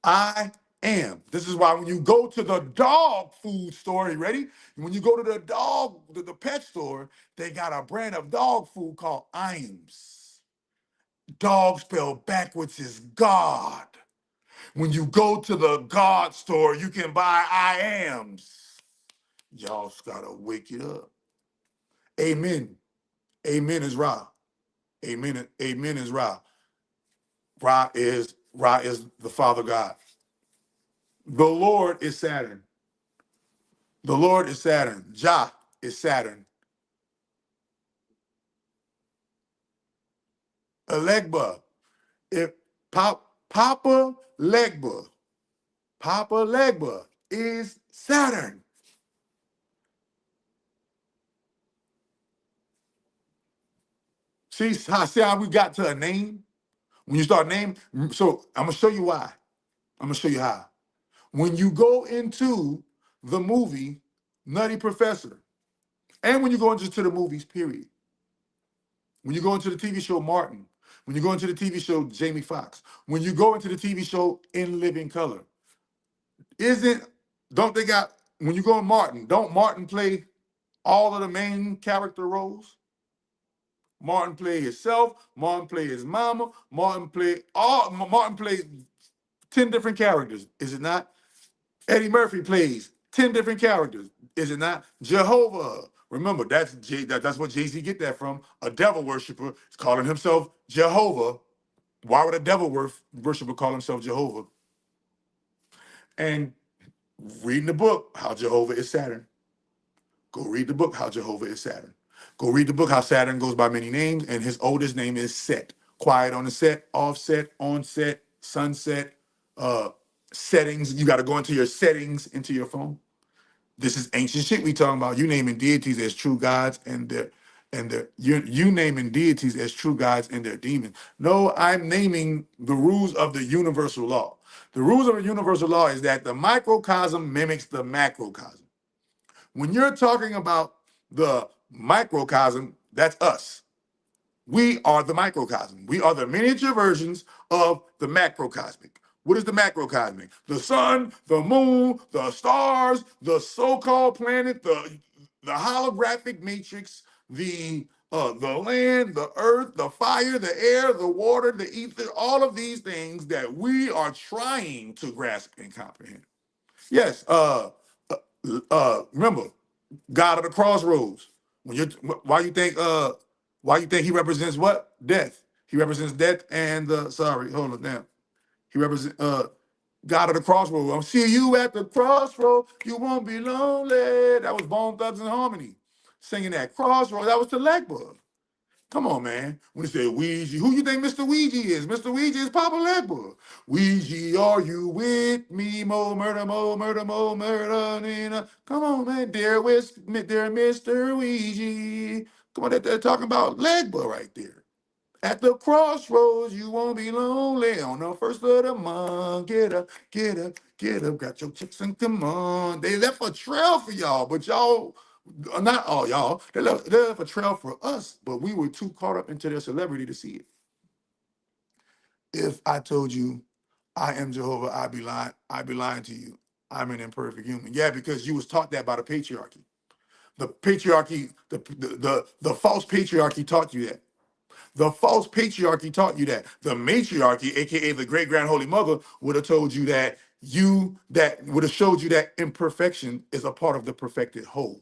I am. This is why when you go to the dog food store, you ready? When you go to the pet store, they got a brand of dog food called Iams. Dog spelled backwards is God. When you go to the God store, you can buy I ams. Y'all gotta wake it up. Amen. Amen is Ra. Amen. Amen is Ra. Ra is the Father God. The Lord is Saturn. The Lord is Saturn. Jah is Saturn. Elegba. If Papa Legba is Saturn. See how we got to a name? When you start naming, so I'm gonna show you why. I'm gonna show you how. When you go into the movie Nutty Professor, and when you go into the movies, period. When you go into the TV show Martin, when you go into the TV show Jamie Foxx, when you go into the TV show In Living Color, don't they got, when you go on Martin, don't Martin play all of the main character roles? Martin play himself, Martin play his mama, Martin plays 10 different characters, is it not? Eddie Murphy plays 10 different characters, is it not? Jehovah, remember, that's what Jay-Z get that from. A devil worshiper is calling himself Jehovah. Why would a devil worshiper call himself Jehovah? And reading the book, How Jehovah is Saturn. Go read the book, How Jehovah is Saturn. Go read the book, How Saturn goes by many names, and his oldest name is Set. Quiet on the set, offset, onset, sunset, settings. You got to go into your settings into your phone. This is ancient shit we talking about. You naming deities as true gods and you naming deities as true gods and their demons. No, I'm naming the rules of the universal law. The rules of the universal law is that the microcosm mimics the macrocosm. When you're talking about the microcosm, that's us. We are the microcosm. We are the miniature versions of the macrocosmic. What is the macrocosmic? The sun, the moon, the stars, the so-called planet, the holographic matrix, the land, the earth, the fire, the air, the water, the ether, all of these things that we are trying to grasp and comprehend. Yes, remember, God of the crossroads. When you why you think he represents what? Death. He represents death and hold on, damn. He represents God of the crossroads. I'll see you at the crossroad. You won't be lonely. That was Bone Thugs and Harmony singing that crossroad. That was the Legba. Come on, man. When they say Ouija, who you think Mr. Ouija is? Mr. Ouija is Papa Legba. Ouija, are you with me? Mo murder, mo murder, mo murder. Nina. Come on, man. Dear Mr. Ouija. Come on, they're talking about Legba right there. At the crossroads, you won't be lonely. On the first of the month, get up, get up, get up. Got your chicks and come on. They left a trail for y'all, but y'all, not all y'all, they left a trail for us, but we were too caught up into their celebrity to see it. If I told you I am Jehovah, I'd be lying to you. I'm an imperfect human. Yeah, because you was taught that by the patriarchy. The patriarchy, the false patriarchy taught you that. The false patriarchy taught you that. The matriarchy, aka the great grand holy mother, would have told you that would have showed you that imperfection is a part of the perfected whole.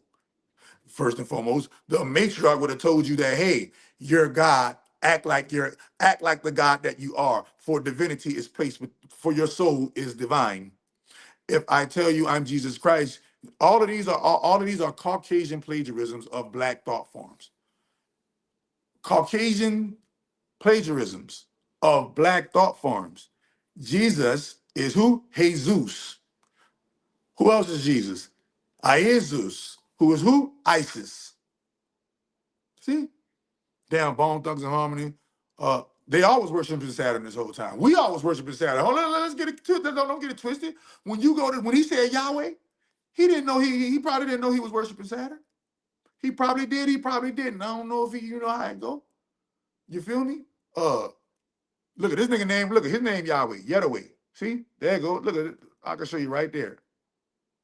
First and foremost, the matriarch would have told you that, hey, you're God, act like the God that you are. For divinity is placed for your soul is divine. If I tell you I'm Jesus Christ, all of these are Caucasian plagiarisms of Black thought forms. Caucasian plagiarisms of Black thought forms. Jesus is who? Jesus. Who else is Jesus? Jesus. Who is who? Isis. See? Damn, Bone Thugs and Harmony. They always worshiping Saturn this whole time. We always worshiping Saturn. Hold on, let's get it. Don't get it twisted. When he said Yahweh, he didn't know he probably didn't know he was worshiping Saturn. He probably did. He probably didn't. I don't know if you know how it go. You feel me? Look at this nigga name. Look at his name, Yahweh. Yahweh. See? There you go. Look at it. I can show you right there.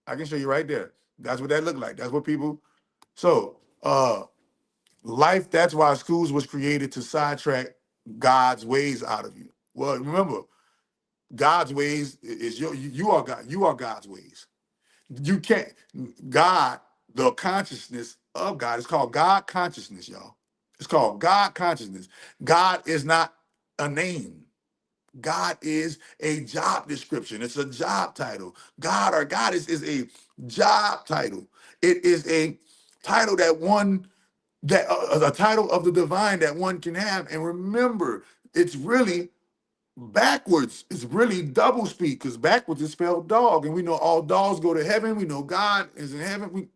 I can show you right there. That's what that looked like. That's what people. So, life, that's why schools was created to sidetrack God's ways out of you. Well, remember, God's ways is you are God. You are God's ways. You can't, God, the consciousness of God, it's called God consciousness, y'all. It's called God consciousness. God is not a name. God is a job description. It's a job title. God or Goddess is a job title. It is a title a title of the divine that one can have. And remember, it's really backwards. It's really double speak because backwards is spelled dog. And we know all dogs go to heaven. We know God is in heaven.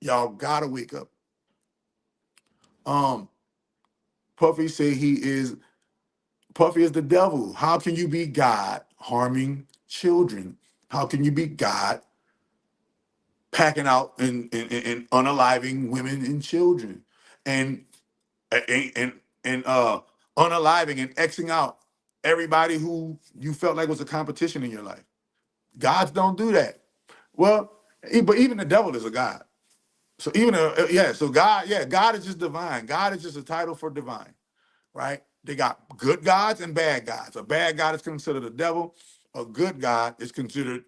Y'all gotta wake up. Puffy say Puffy is the devil. How can you be God harming children? How can you be God packing out and unaliving women and children and unaliving and Xing out everybody who you felt like was a competition in your life? Gods don't do that. Well, but even the devil is a god. So God is just divine. God is just a title for divine, right? They got good gods and bad gods. A bad god is considered a devil. A good god is considered,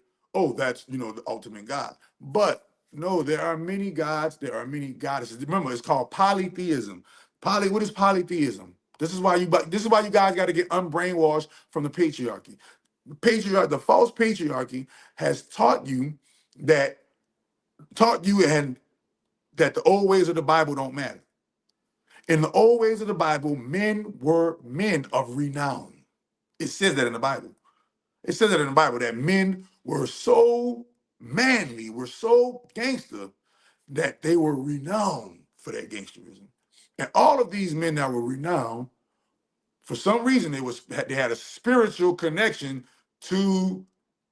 that's, the ultimate God. But no, there are many gods. There are many goddesses. Remember, it's called polytheism. What is polytheism? This is why you guys got to get unbrainwashed from the patriarchy. The false patriarchy has taught you and that the old ways of the Bible don't matter. In the old ways of the Bible, men were men of renown. It says that in the Bible. It says that in the Bible that men were so manly, were so gangster that they were renowned for that gangsterism. And all of these men that were renowned, for some reason, they had a spiritual connection to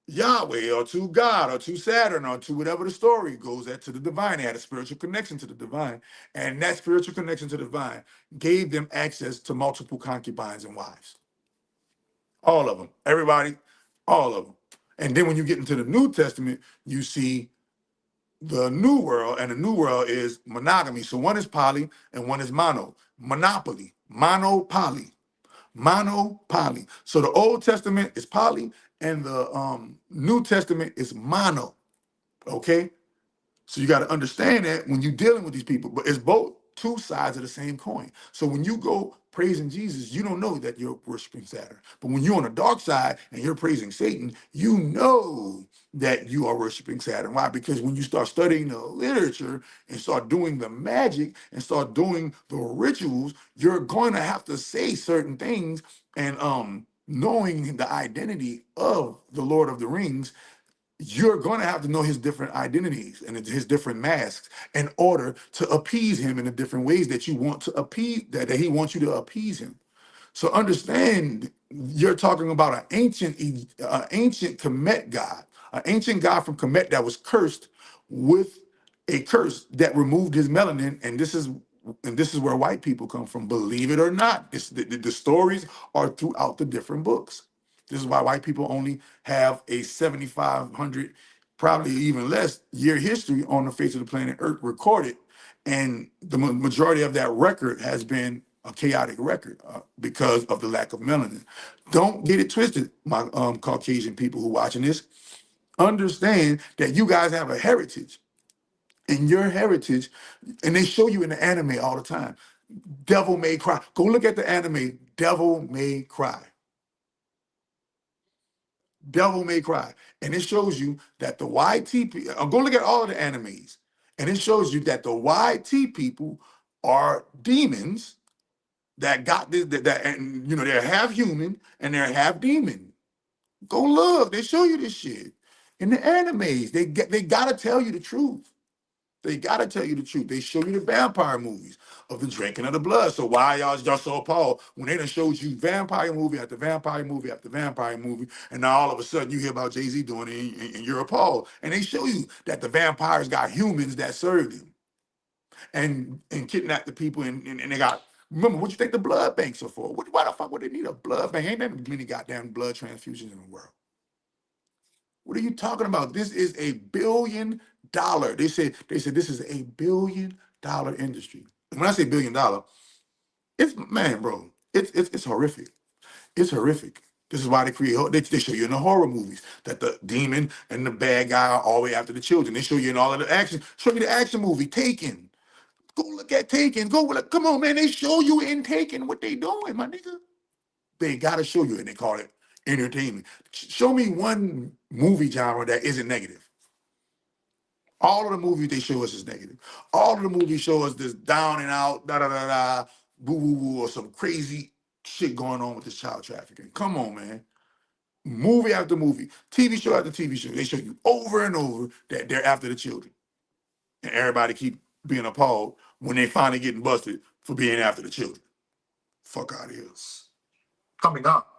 Yahweh or to God or to Saturn or to whatever the story goes at, to the divine. They had a spiritual connection to the divine. And that spiritual connection to the divine gave them access to multiple concubines and wives. All of them. Everybody, all of them. And then when you get into the New Testament, you see the New World, and the New World is monogamy. So one is poly and one is mono. Monopoly. Monopoly. Monopoly. So the Old Testament is poly and the New Testament is mono. Okay? So you got to understand that when you're dealing with these people, but it's both two sides of the same coin. So when you go praising Jesus, you don't know that you're worshiping Saturn. But when you're on the dark side and you're praising Satan, you know that you are worshiping Saturn. Why? Because when you start studying the literature and start doing the magic and start doing the rituals, you're going to have to say certain things. And knowing the identity of the Lord of the Rings, you're going to have to know his different identities and his different masks in order to appease him in the different ways that you want to appease, that he wants you to appease him. So understand, you're talking about an ancient Kemet god, an ancient god from Kemet that was cursed with a curse that removed his melanin. And this is where white people come from, believe it or not. The stories are throughout the different books. This is why white people only have a 7,500, probably even less, year history on the face of the planet Earth recorded. And the majority of that record has been a chaotic record because of the lack of melanin. Don't get it twisted, my Caucasian people who watching this. Understand that you guys have a heritage. And your heritage, and they show you in the anime all the time, Devil May Cry. Go look at the anime, Devil May Cry. Devil May Cry. And it shows you that the YT people, go look at all of the animes, and it shows you that the YT people are demons that got this, and you know, they're half human and they're half demon. Go look, they show you this shit. In the animes, they gotta tell you the truth. They gotta tell you the truth. They show you the vampire movies of the drinking of the blood. So why y'all so appalled when they done showed you vampire movie after vampire movie after vampire movie, and now all of a sudden you hear about Jay-Z doing it and you're appalled. And they show you that the vampires got humans that served him and kidnapped the people and they got, remember, what you think the blood banks are for? Why the fuck would they need a blood bank? Ain't that many goddamn blood transfusions in the world. What are you talking about? This is $1 billion. They said this is $1 billion industry. And when I say $1 billion, it's, man, bro, it's horrific. It's horrific. This is why they create. They show you in the horror movies that the demon and the bad guy are all the way after the children. They show you in all of the action. Show me the action movie Taken. Go look at Taken. Come on, man. They show you in Taken what they doing, my nigga. They gotta show you, and they call it entertainment. Show me one movie genre that isn't negative. All of the movies they show us is negative. All of the movies show us this down and out, da da da da, boo woo woo, or some crazy shit going on with this child trafficking. Come on, man. Movie after movie, TV show after TV show, they show you over and over that they're after the children. And everybody keep being appalled when they finally getting busted for being after the children. Fuck out of here. Coming up,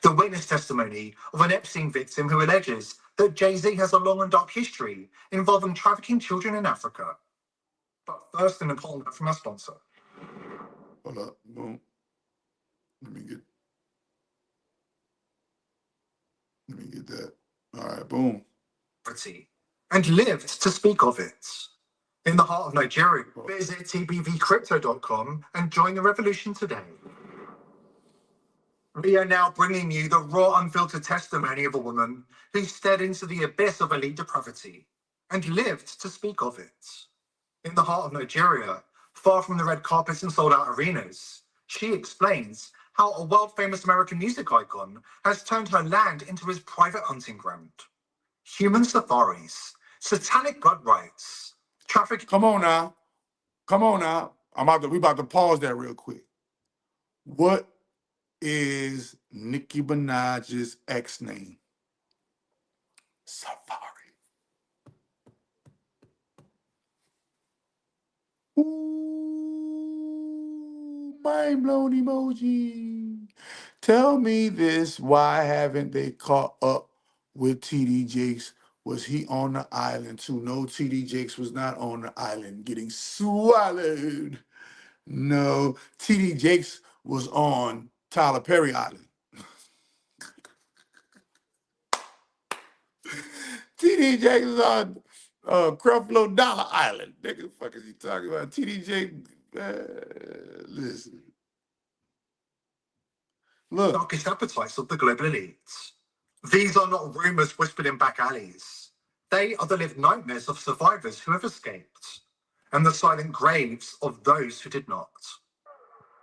the witness testimony of an Epstein victim who alleges that Jay-Z has a long and dark history involving trafficking children in Africa. But first, an important note from our sponsor. Hold up, boom. Let me get that. All right, boom. And lived to speak of it. In the heart of Nigeria, visit tbvcrypto.com and join the revolution today. We are now bringing you the raw, unfiltered testimony of a woman who stared into the abyss of elite depravity and lived to speak of it. In the heart of Nigeria, far from the red carpets and sold-out arenas, She explains how a world-famous American music icon has turned her land into his private hunting ground. Human safaris, satanic god rights, trafficking. Come on now. We about to pause that real quick. What is Nicki Minaj's ex name? Safari. Ooh, mind blown emoji. Tell me this, why haven't they caught up with TD Jakes? Was he on the island too? No, TD Jakes was not on the island getting swallowed. No, TD Jakes was on Tyler Perry Island. TD Jakes was on Creflo Dollar Island. Nigga, the fuck is he talking about? TD Jakes, listen. Look. Darkest appetites of the global elites. These are not rumours whispered in back alleys. They are the lived nightmares of survivors who have escaped, and the silent graves of those who did not.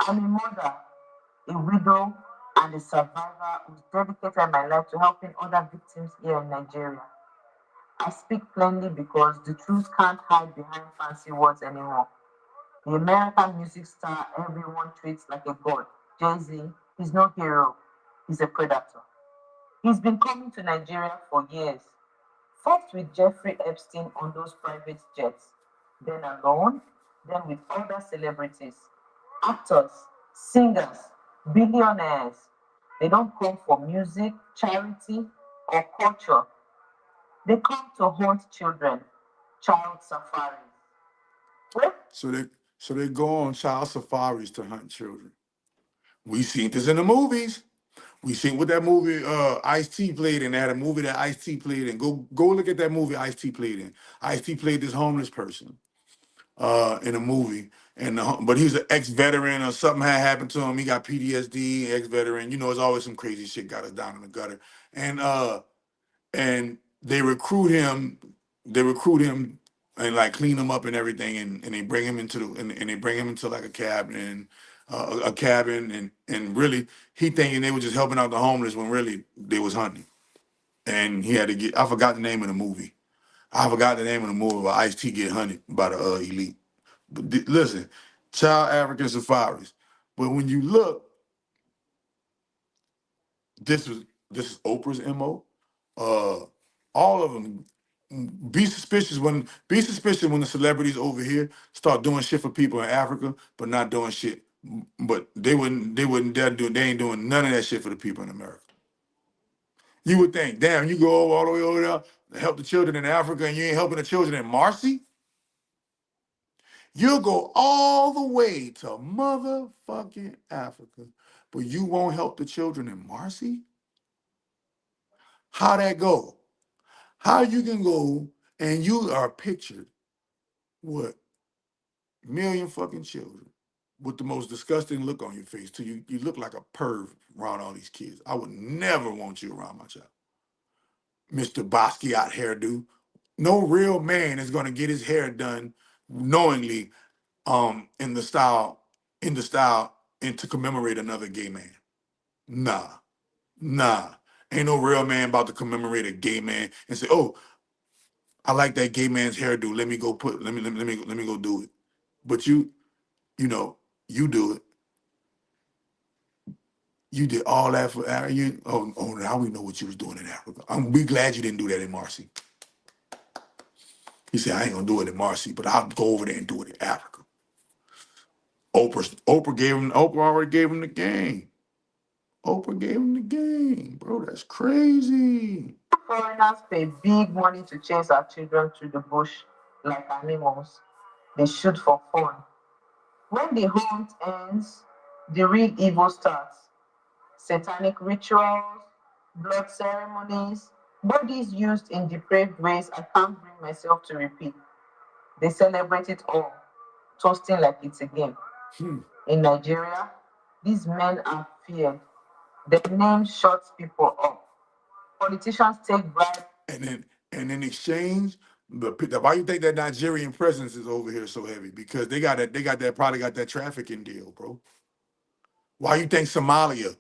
I'm a mother, a widow, and a survivor who's dedicated my life to helping other victims here in Nigeria. I speak plainly because the truth can't hide behind fancy words anymore. The American music star everyone treats like a god, Jay-Z, is no hero, he's a predator. He's been coming to Nigeria for years. First with Jeffrey Epstein on those private jets, then alone, then with other celebrities, actors, singers, billionaires. They don't come for music, charity, or culture. They come to hunt children, child safaris. What? So they go on child safaris to hunt children. We seen this in the movies. We seen what that movie Ice-T played in. They had a movie that Ice-T played in. Go look at that movie Ice-T played in. Ice-T played this homeless person in a movie. But he's an ex-veteran or something had happened to him. He got PTSD, ex-veteran. You know, there's always some crazy shit got us down in the gutter. And they recruit him and like clean him up and everything, and they bring him into like a cabin and really he thinking they were just helping out the homeless when really they was hunting. And he had to get, I forgot the name of the movie. Where Ice-T get hunted by the elite. But listen, child African safaris. But when you look, this is Oprah's MO. All of them be suspicious when the celebrities over here start doing shit for people in Africa, but not doing shit. But they ain't doing none of that shit for the people in America. You would think, damn, you go all the way over there to help the children in Africa and you ain't helping the children in Marcy? You'll go all the way to motherfucking Africa, but you won't help the children in Marcy? How that go? How you can go and you are pictured with million fucking children with the most disgusting look on your face till you look like a perv around all these kids. I would never want you around my child. Mr. Basquiat hairdo. No real man is gonna get his hair done knowingly in the style and to commemorate another gay man. Nah. Ain't no real man about to commemorate a gay man and say, "Oh, I like that gay man's hairdo. Let me go do it." But you do it. You did all that for you. Oh, now we know what you was doing in Africa. We glad you didn't do that in Marcy. He said, "I ain't gonna do it in Marcy, but I'll go over there and do it in Africa." Oprah already gave him the game. Oprah gave him the game, bro. That's crazy. Foreigners pay big money to chase our children through the bush like animals. They shoot for fun. When the hunt ends, the real evil starts. Satanic rituals, blood ceremonies, bodies used in depraved ways I can't bring myself to repeat. They celebrate it all, toasting like it's a game. In Nigeria, these men are feared. Their name shuts people up. Politicians take bribes. And in exchange, why you think that Nigerian presence is over here so heavy? Because they got that trafficking deal, bro. Why you think Somalia?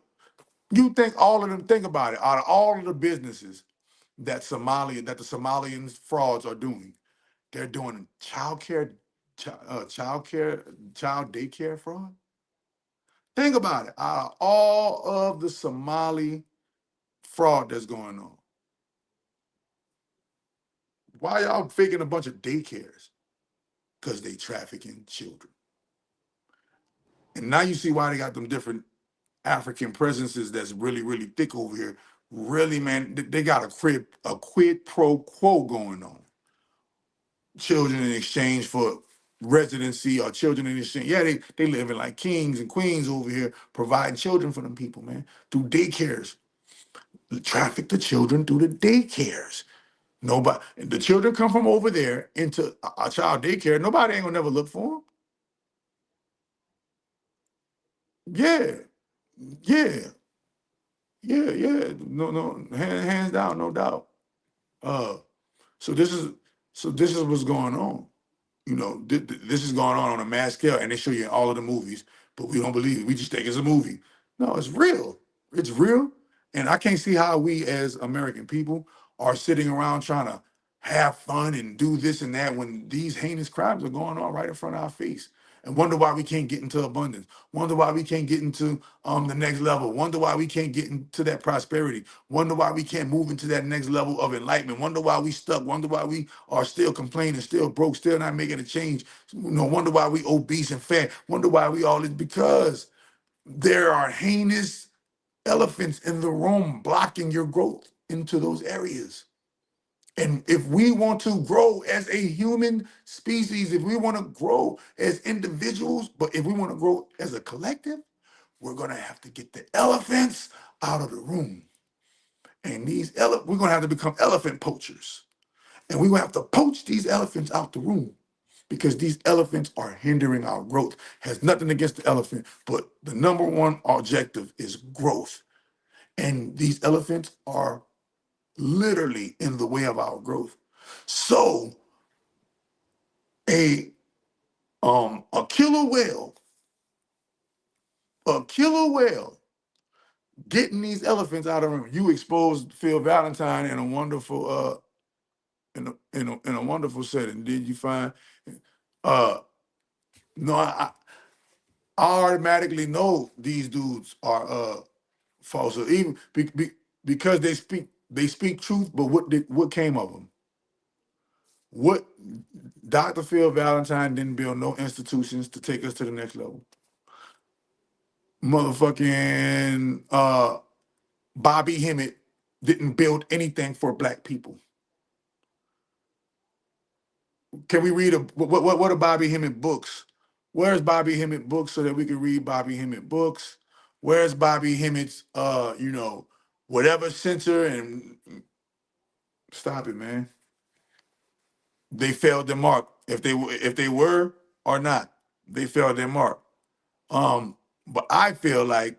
You think all of them, think about it, out of all of the businesses that the Somalian frauds are doing, they're doing child daycare fraud. Think about it. Out of all of the Somali fraud that's going on, why y'all faking a bunch of daycares? Because they trafficking children. And now you see why they got them different African presences that's really, really thick over here. Really, man, they got a quid pro quo going on. Children in exchange for residency, or children in exchange. Yeah, they living like kings and queens over here, providing children for them people, man, through daycares. Traffic the children through the daycares. Nobody, the children come from over there into a child daycare. Nobody ain't gonna never look for them. Yeah, yeah, yeah. No, hands down, no doubt. Uh, so this is what's going on. You know, this is going on a mass scale, and they show you in all of the movies, but we don't believe it. We just think it's a movie. No, it's real. It's real, and I can't see how we as American people are sitting around trying to have fun and do this and that when these heinous crimes are going on right in front of our face. And wonder why we can't get into abundance. Wonder why we can't get into the next level. Wonder why we can't get into that prosperity. Wonder why we can't move into that next level of enlightenment. Wonder why we stuck. Wonder why we are still complaining, still broke, still not making a change. You know, wonder why we obese and fat. Wonder why we all this, because there are heinous elephants in the room blocking your growth into those areas. And if we want to grow as a human species, if we want to grow as individuals, but if we want to grow as a collective, we're going to have to get the elephants out of the room. And we're going to have to become elephant poachers. And we're going to have to poach these elephants out the room, because these elephants are hindering our growth. Has nothing against the elephant, but the number one objective is growth. And these elephants are literally in the way of our growth. So a killer whale getting these elephants out of them. You exposed Phil Valentine in a wonderful in a wonderful setting. Did you find no, I automatically know these dudes are false, even because they speak truth, but what came of them? What Dr. Phil Valentine didn't build no institutions to take us to the next level. Motherfucking Bobby Hemmett didn't build anything for black people. Can we read what are Bobby Hemmett books? Where's Bobby Hemmett books so that we can read Bobby Hemmett books? Where's Bobby Hemmett's whatever center? And stop it, man. They failed their mark. If they were or not, they failed their mark. But I feel like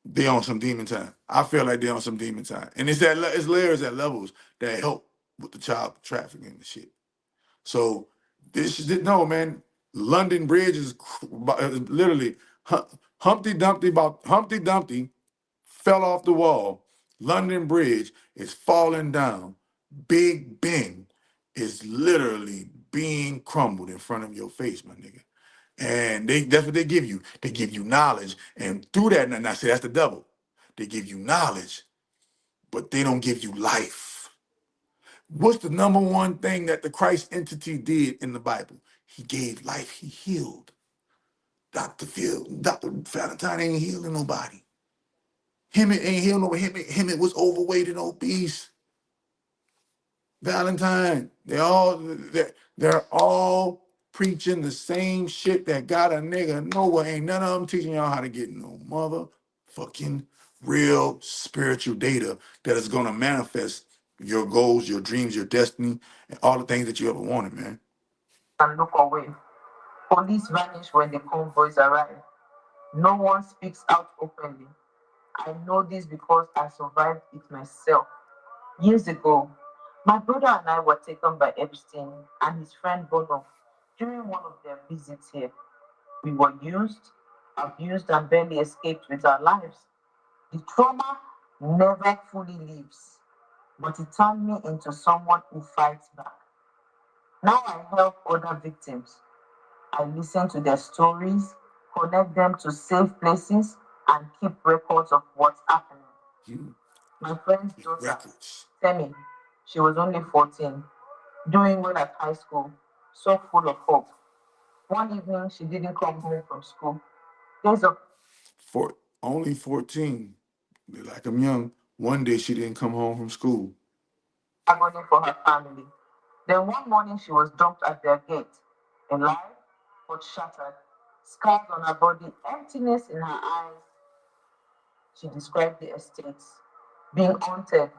they on some demon time. I feel like they on some demon time, and it's layers at levels that help with the child trafficking and shit. So no, man. London Bridge is literally Humpty Dumpty fell off the wall. London Bridge is falling down. Big Ben is literally being crumbled in front of your face, my nigga. And that's what they give you. They give you knowledge. And through that, and I say that's the devil. They give you knowledge, but they don't give you life. What's the number one thing that the Christ entity did in the Bible? He gave life. He healed. Dr. Valentine ain't healing nobody. Hemmett ain't healing nobody. Hemmett was overweight and obese. Valentine, they're all preaching the same shit that got a nigga nowhere. Ain't none of them teaching y'all how to get no motherfucking real spiritual data that is gonna manifest your goals, your dreams, your destiny, and all the things that you ever wanted, man. And look away. Police vanish when the convoys arrive. No one speaks out openly. I know this because I survived it myself. Years ago, my brother and I were taken by Epstein and his friend Bono during one of their visits here. We were used, abused, and barely escaped with our lives. The trauma never fully leaves, but it turned me into someone who fights back. Now I help other victims. I listen to their stories, connect them to safe places, and keep records of what's happening. My friend's daughter, Records. Temi, she was only 14, doing well at high school, so full of hope. One evening, she didn't come home from school. Days of For only 14. They like I'm young. One day she didn't come home from school. agony for her family. Then one morning, she was dumped at their gate, alive but shattered, scars on her body, emptiness in her eyes. She described the estates being haunted,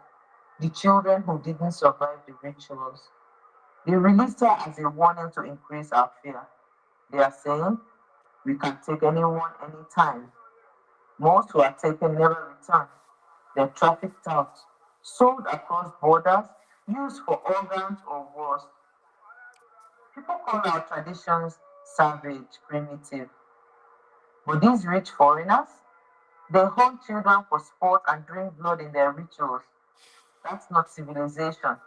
the children who didn't survive the rituals. They released her as a warning to increase our fear. They are saying, we can take anyone anytime. Most who are taken never return. They're trafficked out, sold across borders, used for organs or worse. People call our traditions savage, primitive. But these rich foreigners, they hunt children for sport and drink blood in their rituals. That's not civilization.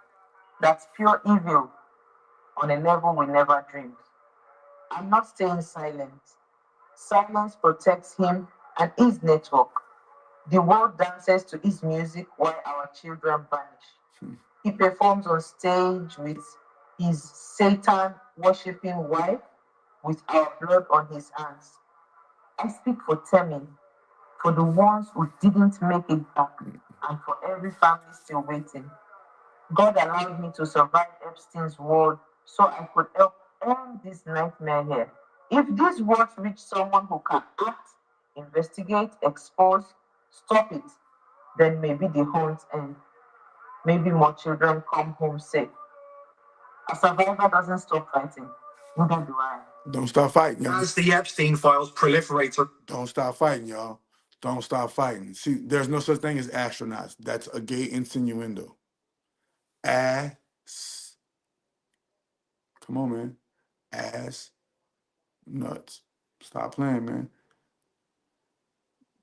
That's pure evil on a level we never dreamed. I'm not staying silent. Silence protects him and his network. The world dances to his music while our children vanish. He performs on stage with his Satan worshipping wife with our blood on his hands. I speak for Temi, for the ones who didn't make it back, and for every family still waiting. God allowed me to survive Epstein's world so I could help end this nightmare here. If these words reach someone who can act, investigate, expose, stop it, then maybe the hunt ends. Maybe more children come home safe. A survivor doesn't stop fighting. Neither do I. Don't stop fighting, y'all. As the Epstein files proliferate, Don't stop fighting, y'all. Don't stop fighting. See, there's no such thing as astronauts. That's a gay insinuendo. Ass. Come on, man. Ass nuts. Stop playing, man.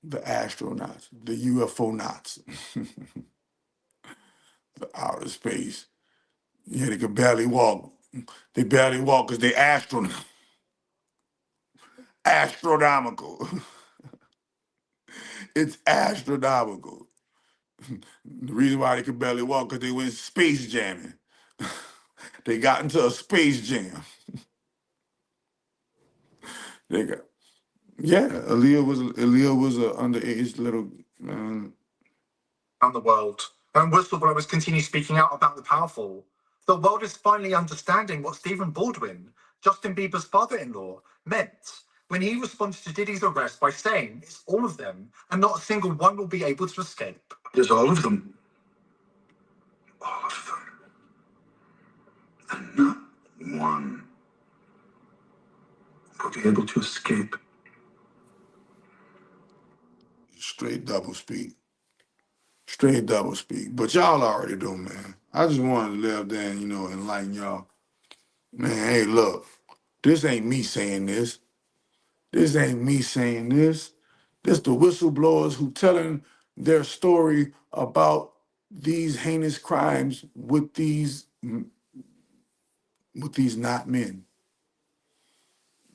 The astronauts, the UFO knots, the outer space. Yeah, they could barely walk. They barely walk because they astronomical. It's astronomical. The reason why they could barely walk because they went space jamming. They got into a space jam. They got Aaliyah was a underage little man. around the world, and whistleblowers continue speaking out about the powerful. The world is finally understanding what Stephen Baldwin, Justin Bieber's father-in-law, meant when he responded to Diddy's arrest by saying it's all of them and not a single one will be able to escape. There's all of them. All of them. And not one will be able to escape. Straight double speak. Straight double speak. But y'all already do, man. I just wanted to live there and, enlighten y'all. Man, hey, look, this ain't me saying this. This ain't me saying this. This the whistleblowers who telling their story about these heinous crimes with these not men.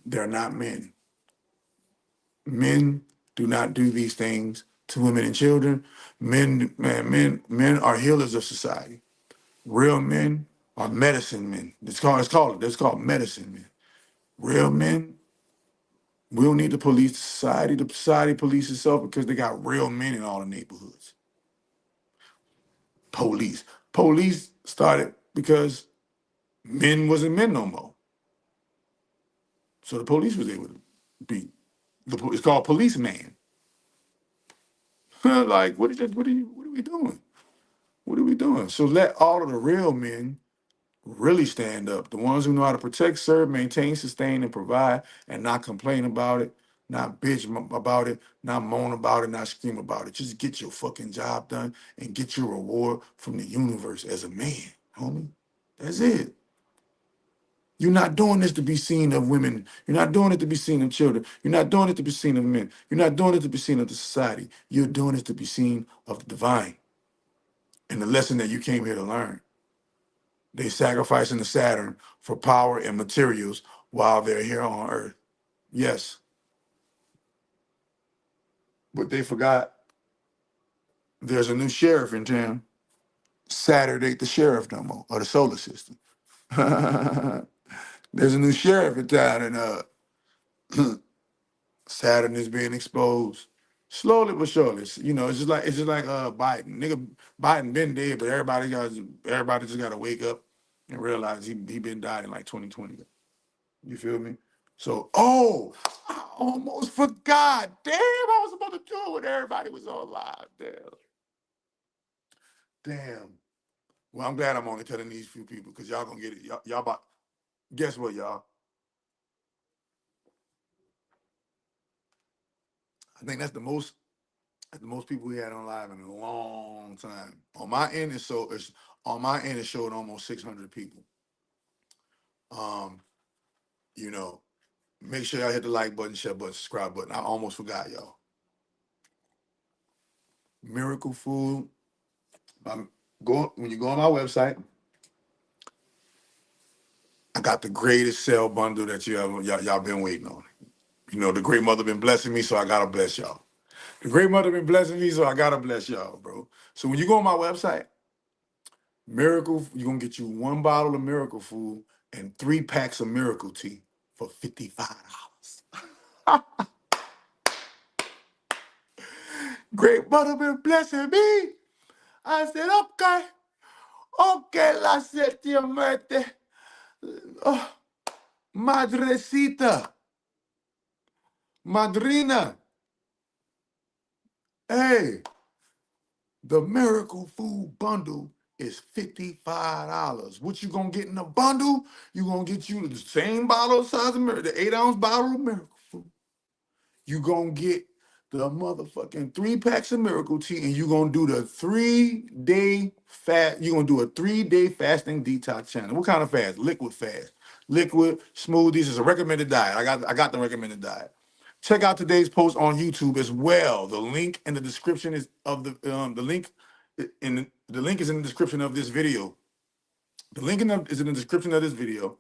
They're not men. Men do not do these things to women and children. Men are healers of society. Real men are medicine men. It's called medicine men. Real men, we don't need to police society. The society police itself because they got real men in all the neighborhoods. Police. Police started because men wasn't men no more. So the police was able to be. It's called policeman. Like, what are we doing? What are we doing? So let all of the real men really stand up. The ones who know how to protect, serve, maintain, sustain, and provide, and not complain about it, not bitch about it, not moan about it, not scream about it. Just get your fucking job done and get your reward from the universe as a man, homie. That's it. You're not doing this to be seen of women. You're not doing it to be seen of children. You're not doing it to be seen of men. You're not doing it to be seen of the society. You're doing it to be seen of the divine and the lesson that you came here to learn. They sacrificing the Saturn for power and materials while they're here on Earth. Yes, but they forgot there's a new sheriff in town. Saturn ain't the sheriff no more, of the solar system. There's a new sheriff in town, and Saturn is being exposed slowly but surely. You know, it's just like Biden. Nigga, Biden been dead, but everybody just got to wake up and realize he been died in like 2020. You feel me? So, I almost forgot. Damn, I was supposed to do it when everybody was on live. Damn. Well, I'm glad I'm only telling these few people because y'all gonna get it. Y'all about. Guess what, y'all? I think that's the most people we had on live in a long time. On my end, it showed almost 600 people. You know, make sure y'all hit the like button, share button, subscribe button. I almost forgot, y'all. Miracle Food. When you go on my website, I got the greatest sale bundle that y'all been waiting on. You know, the great mother been blessing me, so I gotta bless y'all. The great mother been blessing me, so I gotta bless y'all, bro. So when you go on my website, Miracle, you're gonna get you 1 bottle of Miracle Food and 3 packs of Miracle Tea for $55. Great mother been blessing me. I said, okay, la muerte. Oh, madrecita, madrina. Hey, the Miracle Food bundle is $55. What you gonna get in the bundle? You gonna get you the same bottle size of Miracle, the 8-ounce bottle of Miracle Food. You gonna get the motherfucking 3 packs of Miracle Tea, and you gonna do the 3-day fast. You gonna do a 3-day fasting detox challenge. What kind of fast? Liquid fast. Liquid smoothies is a recommended diet. I got the recommended diet. Check out today's post on YouTube as well. The link in the description is of the link the link is in the description of this video. The link is in the description of this video.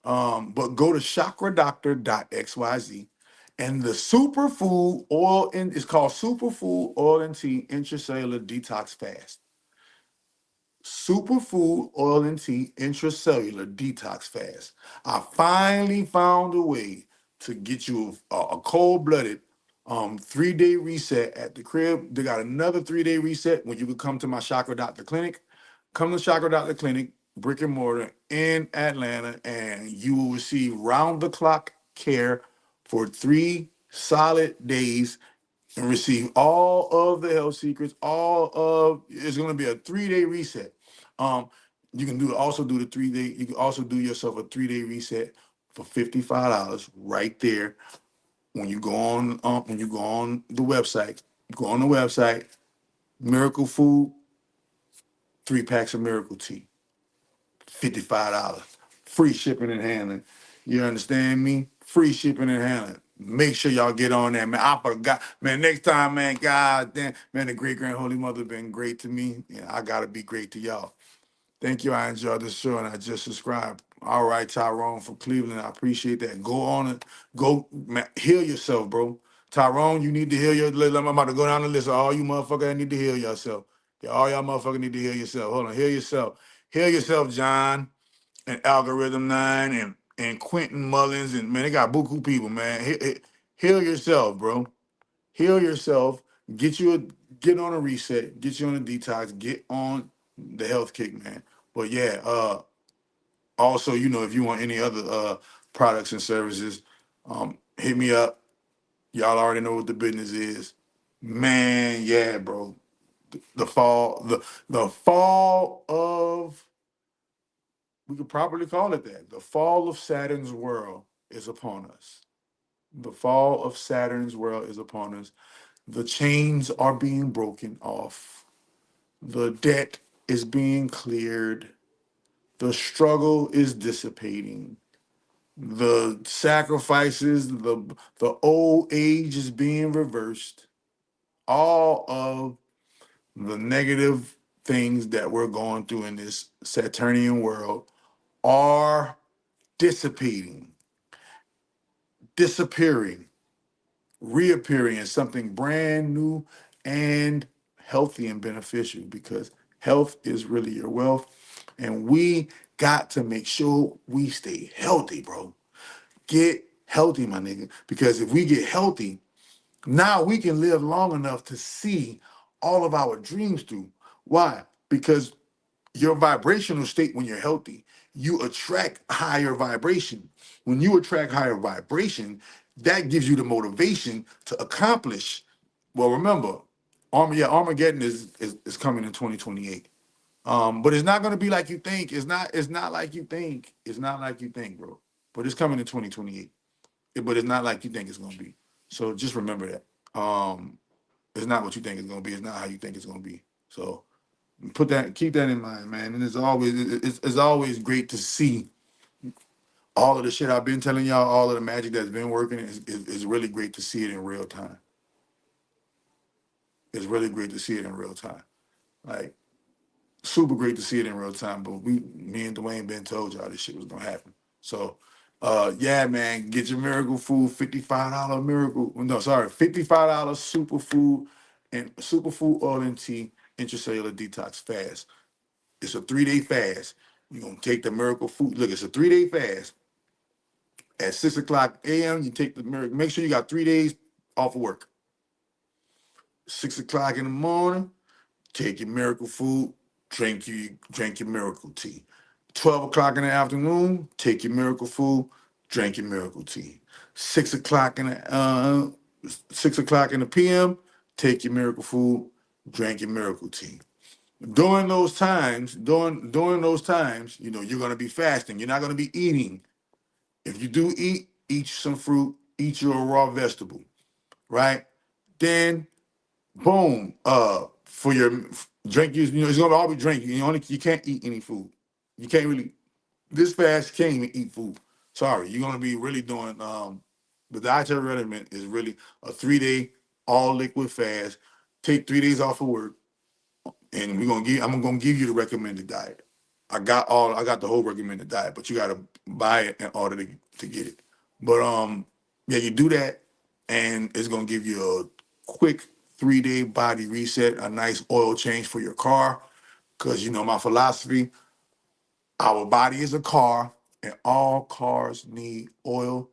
But go to chakradoctor.xyz and the superfood oil it's called Superfood Oil and Tea Intracellular Detox Fast. Superfood Oil and Tea Intracellular Detox Fast. I finally found a way to get you a cold-blooded 3-day reset at the crib. They got another 3-day reset when you can come to my Chakra Doctor Clinic. Come to Chakra Doctor Clinic, brick and mortar in Atlanta, and you will receive round-the-clock care for 3 solid days and receive all of the health secrets. It's going to be a 3-day reset. You can also do the 3-day. You can also do yourself a 3-day reset for $55 right there. When you go on the website, Miracle Food, 3 packs of Miracle Tea, $55. Free shipping and handling. You understand me? Free shipping and handling. Make sure y'all get on that, man. I forgot. Man, next time, man, God damn, man, the great grand holy mother been great to me. Yeah, I gotta be great to y'all. Thank you. I enjoyed the show and I just subscribed. All right, Tyrone from Cleveland. I appreciate that. Go on and man, heal yourself, bro. Tyrone, you need to heal your. I'm about to go down the list of all you motherfuckers that need to heal yourself. Yeah, all y'all motherfuckers need to heal yourself. Hold on, heal yourself. Heal yourself, John and Algorithm 9 and Quentin Mullins. And man, they got buku people, man. Heal yourself, bro. Heal yourself. Get on a reset. Get you on a detox. Get on the health kick, man. But yeah, also, you know, if you want any other products and services, hit me up. Y'all already know what the business is. Man, yeah, bro. The fall of, we could properly call it that. The fall of Saturn's world is upon us. The fall of Saturn's world is upon us. The chains are being broken off. The debt is being cleared. The struggle is dissipating. the sacrifices, the old age is being reversed. All of the negative things that we're going through in this Saturnian world are dissipating, disappearing, reappearing as something brand new and healthy and beneficial, because health is really your wealth. And we got to make sure we stay healthy, bro. Get healthy, my nigga. Because if we get healthy, now we can live long enough to see all of our dreams through. Why? Because your vibrational state, when you're healthy, you attract higher vibration. When you attract higher vibration, that gives you the motivation to accomplish. Well, remember, Armageddon is coming in 2028. But it's not gonna be like you think. It's not like you think. It's not like you think, bro. But it's coming in 2028. But it's not like you think it's gonna be. So just remember that. It's not what you think it's gonna be. It's not how you think it's gonna be. So keep that in mind, man. And it's always great to see all of the shit I've been telling y'all, all of the magic that's been working. Is really great to see it in real time. It's really great to see it in real time. Like, super great to see it in real time. But me and Dwayne been told y'all this shit was gonna happen. So yeah, man, get your miracle food, $55 miracle. No, sorry, $55 superfood and superfood oil and tea intracellular detox fast. It's a 3-day fast. You're gonna take the miracle food. Look, it's a 3-day fast. At 6:00 a.m., you take the miracle. Make sure you got 3 days off of work. 6:00 in the morning, take your miracle food, drink your miracle tea. 12:00 in the afternoon, take your miracle food, drink your miracle tea. 6:00 in the PM, take your miracle food, drink your miracle tea. During those times, you're gonna be fasting. You're not gonna be eating. If you do eat some fruit, eat your raw vegetable, right? Then boom, for your drink, it's gonna all be drink. You can't eat any food. You can't really this fast. You can't even eat food. Sorry, you're gonna be really doing the dietary regimen is really a 3-day all liquid fast. Take 3 days off of work, and I'm gonna give you the recommended diet. I got the whole recommended diet, but you gotta buy it in order to get it. But yeah, you do that, and it's gonna give you a quick 3-day body reset, a nice oil change for your car. Cause my philosophy, our body is a car, and all cars need oil.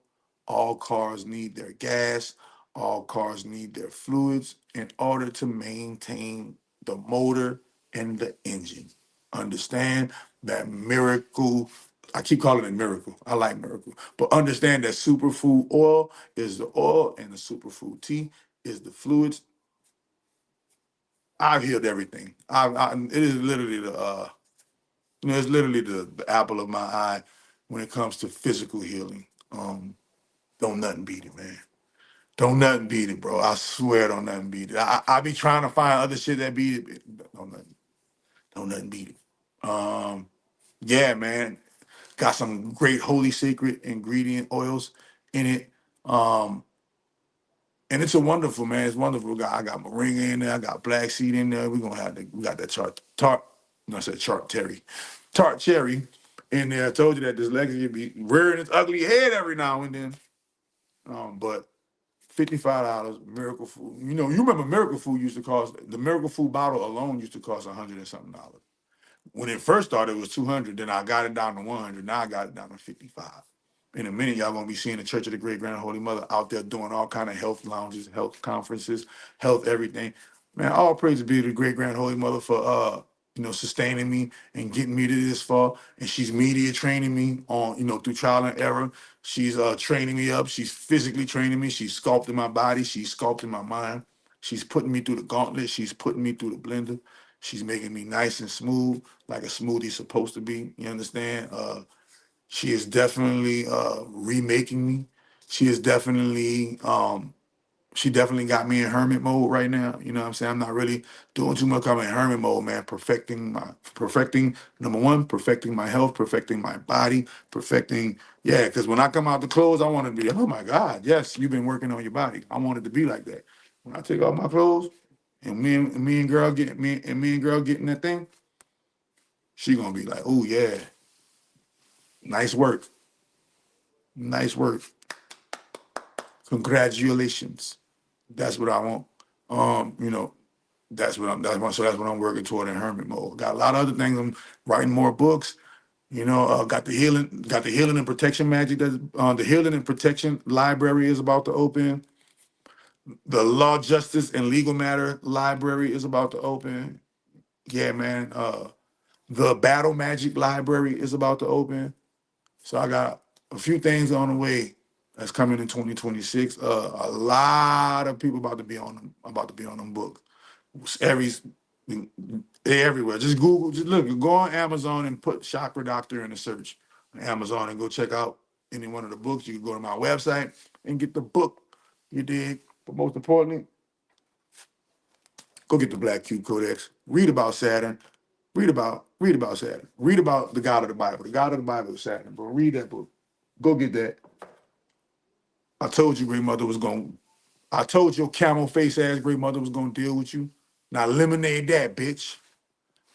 All cars need their gas. All cars need their fluids in order to maintain the motor and the engine. Understand that miracle. I keep calling it miracle. I like miracle. But understand that superfood oil is the oil and the superfood tea is the fluids. I've healed everything. It is literally it's literally the apple of my eye when it comes to physical healing. Don't nothing beat it, man. Don't nothing beat it, bro. I swear, don't nothing beat it. I be trying to find other shit that beat it. But don't nothing beat it. Yeah, man. Got some great holy sacred ingredient oils in it. And it's a wonderful, man. It's wonderful. I got moringa in there. I got black seed in there. We got that tart cherry in there. I told you that dyslexia be rearing its ugly head every now and then. But $55 miracle food. You remember miracle food used to cost, the miracle food bottle alone used to cost $100 and something. When it first started, it was $200. Then I got it down to $100. Now I got it down to $55. In a minute, y'all gonna be seeing the Church of the Great Grand Holy Mother out there doing all kind of health lounges, health conferences, health everything. Man, all praise be to the Great Grand Holy Mother for sustaining me and getting me to this far. And she's media training me on, through trial and error. She's training me up. She's physically training me. She's sculpting my body. She's sculpting my mind. She's putting me through the gauntlet. She's putting me through the blender. She's making me nice and smooth, like a smoothie's supposed to be. You understand? She is definitely remaking me. She is definitely She definitely got me in hermit mode right now. You know what I'm saying? I'm not really doing too much. I'm in hermit mode, man. Perfecting number one, perfecting my health, perfecting my body, perfecting, yeah, because when I come out the clothes, I want to be, oh my God, yes, you've been working on your body. I want it to be like that. When I take off my clothes and me and girl get in that thing, she gonna be like, oh yeah, nice work. Nice work. Congratulations. That's what I want. You know, that's what I'm working toward in hermit mode. Got a lot of other things. I'm writing more books. You know, got the healing and protection magic. The healing and protection library is about to open. The law, justice, and legal matter library is about to open. Yeah, man. The battle magic library is about to open. So I got a few things on the way that's coming in 2026. A lot of people about to be on them books. They're everywhere. Just Google, just look, go on Amazon and put Chakra Doctor in the search on Amazon and go check out any one of the books. You can go to my website and get the book. You dig? But most importantly, go get the Black Cube Codex. Read about Saturn. Read about Saturn. Read about the God of the Bible. The God of the Bible is Saturn, bro. Read that book. Go get that. I told you Great Mother was going. I told your camel face ass Great Mother was going to deal with you. Now lemonade that, bitch.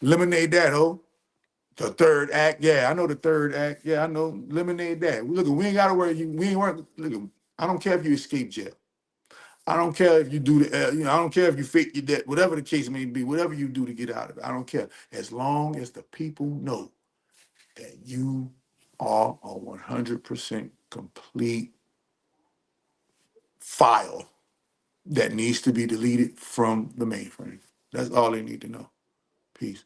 Lemonade that, ho. The third act. Yeah, I know the third act. Yeah, I know. Lemonade that. Look, we ain't got to worry. We ain't work. Look, I don't care if you escape jail. I don't care if you do the, I don't care if you fake your debt, whatever the case may be, whatever you do to get out of it. I don't care. As long as the people know that you are a 100% complete file that needs to be deleted from the mainframe. That's all they need to know. Peace.